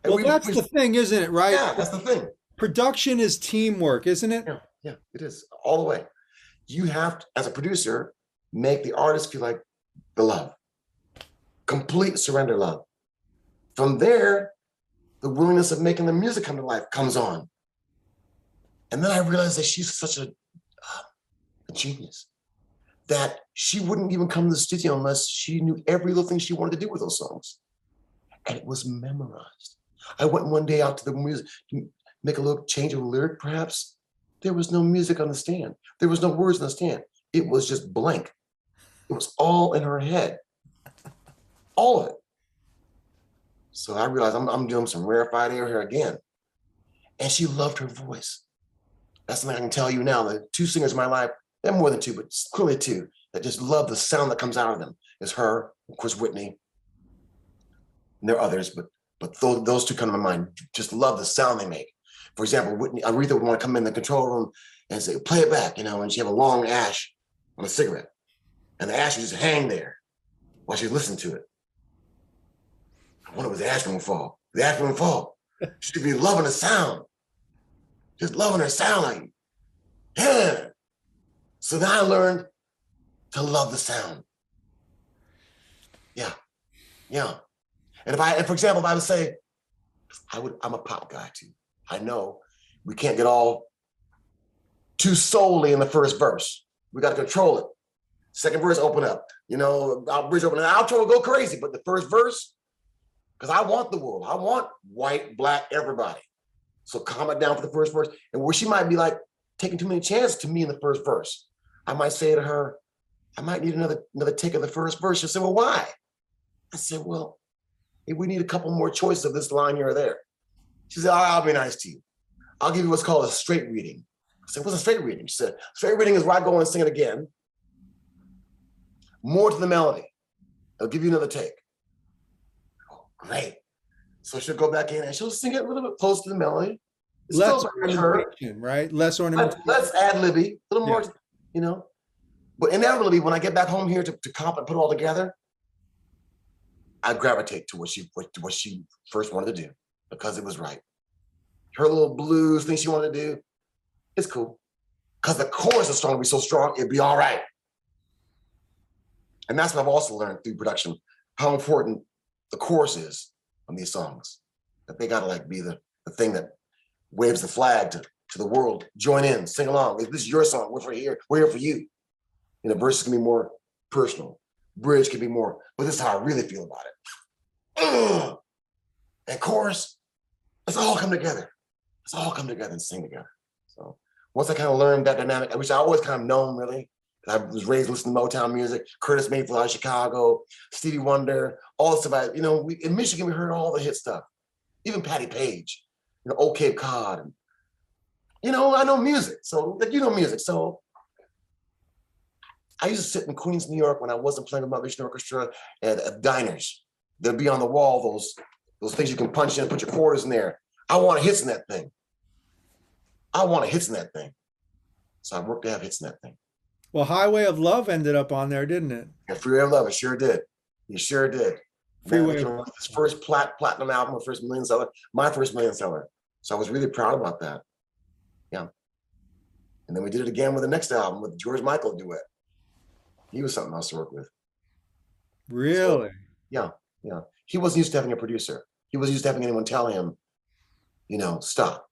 And well, that's the thing, isn't it? Right? Yeah, that's the thing. Production is teamwork, isn't it? Yeah, it is all the way. You have to, as a producer, make the artist feel like the love, complete surrender love. From there, the willingness of making the music come to life comes on. And then I realized that she's such a genius that she wouldn't even come to the studio unless she knew every little thing she wanted to do with those songs. And it was memorized. I went one day out to the music to make a little change of a lyric, perhaps. There was no music on the stand. There was no words on the stand. It was just blank. It was all in her head. All of it. So I realized I'm doing some rarefied air here again. And she loved her voice. That's something I can tell you now. The two singers in my life, they're more than two, but clearly two, that just love the sound that comes out of them. Is her, of course, Whitney. And there are others, but those two come to my mind. Just love the sound they make. For example, Whitney, Aretha would want to come in the control room and say, play it back, and she have a long ash on a cigarette. And the ash would just hang there while she's listening to it. I wonder if the ash won't fall. The ash won't fall. She'd be loving the sound. Just loving her sound, like, yeah. So then I learned to love the sound. Yeah. And for example, if I would say, I'm a pop guy too. I know we can't get all too solely in the first verse. We got to control it. Second verse, open up. Our bridge open, and outro will go crazy. But the first verse, because I want the world. I want white, black, everybody. So calm it down for the first verse. And where she might be like taking too many chances to me in the first verse, I might say to her, I might need another take of the first verse. She'll say, well, why? I said, well, we need a couple more choices of this line here or there. She said, all right, I'll be nice to you. I'll give you what's called a straight reading. I said, what's a straight reading? She said, straight reading is where I go and sing it again, more to the melody. I'll give you another take. Oh, great. So she'll go back in and she'll sing it a little bit close to the melody. It's less ornamentation, right? Less ornamentation. Let's ad libby, a little more, But inevitably, when I get back home here to comp and put it all together, I gravitate to what she first wanted to do because it was right. Her little blues thing she wanted to do, it's cool. Because the chorus is strong, be so strong, it'd be all right. And that's what I've also learned through production, how important the chorus is on these songs. That they gotta be the thing that waves the flag to the world. Join in, sing along. This is your song, we're here for you. Verses can be more personal. Bridge can be more, but this is how I really feel about it. And chorus, let's all come together. Let's all come together and sing together. So once I kind of learned that dynamic, which I always kind of known really, I was raised listening to Motown music, Curtis Mayfield out of Chicago, Stevie Wonder, all the stuff. In Michigan, we heard all the hit stuff, even Patti Page, Old Cape Cod. And, I know music, so music. So I used to sit in Queens, New York when I wasn't playing with Mahavishnu Orchestra at diners. There'd be on the wall those things you can punch in and put your quarters in there. I want hits in that thing. So I worked to have hits in that thing. Well, Highway of Love ended up on there, didn't it? Yeah, Freeway of Love, it sure did. It sure did. Freeway. His first platinum album, my first million seller. So I was really proud about that. Yeah. And then we did it again with the next album with the George Michael duet. He was something else to work with. Really? So, yeah. He wasn't used to having a producer. He wasn't used to having anyone tell him, stop.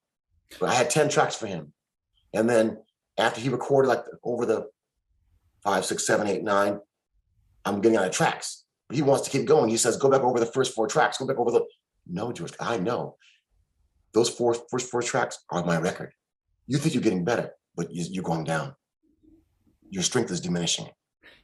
But I had 10 tracks for him. And then after he recorded like over the 5, 6, 7, 8, 9, I'm getting out of tracks. But he wants to keep going. He says, go back over the first 4 tracks. Go back over No, George, I know. Those first four tracks are my record. You think you're getting better, but you're going down. Your strength is diminishing.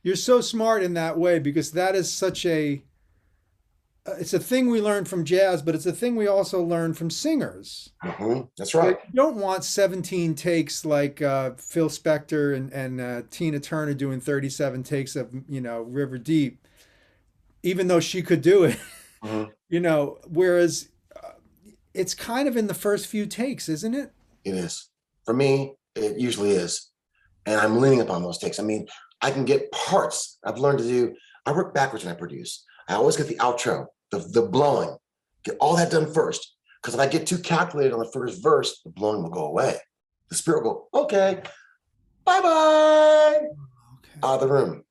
You're so smart in that way, because that is such it's a thing we learn from jazz, but it's a thing we also learn from singers. Mm-hmm. That's right. You don't want 17 takes like Phil Spector and Tina Turner doing 37 takes of, River Deep, even though she could do it, whereas it's kind of in the first few takes, isn't it? It is. For me, it usually is. And I'm leaning upon those takes. I mean, I can get parts. I've learned to do, I work backwards when I produce. I always get the outro, the blowing, get all that done first. Because if I get too calculated on the first verse, the blowing will go away. The spirit will go, okay, bye-bye, out of the room.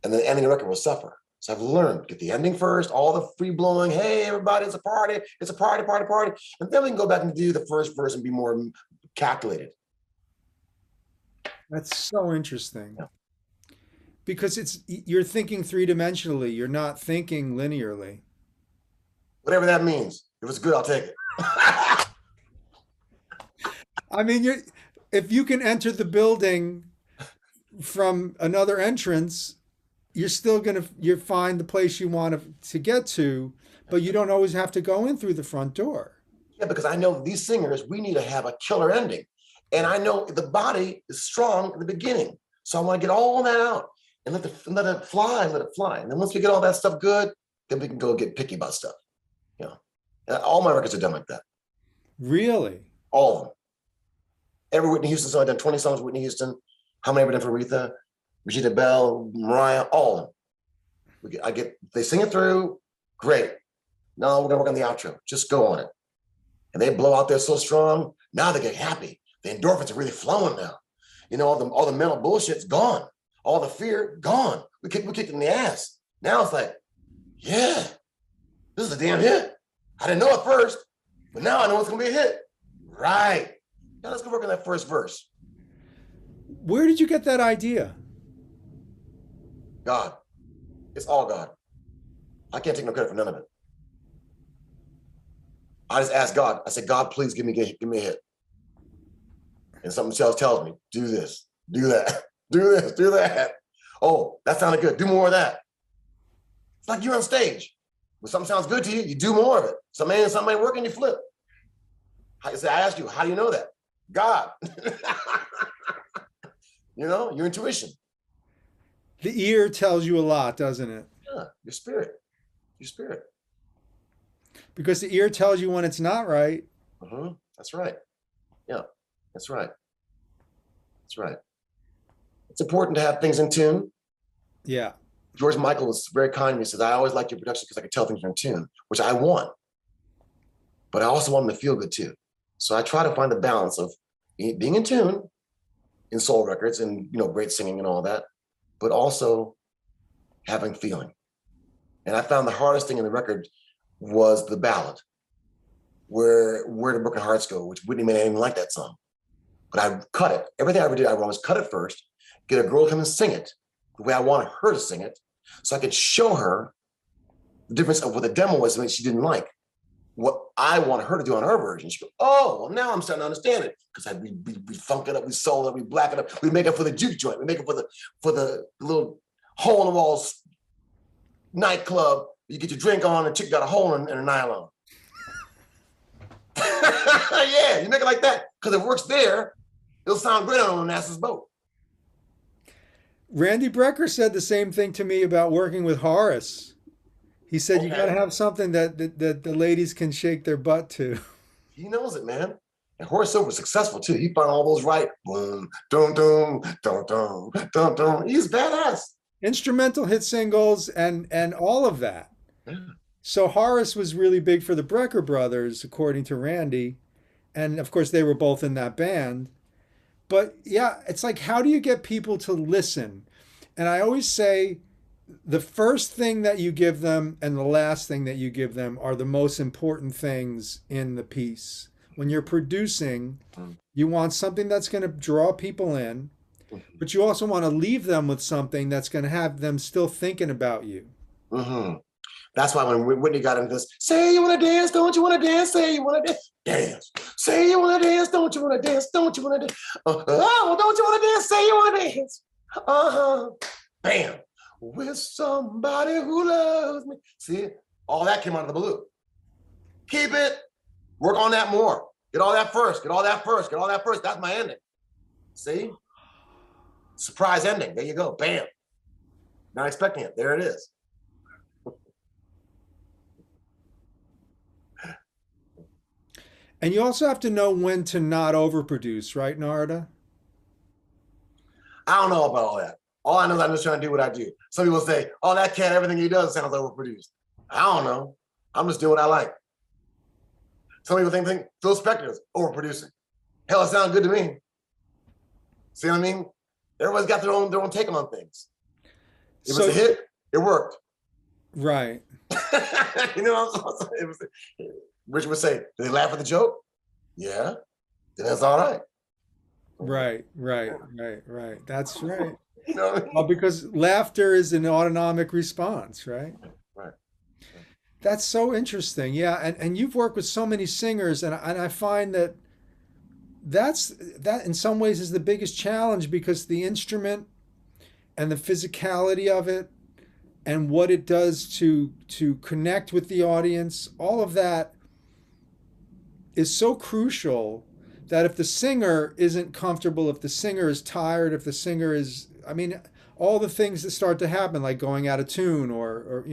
And the ending of the record will suffer. So I've learned, get the ending first, all the free blowing, hey, everybody, it's a party, party. And then we can go back and do the first verse and be more calculated. That's so interesting. Yeah. Because you're thinking 3-dimensionally, you're not thinking linearly. Whatever that means. If it's good, I'll take it. I mean, if you can enter the building from another entrance, you're still you find the place you want to get to, but you don't always have to go in through the front door. Yeah, because I know these singers, we need to have a killer ending. And I know the body is strong in the beginning. So I want to get all that out and let it fly. And then once we get all that stuff good, then we can go get picky about stuff. All my records are done like that. Really? All of them. Every Whitney Houston song, I've done 20 songs with Whitney Houston. How many have I done for Aretha, Regina Bell, Mariah, all of them. They sing it through, great. Now we're gonna work on the outro. Just go on it. And they blow out there so strong, now they get happy. The endorphins are really flowing now. All the mental bullshit's gone. All the fear, gone. We kicked it in the ass. Now it's like, yeah, this is a damn hit. I didn't know at first, but now I know it's gonna be a hit. Right. Now let's go work on that first verse. Where did you get that idea? God. It's all God. I can't take no credit for none of it. I just asked God. I said, God, please give me a hit. And something else tells me, do this, do that, do this, do that. Oh, that sounded good. Do more of that. It's like you're on stage. When something sounds good to you, you do more of it. Something ain't working, you flip. I asked you, how do you know that? God. Your intuition. The ear tells you a lot, doesn't it? Yeah, your spirit. Because the ear tells you when it's not right. Mm-hmm. That's right. Yeah, that's right. It's important to have things in tune. Yeah. George Michael was very kind to me. He says, I always like your production because I can tell things are in tune, which I want. But I also want them to feel good too. So I try to find the balance of being in tune in soul records and, great singing and all that, but also having feeling. And I found the hardest thing in the record was the ballad, Where Do Broken Hearts Go, which Whitney may not even like that song. But I cut it. Everything I ever did, I would always cut it first, get a girl to come and sing it the way I wanted her to sing it, so I could show her the difference of what the demo was that she didn't like. What I wanted her to do on her version. She go, oh, well, now I'm starting to understand it. Because we funk it up, we soul it, we black it up, we make it for the juke joint, we make it for the little hole in the walls nightclub. You get your drink on, and chick got a hole in a nylon. Yeah, you make it like that. Because if it works there, it'll sound great on NASA's boat. Randy Brecker said the same thing to me about working with Horace. He said, You got to have something that the ladies can shake their butt to. He knows it, man. And Horace Silver was successful too. He found all those right. Boom, dum, dum, dum, dum, dum, dum. He's badass. Instrumental hit singles and all of that. Yeah. So Horace was really big for the Brecker Brothers, according to Randy. And of course, they were both in that band. But yeah, it's like, how do you get people to listen? And I always say the first thing that you give them and the last thing that you give them are the most important things in the piece. When you're producing, you want something that's going to draw people in, but you also want to leave them with something that's going to have them still thinking about you. Mm-hmm. That's why when Whitney got into this, say you want to dance, don't you want to dance? Say you want to dance, dance. Say you want to dance, don't you want to dance? Don't you want to dance? Oh, don't you want to dance? Say you want to dance. Bam. With somebody who loves me. See, all that came out of the blue. Keep it. Work on that more. Get all that first. Get all that first. Get all that first. That's my ending. See? Surprise ending. There you go. Bam. Not expecting it. There it is. And you also have to know when to not overproduce, right, Narada? I don't know about all that. All I know is I'm just trying to do what I do. Some people say, oh, that cat, everything he does sounds overproduced. I don't know. I'm just doing what I like. Some people think Phil Spector's overproducing. Hell, it sounds good to me. See what I mean? Everybody's got their own take on things. If it's a hit, it worked. Right. You know what I'm saying? Richard would say, did they laugh at the joke? Yeah. Then that's all right. Right. That's right. You know what I mean? Well, because laughter is an autonomic response, right? Right. That's so interesting. Yeah. And you've worked with so many singers, and I find that that in some ways is the biggest challenge, because the instrument and the physicality of it and what it does to connect with the audience, all of that is so crucial that if the singer isn't comfortable, if the singer is tired, if the singer is, I mean, all the things that start to happen, like going out of tune or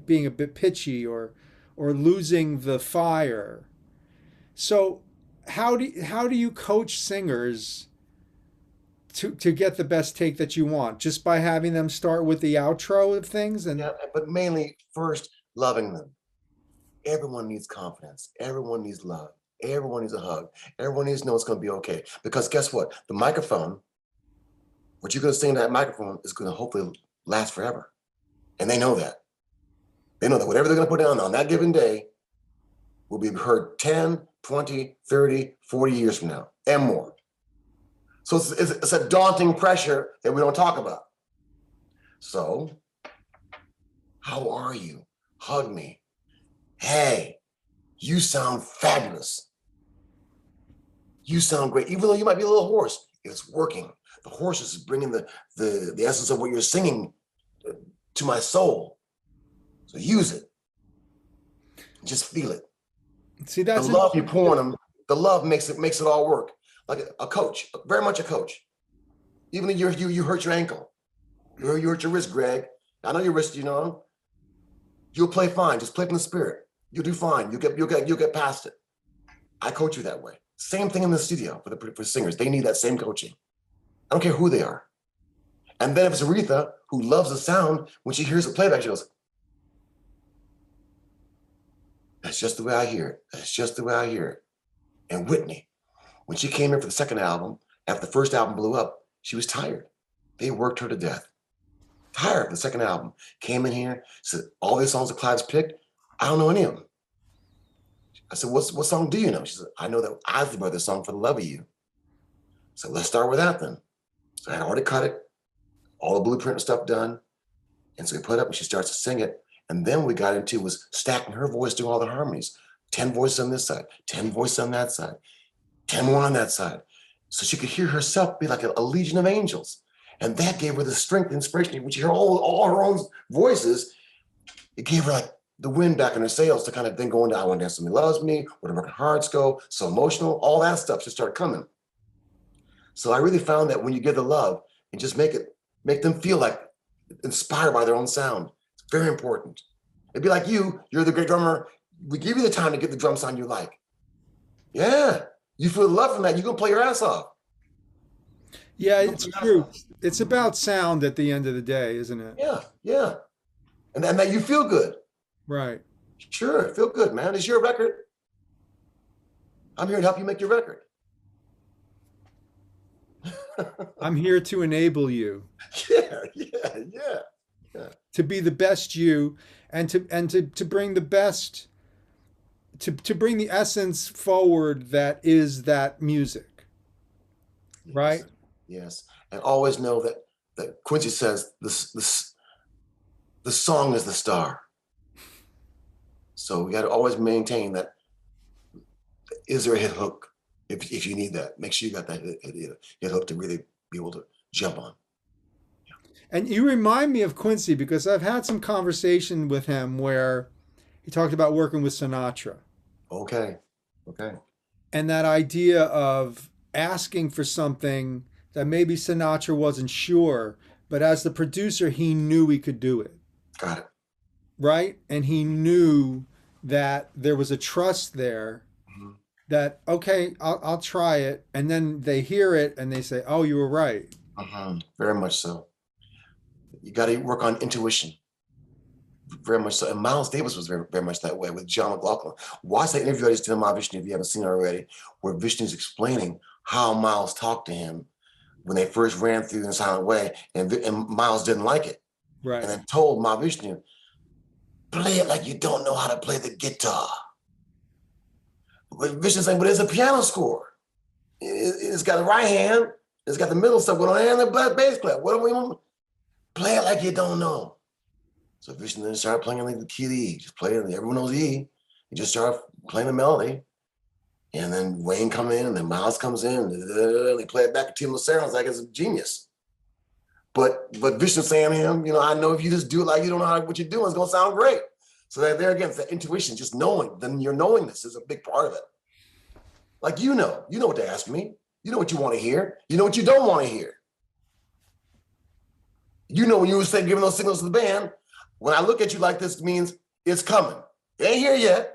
being a bit pitchy or losing the fire. So how do you coach singers to get the best take that you want? Just by having them start with the outro of things? And yeah, but mainly first loving them. Everyone needs confidence. Everyone needs love. Everyone needs a hug. Everyone needs to know it's going to be okay. Because guess what? The microphone, what you're going to sing in that microphone is going to hopefully last forever. And they know that. They know that whatever they're going to put down on that given day will be heard 10, 20, 30, 40 years from now and more. So it's a daunting pressure that we don't talk about. So, how are you? Hug me. Hey, you sound fabulous. You sound great. Even though you might be a little hoarse, it's working. The hoarseness is bringing the essence of what you're singing to my soul. So use it. Just feel it. See, that's the love you pour on them. The love makes it all work. Like a coach, very much a coach. Even if you hurt your ankle, you hurt your wrist, Greg. I know your wrist. You'll play fine. Just play from the spirit. You'll do fine. You'll get past it. I coach you that way. Same thing in the studio for singers. They need that same coaching. I don't care who they are. And then if it's Aretha, who loves the sound, when she hears the playback, she goes, that's just the way I hear it. That's just the way I hear it. And Whitney, when she came in for the second album, after the first album blew up, she was tired. They worked her to death. Tired of the second album. Came in here, said, all these songs that Clive's picked, I don't know any of them. I said, what song do you know? She said, I know that Isley Brothers song, For the Love of You. So let's start with that then. So I had already cut it, all the blueprint and stuff done. And so we put it up and she starts to sing it. And then we got into was stacking her voice, doing all the harmonies. 10 voices on this side, 10 voices on that side, 10 more on that side. So she could hear herself be like a legion of angels. And that gave her the strength and inspiration. When she heard all her own voices, it gave her like the wind back in her sails to kind of then go into I Want to Dance Somebody Loves Me, Where the Broken Hearts Go, So Emotional, all that stuff just started coming. So I really found that when you give the love and just make them feel like inspired by their own sound, it's very important. It'd be like you're the great drummer. We give you the time to get the drum sound you like. Yeah, you feel the love from that, you're gonna play your ass off. Yeah, it's true. It's about sound at the end of the day, isn't it? Yeah. And that you feel good. Right. Sure, feel good, man. It's your record. I'm here to help you make your record. I'm here to enable you Yeah. to be the best you, and to bring the best, to bring the essence forward that is that music, right? Yes, yes. And always know that Quincy says this the song is the star. So we got to always maintain that. Is there a hit hook? If you need that, make sure you got that hit hook to really be able to jump on. And you remind me of Quincy because I've had some conversation with him where he talked about working with Sinatra. Okay. And that idea of asking for something that maybe Sinatra wasn't sure, but as the producer, he knew he could do it. Got it. Right? And he knew that there was a trust there that, okay, I'll try it. And then they hear it and they say, oh, you were right. Very much so. You got to work on intuition. Very much so. And Miles Davis was very, very much that way with John McLaughlin. Watch that interview I just did on Mahavishnu, if you haven't seen it already, where Vishnu's explaining how Miles talked to him when they first ran through in Silent Way, and Miles didn't like it. Right. And then told Mahavishnu, play it like you don't know how to play the guitar. But Vishnu's saying, but it's a piano score. It's got the right hand, it's got the middle stuff going on, and the bass clap. What do we want? Play it like you don't know. So Vishnu then started playing like the key to E. Just play it, everyone knows E. He just started playing the melody. And then Wayne comes in, and then Miles comes in, and they play it back to Tim Sounds like it's a genius. But Vishnu saying to him, I know if you just do it like you don't know what you're doing, it's gonna sound great. So that there again, it's that intuition, just knowing. Then your knowingness is a big part of it. Like you know what to ask me. You know what you want to hear. You know what you don't want to hear. You know when you were saying giving those signals to the band, when I look at you like this, it means it's coming. It ain't here yet.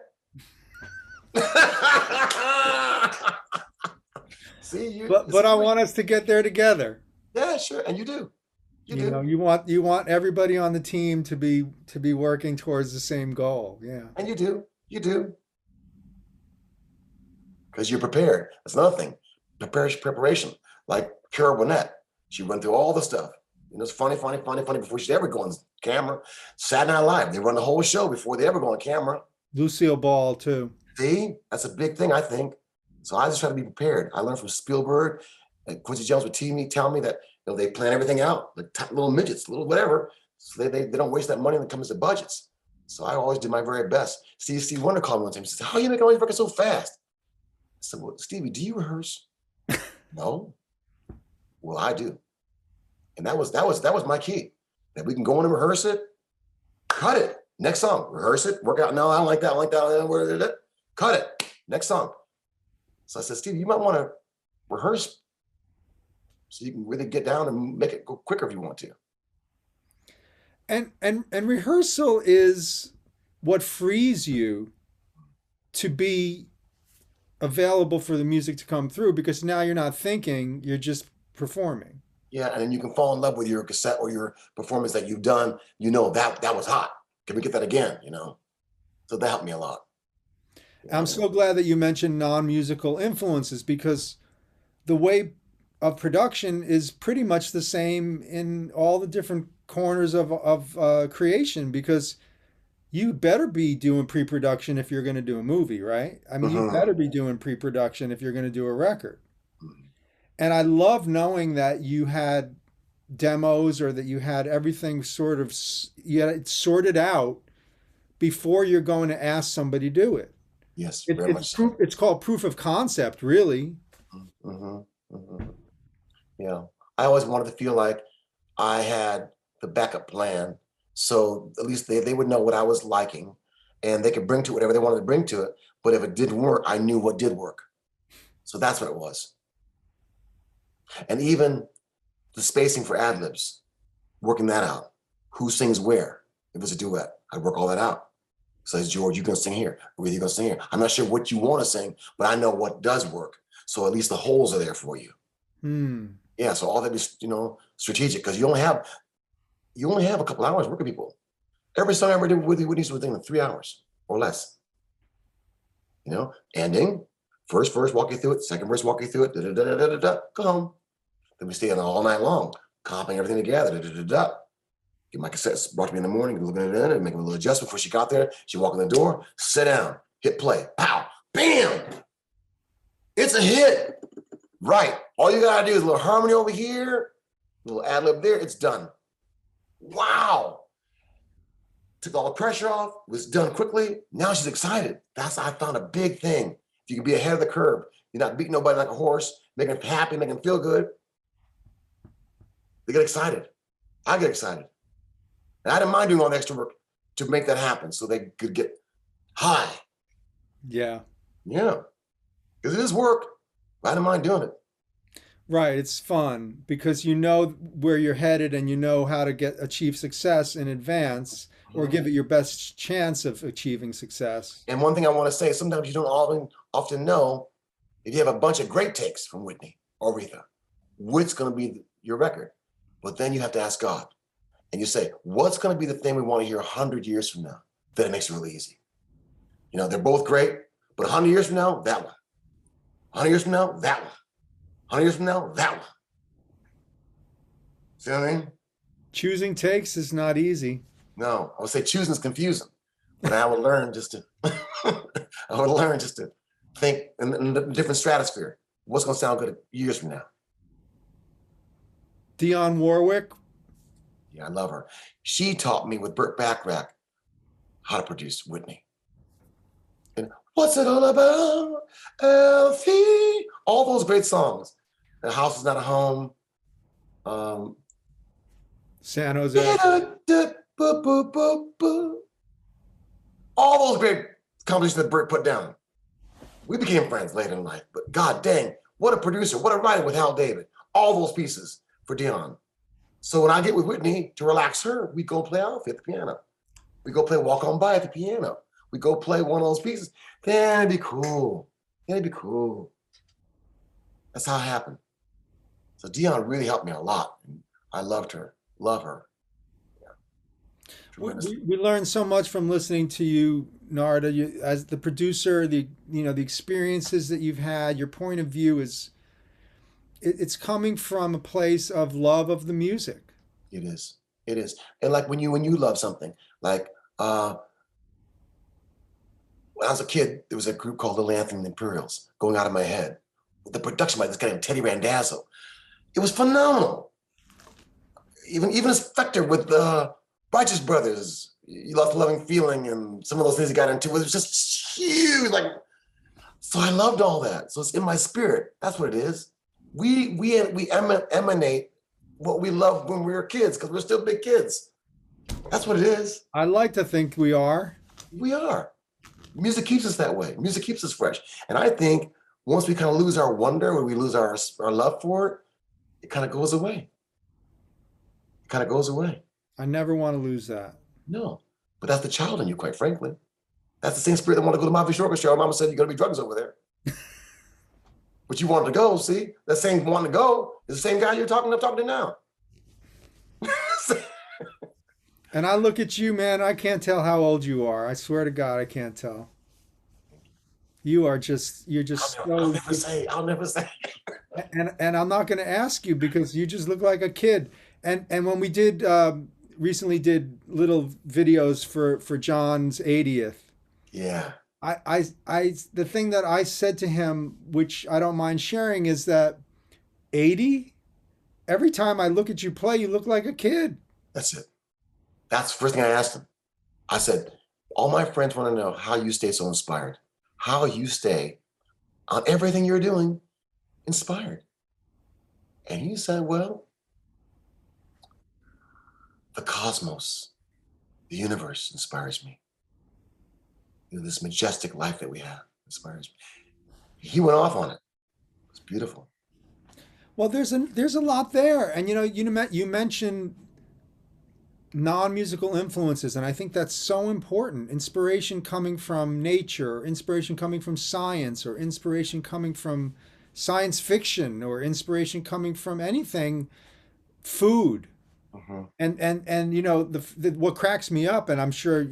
See, but I want us to get there together. Yeah, sure, and you do. You want everybody on the team to be working towards the same goal. Yeah, and you do, because you're prepared. That's another thing. Preparation. Like Carla Ornette, she went through all the stuff. It's funny before she'd ever go on camera. Saturday Night Live, they run the whole show before they ever go on camera. Lucille Ball too. See, that's a big thing, I think. So I just try to be prepared. I learned from Spielberg, and Quincy Jones would tell me that they plan everything out, like little midgets, little whatever. So they don't waste that money when it comes to budgets. So I always do my very best. Steve Wonder called me one time. He said, "How you make all these records so fast?" I said, "Well, Stevie, do you rehearse?" No. Well, I do. And that was my key. That we can go in and rehearse it, cut it. Next song, rehearse it, work out. No, I don't like that. I like that. Cut it. Next song. So I said, Steve, you might want to rehearse so you can really get down and make it go quicker if you want to. And rehearsal is what frees you to be available for the music to come through, because now you're not thinking, you're just performing. Yeah, and then you can fall in love with your cassette or your performance that you've done. That was hot. Can we get that again? So that helped me a lot. I'm so glad that you mentioned non-musical influences, because the way of production is pretty much the same in all the different corners of creation, because you better be doing pre-production if you're going to do a movie, right? I mean, you better be doing pre-production if you're going to do a record. And I love knowing that you had demos, or that you had everything you had it sorted out before you're going to ask somebody to do it. Yes, very much so. It's called proof of concept, really. Yeah, I always wanted to feel like I had the backup plan, so at least they would know what I was liking, and they could bring to it whatever they wanted to bring to it. But if it didn't work, I knew what did work. So that's what it was. And even the spacing for ad-libs, working that out. Who sings where? If it's a duet, I'd work all that out. Says, George, you're going to sing here. Or you're going to sing here. I'm not sure what you want to sing, but I know what does work. So at least the holes are there for you. Yeah, so all that is, strategic, because you only have a couple hours working people. Every song I ever did with Whitney's within 3 hours or less. Ending, first verse, walk you through it, second verse, walk you through it, go home. Then we stay on all night long, copying everything together. Get my cassettes, brought to me in the morning, looking at it and making a little adjustment. Before she got there, she walked in the door, sit down, hit play, pow, bam. It's a hit. Right. All you gotta do is a little harmony over here, a little ad lib there, it's done. Wow. Took all the pressure off, was done quickly. Now she's excited. I found a big thing. If you can be ahead of the curve, you're not beating nobody like a horse, making them happy, making them feel good. They get excited. I get excited. And I didn't mind doing all the extra work to make that happen so they could get high. Yeah. Yeah. Because it is work. I didn't mind doing it. Right. It's fun because you know where you're headed and you know how to achieve success in advance or give it your best chance of achieving success. And one thing I want to say, sometimes you don't often know if you have a bunch of great takes from Whitney or Aretha, what's going to be your record? But then you have to ask God. And you say, what's going to be the thing we want to hear 100 years from now? Then it makes it really easy. You know, they're both great, but 100 years from now, that one. 100 years from now, that one. 100 years from now, that one. See what I mean? Choosing takes is not easy. No, I would say choosing is confusing. But I would learn just to, think in a different stratosphere. What's going to sound good years from now? Dionne Warwick. Yeah, I love her. She taught me with Burt Bacharach how to produce Whitney. And what's it all about, Elfie? All those great songs. The House Is Not a Home. San Jose. All those great compositions that Burt put down. We became friends later in life, but god dang, what a producer, what a writer with Hal David. All those pieces for Dionne. So when I get with Whitney to relax her, we go play Alfie at the piano. We go play Walk On By at the piano. We go play one of those pieces. Then it'd be cool. That's how it happened. So Dionne really helped me a lot. I loved her, love her. Yeah. We learned so much from listening to you, Narada. You, as the producer, the experiences that you've had, your point of view it's coming from a place of love of the music. It is. And like when you love something, like when I was a kid, there was a group called Little Anthony and the Imperials going out of my head. The production by this guy named Teddy Randazzo. It was phenomenal. Even Spector with the Righteous Brothers, You Lost a Loving Feeling, and some of those things he got into was just huge. So I loved all that. So it's in my spirit. That's what it is. We emanate what we loved when we were kids because we're still big kids. That's what it is. I like to think we are. We are. Music keeps us that way. Music keeps us fresh. And I think once we kind of lose our wonder, when we lose our love for it, it kind of goes away. I never want to lose that. No, but that's the child in you, quite frankly. That's the same spirit that wanted to go to Mahavishnu Orchestra. Mama said, you're going to be drugs over there. But you wanted to go, see? That same wanting to go is the same guy I'm talking to now. And I look at you, man, I can't tell how old you are. I swear to God, I can't tell. You're just I'll never say. And I'm not going to ask you because you just look like a kid. And when we did recently did little videos for John's 80th. Yeah. The thing that I said to him, which I don't mind sharing, is that 80, every time I look at you play, you look like a kid. That's it. That's the first thing I asked him. I said, all my friends want to know how you stay so inspired, how you stay on everything you're doing inspired. And he said, well, the cosmos, the universe inspires me. This majestic life that we have inspires me. He went off on it. It's beautiful. Well, there's a lot there, and you mentioned non-musical influences, and I think that's so important. Inspiration coming from nature, inspiration coming from science, or inspiration coming from science fiction, or inspiration coming from anything, food, and what cracks me up, and I'm sure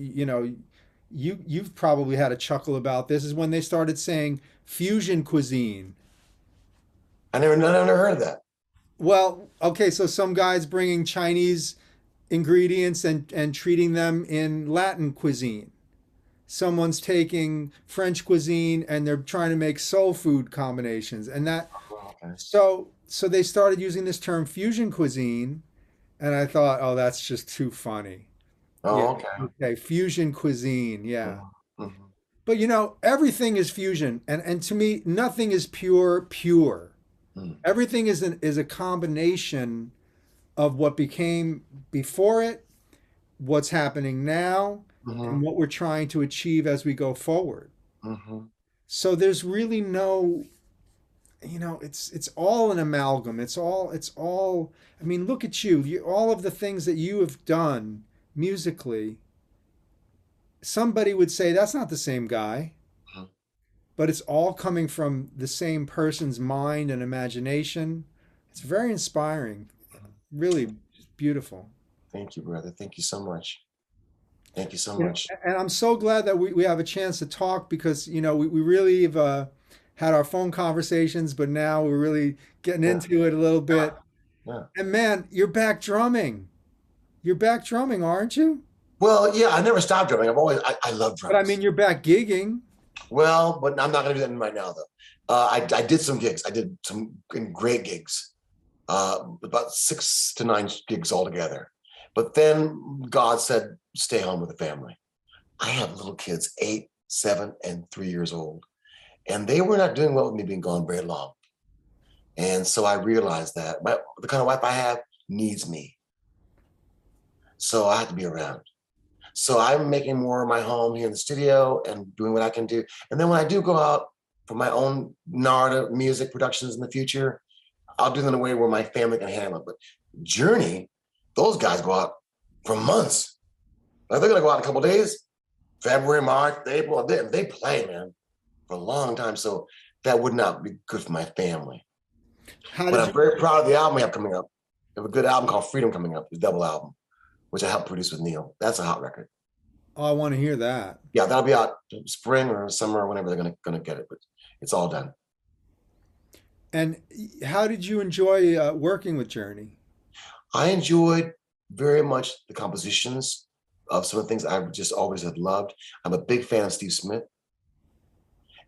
You've probably had a chuckle about this, is when they started saying fusion cuisine. I never heard of that. Well, okay, so some guys bringing Chinese ingredients and treating them in Latin cuisine. Someone's taking French cuisine and they're trying to make soul food combinations. And that Oh, okay. so they started using this term fusion cuisine, and I thought, oh, that's just too funny. Yeah, Oh, okay. okay, fusion cuisine, yeah. Mhm, mhm, But everything is fusion, and to me, nothing is pure. mhm, Everything is a combination of what became before it, what's happening now, and mhm, what we're trying to achieve as we go forward. mhm. So there's really no, it's all an amalgam. It's all. I mean, look at you. All of the things that you have done musically. Somebody would say that's not the same guy, Mhm. but it's all coming from the same person's mind and imagination. It's very inspiring, really beautiful. Thank you, brother. Thank you so much. Thank you so You know, much. and I'm so glad that we have a chance to talk because we really have had our phone conversations, but now we're really getting Yeah, into it a little yeah, bit. yeah. And man, you're back drumming. You're back drumming, aren't you? Well, yeah, I never stopped drumming. I love But I mean, drums. you're back gigging. Well, but I'm not going to do that right now, though. I did some gigs. I did some great gigs, about 6 to 9 gigs altogether. But then God said, stay home with the family. I have little kids, 8, 7, and 3 years old. And they were not doing well with me being gone very long. And so I realized that the kind of wife I have needs me. So I have to be around. So I'm making more of my home here in the studio and doing what I can do. And then when I do go out for my own NARADA music productions in the future, I'll do them in a way where my family can handle it. But Journey, those guys go out for months. Like they're gonna go out in a couple of days, February, March, April. They play, man, for a long time. So that would not be good for my family. How But did I'm you? very proud of the album we have coming up. We have a good album called Freedom coming up, the double album, which I helped produce with Neil. That's a hot record. Oh, I want to hear that. Yeah, that'll be out spring or summer or whenever they're gonna get it, but it's all done. And how did you enjoy working with Journey? I enjoyed very much the compositions of some of the things I just always have loved. I'm a big fan of Steve Smith,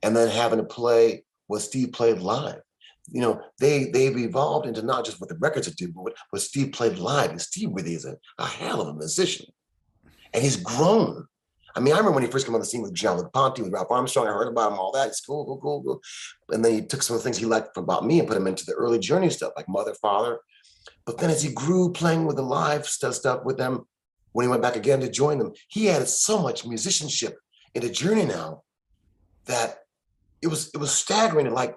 and then having to play what Steve played live. They've evolved into not just what the records do, but what Steve played live. And Steve really is a hell of a musician, and he's grown. I mean, I remember when he first came on the scene with Gianluca Ponte, with Ralph Armstrong. I heard about him, all that. It's cool, cool, cool, cool. And then he took some of the things he liked about me and put them into the early Journey stuff, like Mother, Father. But then as he grew playing with the live stuff with them, when he went back again to join them, he added so much musicianship into Journey now that it was staggering to like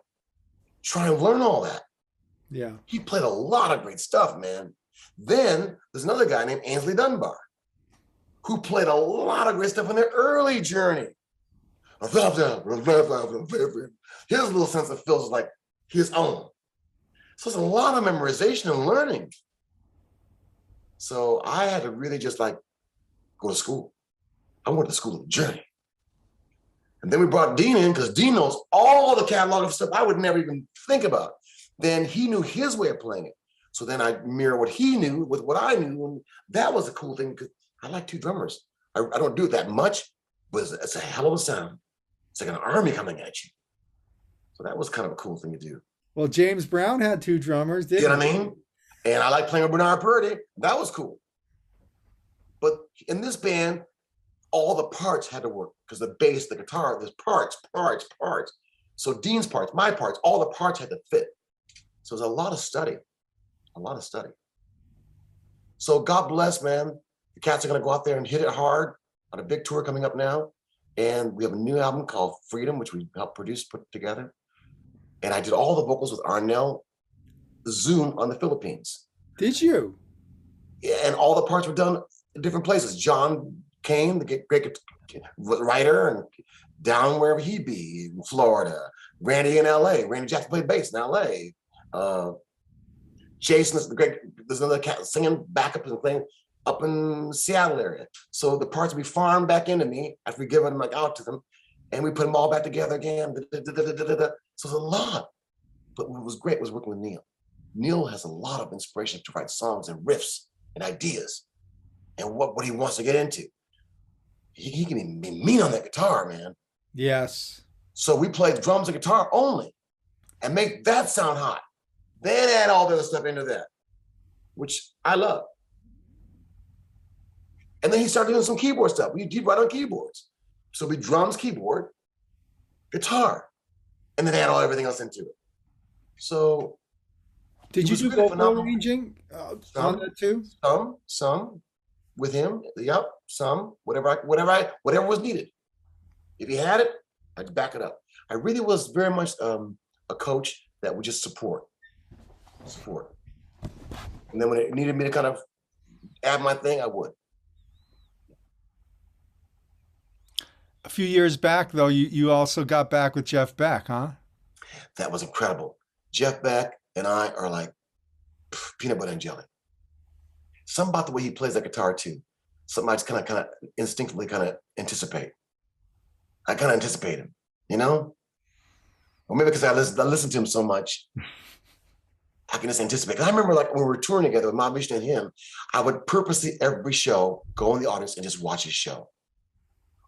try and learn all that. Yeah. He played a lot of great stuff, man. Then there's another guy named Ainsley Dunbar who played a lot of great stuff in their early Journey. His little sense of feels like his own. So it's a lot of memorization and learning. So I had to really just like go to school. I went to school of Journey. And then we brought Dean in because Dean knows all the catalog of stuff I would never even think about. Then he knew his way of playing it. So then I mirror what he knew with what I knew. And that was a cool thing because I like two drummers. I don't do it that much, but it's a hell of a sound. It's like an army coming at you. So that was kind of a cool thing to do. Well, James Brown had two drummers, You know didn't what I mean? And I like playing with Bernard Purdy. That was cool. But in this band, all the parts had to work because the bass, the guitar, there's parts. So Dean's parts, my parts, all the parts had to fit. So it was a lot of study. So God bless, man. The cats are going to go out there and hit it hard on a big tour coming up now. And we have a new album called Freedom, which we helped produce, put together. And I did all the vocals with Arnel Zoom on the Philippines. Did you? And all the parts were done in different places. John Kane, the great writer, and down wherever he be in Florida. Randy in LA. Randy Jackson played bass in LA. Jason is the great, there's another cat singing backup and playing up in Seattle area. So the parts would be farmed back into me after we give them like out to them. And we put them all back together again. So it's a lot. But what was great was working with Neil. Neil has a lot of inspiration to write songs and riffs and ideas and what he wants to get into. He can be mean on that guitar, man. Yes. So we play drums and guitar only and make that sound hot. Then add all the other stuff into that, which I love. And then he started doing some keyboard stuff. We did right on keyboards. So we drums, keyboard, guitar, and then add everything else into it. So did you do vocal arranging on that too? Some with him. Yep, some whatever was needed. If he had it, I'd back it up. I really was very much a coach that would just support. And then when it needed me to kind of add my thing, I would. A few years back, though, you also got back with Jeff Beck, huh? That was incredible. Jeff Beck and I are like peanut butter and jelly. Something about the way he plays that guitar too. Something I just kind of instinctively anticipate. I kind of anticipate him, you know? Or maybe because I listen to him so much, I can just anticipate. 'Cause I remember like when we were touring together with Mahavishnu and him, I would purposely every show go in the audience and just watch his show.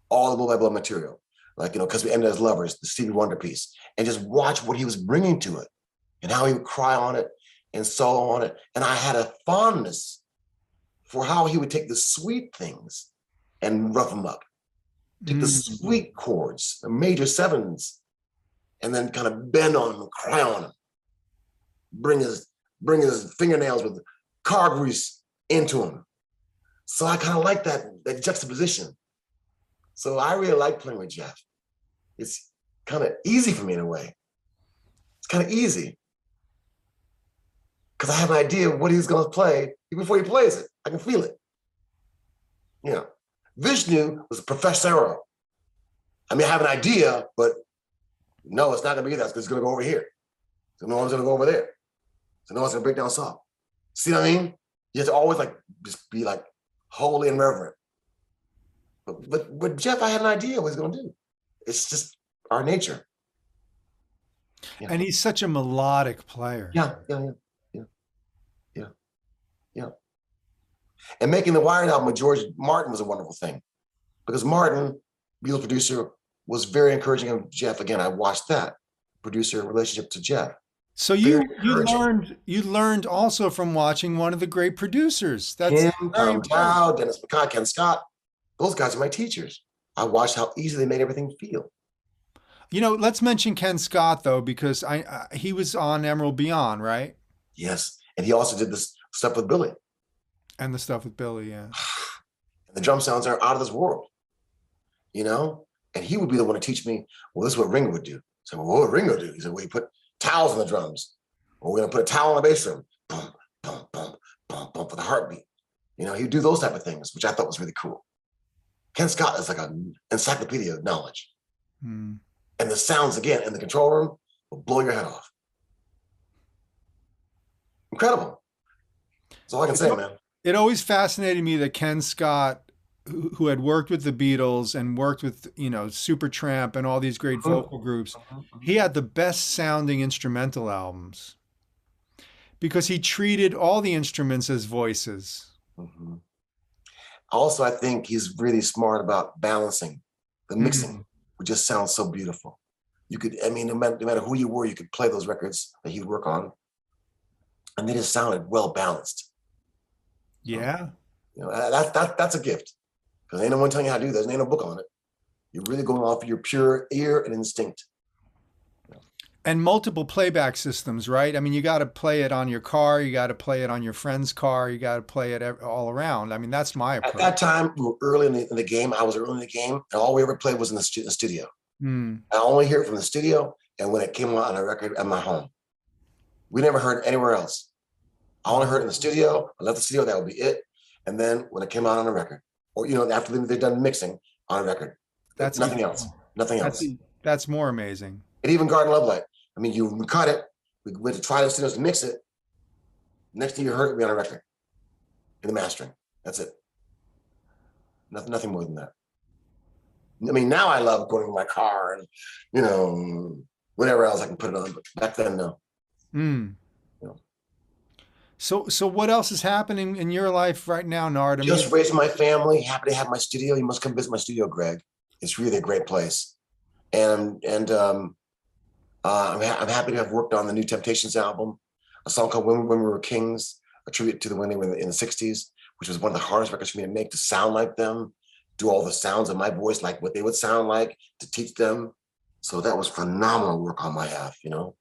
All the Blow by Blow material. Like, you know, because we ended as lovers, the Stevie Wonder piece, and just watch what he was bringing to it and how he would cry on it and solo on it. And I had a fondness for how he would take the sweet things and rough them up. Take the sweet chords, the major sevens, and then kind of bend on them and cry on them. Bring his fingernails with car grease into him. So I kind of like that juxtaposition. So I really like playing with Jeff. It's kind of easy for me in a way. It's kind of easy. Because I have an idea of what he's going to play even before he plays it. I can feel it. You know, Vishnu was a professor. I mean, I have an idea, but no, it's not going to be that. It's going to go over here. So no one's going to go over there. So no one's going to break down soft. See what I mean? You have to always just be holy and reverent. But Jeff, I had an idea what he's going to do. It's just our nature. Yeah. And he's such a melodic player. Yeah. And making the Wired album with George Martin was a wonderful thing, because Martin, Beatles producer, was very encouraging of Jeff. Again, I watched that producer relationship to Jeff. So you learned also from watching one of the great producers. That's Tom Dow, Dennis McCott, Ken Scott. Those guys are my teachers. I watched how easy they made everything feel. You know, let's mention Ken Scott though, because he was on Emerald Beyond, right? Yes, and he also did this stuff with Billy. And the stuff with Billy, yeah. And the drum sounds are out of this world, you know? And he would be the one to teach me, well, this is what Ringo would do. So, well, what would Ringo do? He said, well, you put towels on the drums. Or we're going to put a towel on the bass drum. Boom, boom, boom, boom, boom, for the heartbeat. You know, he would do those type of things, which I thought was really cool. Ken Scott is like an encyclopedia of knowledge. And the sounds, again, in the control room will blow your head off. Incredible. That's all I can say, man. It always fascinated me that Ken Scott, who had worked with the Beatles and worked with, you know, Supertramp and all these great vocal groups, he had the best sounding instrumental albums because he treated all the instruments as voices. Also, I think he's really smart about balancing. The mixing would just sound so beautiful. You could, I mean, no matter who you were, you could play those records that he'd work on, and they just sounded well balanced. Yeah. You know, that's a gift, because ain't no one telling you how to do this. Ain't no book on it. You're really going off of your pure ear and instinct. And multiple playback systems, right? I mean, you got to play it on your car. You got to play it on your friend's car. You got to play it all around. I mean, that's my approach. At that time, we were early in the game. I was early in the game, and all we ever played was in the studio. I only hear it from the studio, and when it came out on a record at my home. We never heard it anywhere else. I only heard it in the studio. I left the studio, that would be it. And then when it came out on a record, or, you know, after they're done mixing on a record, that's nothing else. Nothing else. That's more amazing. And even Garden Love Light. I mean, we cut it. We went to try the studios to mix it. Next thing you heard it be on a record in the mastering. That's it. Nothing more than that. I mean, now I love going to my car and, you know, whatever else I can put it on. But back then, no. You know. So what else is happening in your life right now, Nard? Just raising my family. Happy to have my studio. You must come visit my studio, Greg. It's really a great place. I'm happy to have worked on the new Temptations album, a song called When We Were Kings, a tribute to the when they were in the 60s, which was one of the hardest records for me to make, to sound like them, do all the sounds of my voice, like what they would sound like, to teach them. So that was phenomenal work on my half, you know?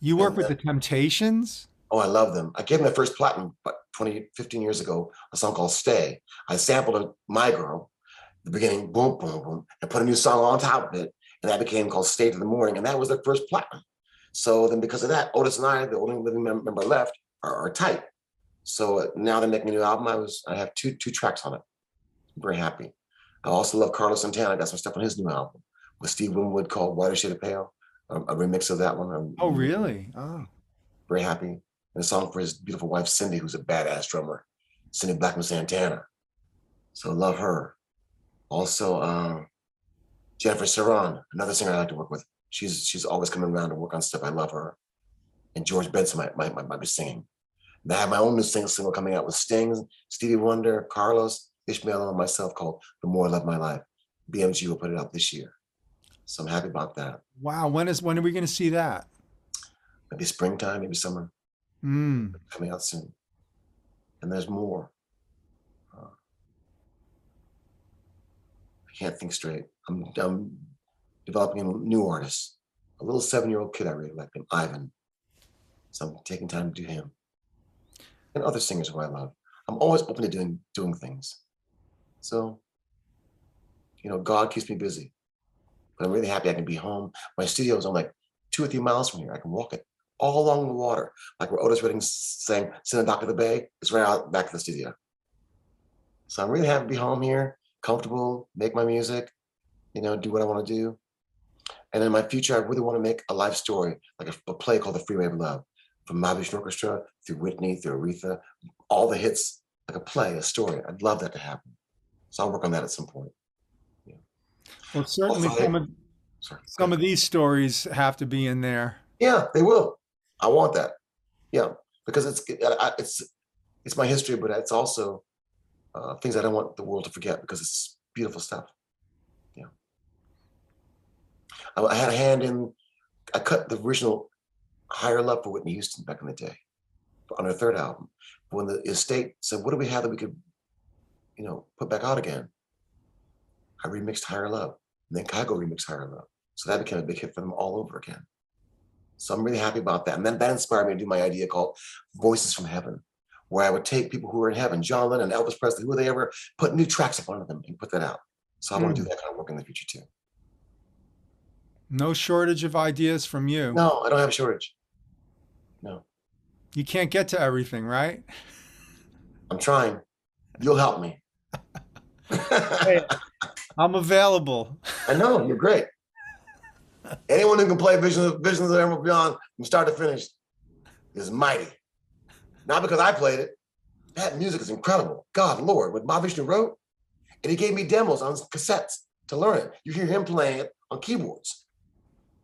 You work with the Temptations? Oh, I love them. I gave them their first platinum, 15 years ago, a song called Stay. I sampled My Girl, the beginning, boom, boom, boom, and put a new song on top of it. And that became called Stay to the Morning. And that was their first platinum. So then because of that, Otis and I, the only living member left, are tight. So now they're making a new album. I have two tracks on it. I'm very happy. I also love Carla Santana. I got some stuff on his new album with Steve Winwood called Whiter Shade of Pale, a remix of that one. Oh, really? Oh. Very happy. And a song for his beautiful wife, Cindy, who's a badass drummer, Cindy Blackman Santana. So love her. Also, Jennifer Saran, another singer I like to work with. She's always coming around to work on stuff. I love her. And George Benson might be singing. And I have my own new single coming out with Sting, Stevie Wonder, Carlos, Ishmael, and myself called The More I Love My Life. BMG will put it out this year. So I'm happy about that. Wow. When are we going to see that? Maybe springtime, maybe summer. Coming out soon. And there's more. I can't think straight. I'm developing a new artist, a little 7-year-old kid I really like named Ivan. So I'm taking time to do him. And other singers who I love. I'm always open to doing things. So, you know, God keeps me busy. But I'm really happy I can be home. My studio is on like 2 or 3 miles from here. I can walk it all along the water. Like where Otis Redding sang Send a Dock to the Bay, it's right out back to the studio. So I'm really happy to be home here, comfortable, make my music, you know, do what I want to do. And in my future, I really want to make a life story, like a play called The Freeway of Love, from Mahavishnu Orchestra through Whitney, through Aretha, all the hits, like a play, a story. I'd love that to happen. So I'll work on that at some point. Yeah. Well, certainly some of these stories have to be in there. Yeah, they will. I want that. Yeah, because it's my history, but it's also things I don't want the world to forget because it's beautiful stuff. Yeah. I had a hand in, I cut the original Higher Love for Whitney Houston back in the day on her third album. When the estate said, what do we have that we could, you know, put back out again? I remixed Higher Love, and then Kygo remixed Higher Love. So that became a big hit for them all over again. So I'm really happy about that. And then that inspired me to do my idea called Voices from Heaven, where I would take people who were in heaven, John Lennon, Elvis Presley, who they ever, put new tracks up onto them and put that out. So I want to do that kind of work in the future too. No shortage of ideas from you. No, I don't have a shortage. No. You can't get to everything, right? I'm trying. You'll help me. Hey, I'm available. I know, you're great. Anyone who can play Visions of the Emerald Beyond from start to finish is mighty. Not because I played it. That music is incredible. God, Lord, what Mahavishnu wrote. And he gave me demos on cassettes to learn it. You hear him playing it on keyboards.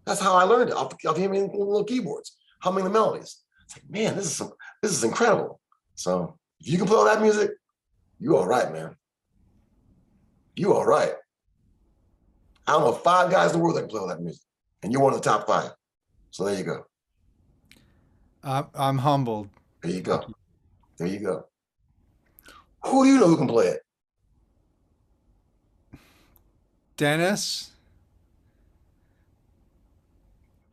That's how I learned it, off him in little keyboards, humming the melodies. It's like, man, this is incredible. So if you can play all that music, you all right, man. You all right. I don't know 5 guys in the world that can play all that music. And you're one of the top 5. So there you go. I'm humbled. There you go. There you go. Who do you know who can play it? Dennis?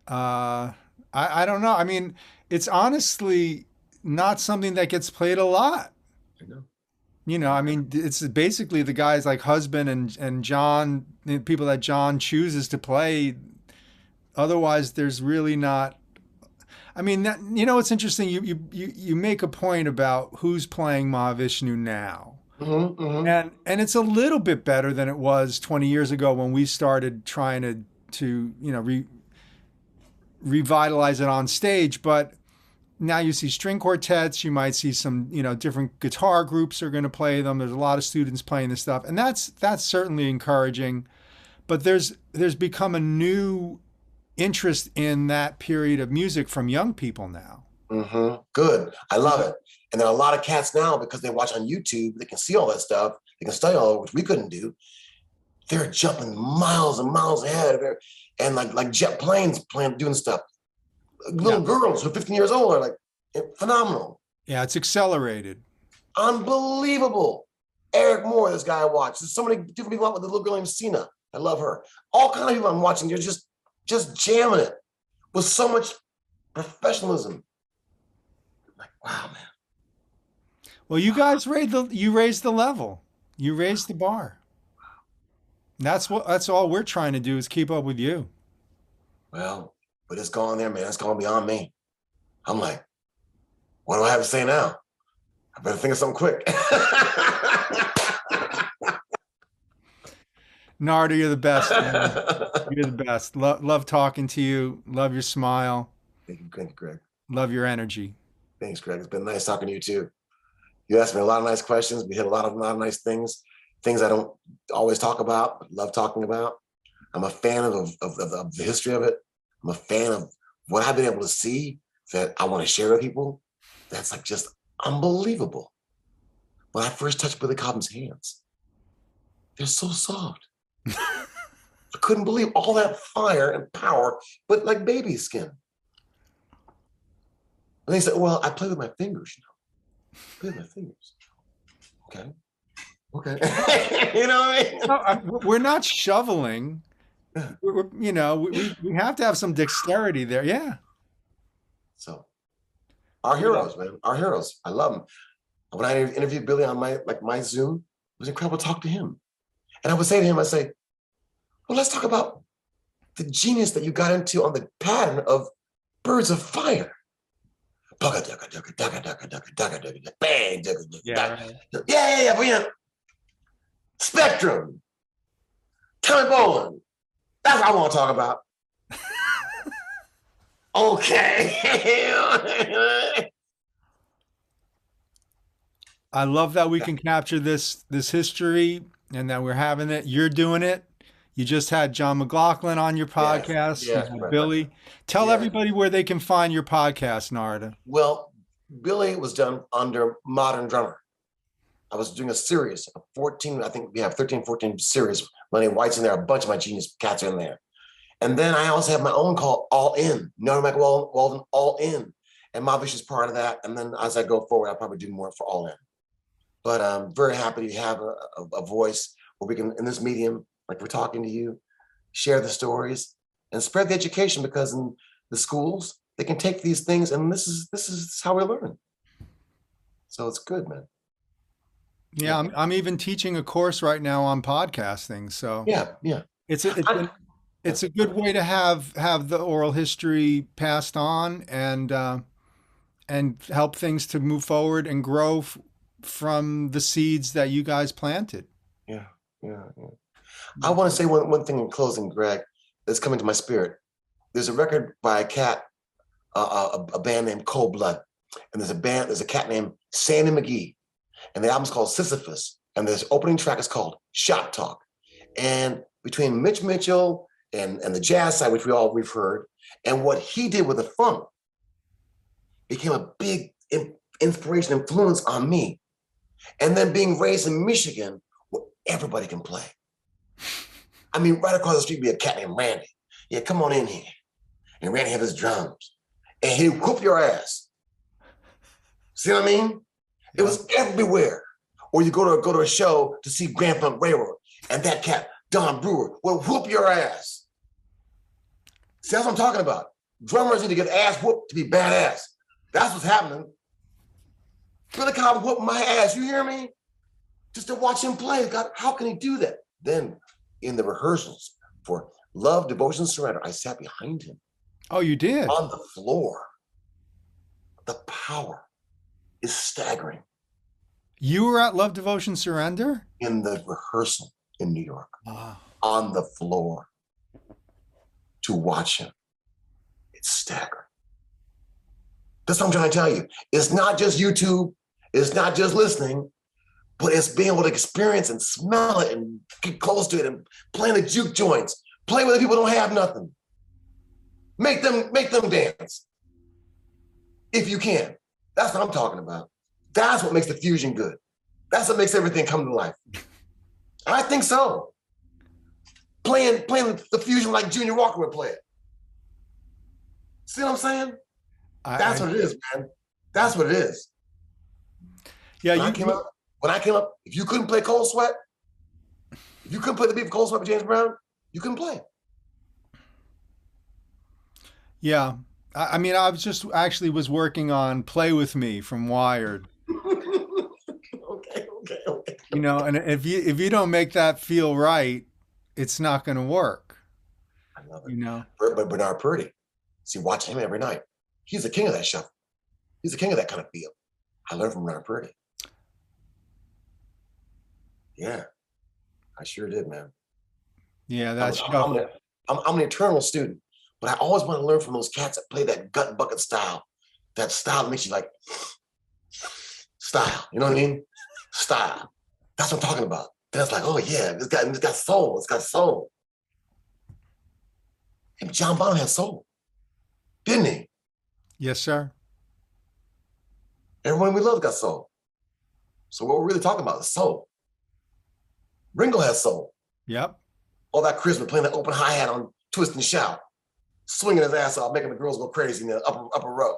I don't know. I mean, it's honestly not something that gets played a lot. I know. You know, I mean, it's basically the guys like Husband and John, the people that John chooses to play. Otherwise, there's really not. I mean, you know, it's interesting. You make a point about who's playing Mahavishnu now, and it's a little bit better than it was 20 years ago when we started trying to you know revitalize it on stage. But now you see string quartets. You might see some, you know, different guitar groups are going to play them. There's a lot of students playing this stuff, and that's certainly encouraging. But there's become a new interest in that period of music from young people now. Good. I love it. And there are a lot of cats now, because they watch on YouTube, they can see all that stuff. They can study all of it, which we couldn't do. They're jumping miles and miles ahead of it. And like jet planes doing stuff. Little girls who are 15 years old are like, phenomenal. Yeah, it's accelerated. Unbelievable. Eric Moore, this guy I watch. There's so many different people out with the little girl named Sina. I love her. All kinds of people I'm watching. They're just jamming it with so much professionalism. Like, wow, man. Well, you guys raised the level. You raised the bar. That's all we're trying to do is keep up with you. Well, but it's gone there, man. It's gone beyond me. I'm like, what do I have to say now? I better think of something quick. Narada, you're the best, man. You're the best. Love talking to you. Love your smile. Thank you, Greg. Love your energy. Thanks, Greg. It's been nice talking to you too. You asked me a lot of nice questions. We hit a lot of nice things I don't always talk about, but love talking about. I'm a fan of the history of it. I'm a fan of what I've been able to see that I want to share with people. That's like just unbelievable. When I first touched Billy Cobham's hands, they're so soft. I couldn't believe all that fire and power, but like baby skin. And they said, well, I play with my fingers, Play with my fingers. Okay. You know what I mean? No, we're not shoveling. We have to have some dexterity there. Yeah. So our heroes, man, our heroes. I love them. When I interviewed Billy on my Zoom, it was incredible to talk to him. And I would say to him, well, let's talk about the genius that you got into on the pattern of Birds of Fire. Bang, yeah. Spectrum. Tommy Bolin. That's what I want to talk about. Okay. I love that we can capture this history and that we're having it. You're doing it. You just had John McLaughlin on your podcast. Yes, Billy. Tell everybody where they can find your podcast, Narada. Well, Billy was done under Modern Drummer. I was doing a series of 14, I think we have 13, 14 series. Lenny White's in there, a bunch of my genius cats are in there. And then I also have my own called All In, Narada Michael Walden All In. And Mahavishnu is part of that. And then as I go forward, I'll probably do more for All In. But I'm very happy to have a voice where we can, in this medium, like we're talking to you, share the stories and spread the education, because in the schools, they can take these things and this is how we learn. So it's good, man. Yeah, I'm even teaching a course right now on podcasting. So yeah. It's a good way to have the oral history passed on and help things to move forward and grow from the seeds that you guys planted. Yeah. I want to say one thing in closing, Greg, that's coming to my spirit. There's a record by a cat, a band named Cold Blood, and there's a cat named Sandy McGee, and the album's called Sisyphus, and this opening track is called Shop Talk. And between Mitch Mitchell and the jazz side, which we've heard, and what he did with the funk, became a big inspiration, influence on me. And then being raised in Michigan, where everybody can play. I mean, right across the street be a cat named Randy. Yeah, come on in here. And Randy had his drums. And he'd whoop your ass. See what I mean? It was everywhere. Or you go to a show to see Grand Funk Railroad, and that cat, Don Brewer, will whoop your ass. See, that's what I'm talking about. Drummers need to get ass whooped to be badass. That's what's happening. Billy Cobham whooped my ass, you hear me? Just to watch him play. God, how can he do that? Then in the rehearsals for Love, Devotion, Surrender, I sat behind him. Oh, you did? On the floor. The power is staggering. You were at Love, Devotion, Surrender? In the rehearsal in New York. Oh. On the floor to watch him. It's staggering. That's what I'm trying to tell you. It's not just YouTube. It's not just listening, but it's being able to experience and smell it and get close to it and playing the juke joints. Play with the people who don't have nothing. Make them dance. if you can. That's what I'm talking about. That's what makes the fusion good. That's what makes everything come to life. I think so. Playing the fusion like Junior Walker would play it. See what I'm saying? That's what it is, man. That's what it is. Yeah, when I came up, if you couldn't play Cold Sweat, if you couldn't play the beat of Cold Sweat with James Brown, you couldn't play. Yeah. I mean, I was just actually was working on Play With Me from Wired. Okay. You know, and if you don't make that feel right, it's not going to work. I love it. You know, but Bernard Purdie, see, watch him every night. He's the king of that shuffle. He's the king of that kind of feel. I learned from Bernard Purdie. Yeah, I sure did, man. Yeah, that's I'm an eternal student, but I always want to learn from those cats that play that gut bucket style. That style that makes you like style. You know what I mean? Style. That's what I'm talking about. That's like, oh yeah, it's got soul. It's got soul. And John Bonham had soul, didn't he? Yes, sir. Everyone we love got soul. So what we're really talking about is soul. Ringo has soul. Yep. All that charisma, playing that open hi-hat on Twist and Shout, swinging his ass off, making the girls go crazy in the upper row.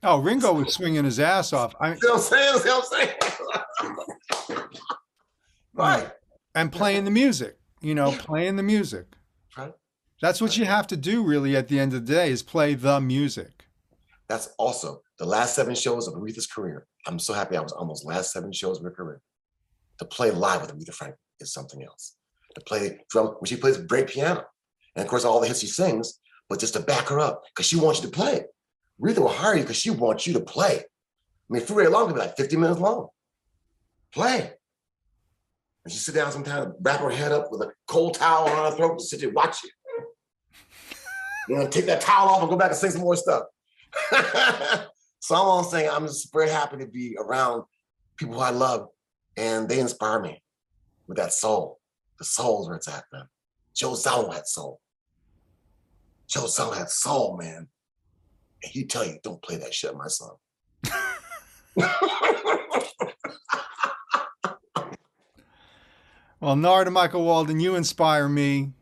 Oh, Ringo was swinging his ass off. See what I'm saying? See what I'm saying? Right. And playing the music, you know, playing the music. Right. That's what you have to do really at the end of the day is play the music. That's also the last 7 shows of Aretha's career. I'm so happy I was on those last 7 shows of her career. To play live with Aretha Franklin is something else. To play drum, when she plays great piano. And of course, all the hits she sings, but just to back her up, because she wants you to play. Aretha will hire you because she wants you to play. I mean, for very long, could be like 50 minutes long. Play. And she sit down sometimes, wrap her head up with a cold towel on her throat and sit there and watch you. You know, take that towel off and go back and sing some more stuff. So I'm all saying I'm just very happy to be around people who I love, and they inspire me with that soul. The soul is where it's at, man. Joe Zawinul had soul. Joe Zawinul had soul, man. And he'd tell you, don't play that shit, my son. Well, NARADA Michael Walden, you inspire me.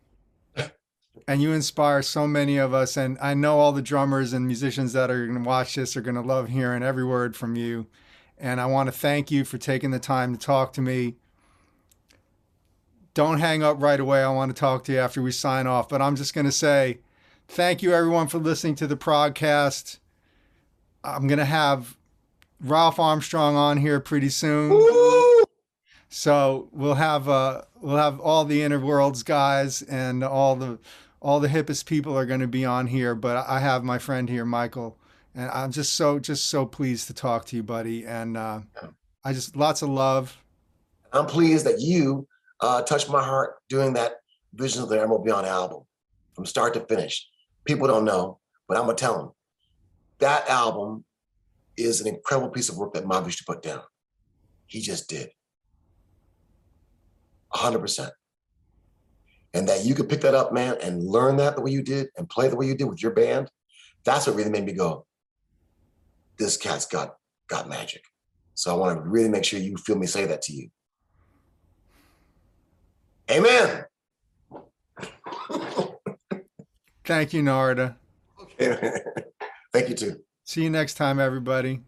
And you inspire so many of us. And I know all the drummers and musicians that are going to watch this are going to love hearing every word from you. And I want to thank you for taking the time to talk to me. Don't hang up right away. I want to talk to you after we sign off. But I'm just going to say thank you, everyone, for listening to the ProgCast. I'm going to have Ralph Armstrong on here pretty soon. Woo! So we'll have all the Inner Worlds guys and all the hippest people are going to be on here. But I have my friend here, Michael, and I'm just so pleased to talk to you, buddy. And I just lots of love. I'm pleased that you touched my heart doing that Visions of the Emerald Beyond album from start to finish. People don't know, but I'm gonna tell them that album is an incredible piece of work that Mahavishnu put down. He just did. 100%. And that you could pick that up, man, and learn that the way you did and play the way you did with your band, that's what really made me go, this cat's got magic. So I want to really make sure you feel me say that to you. Amen. Thank you, NARADA. Okay. Thank you too. See you next time, everybody.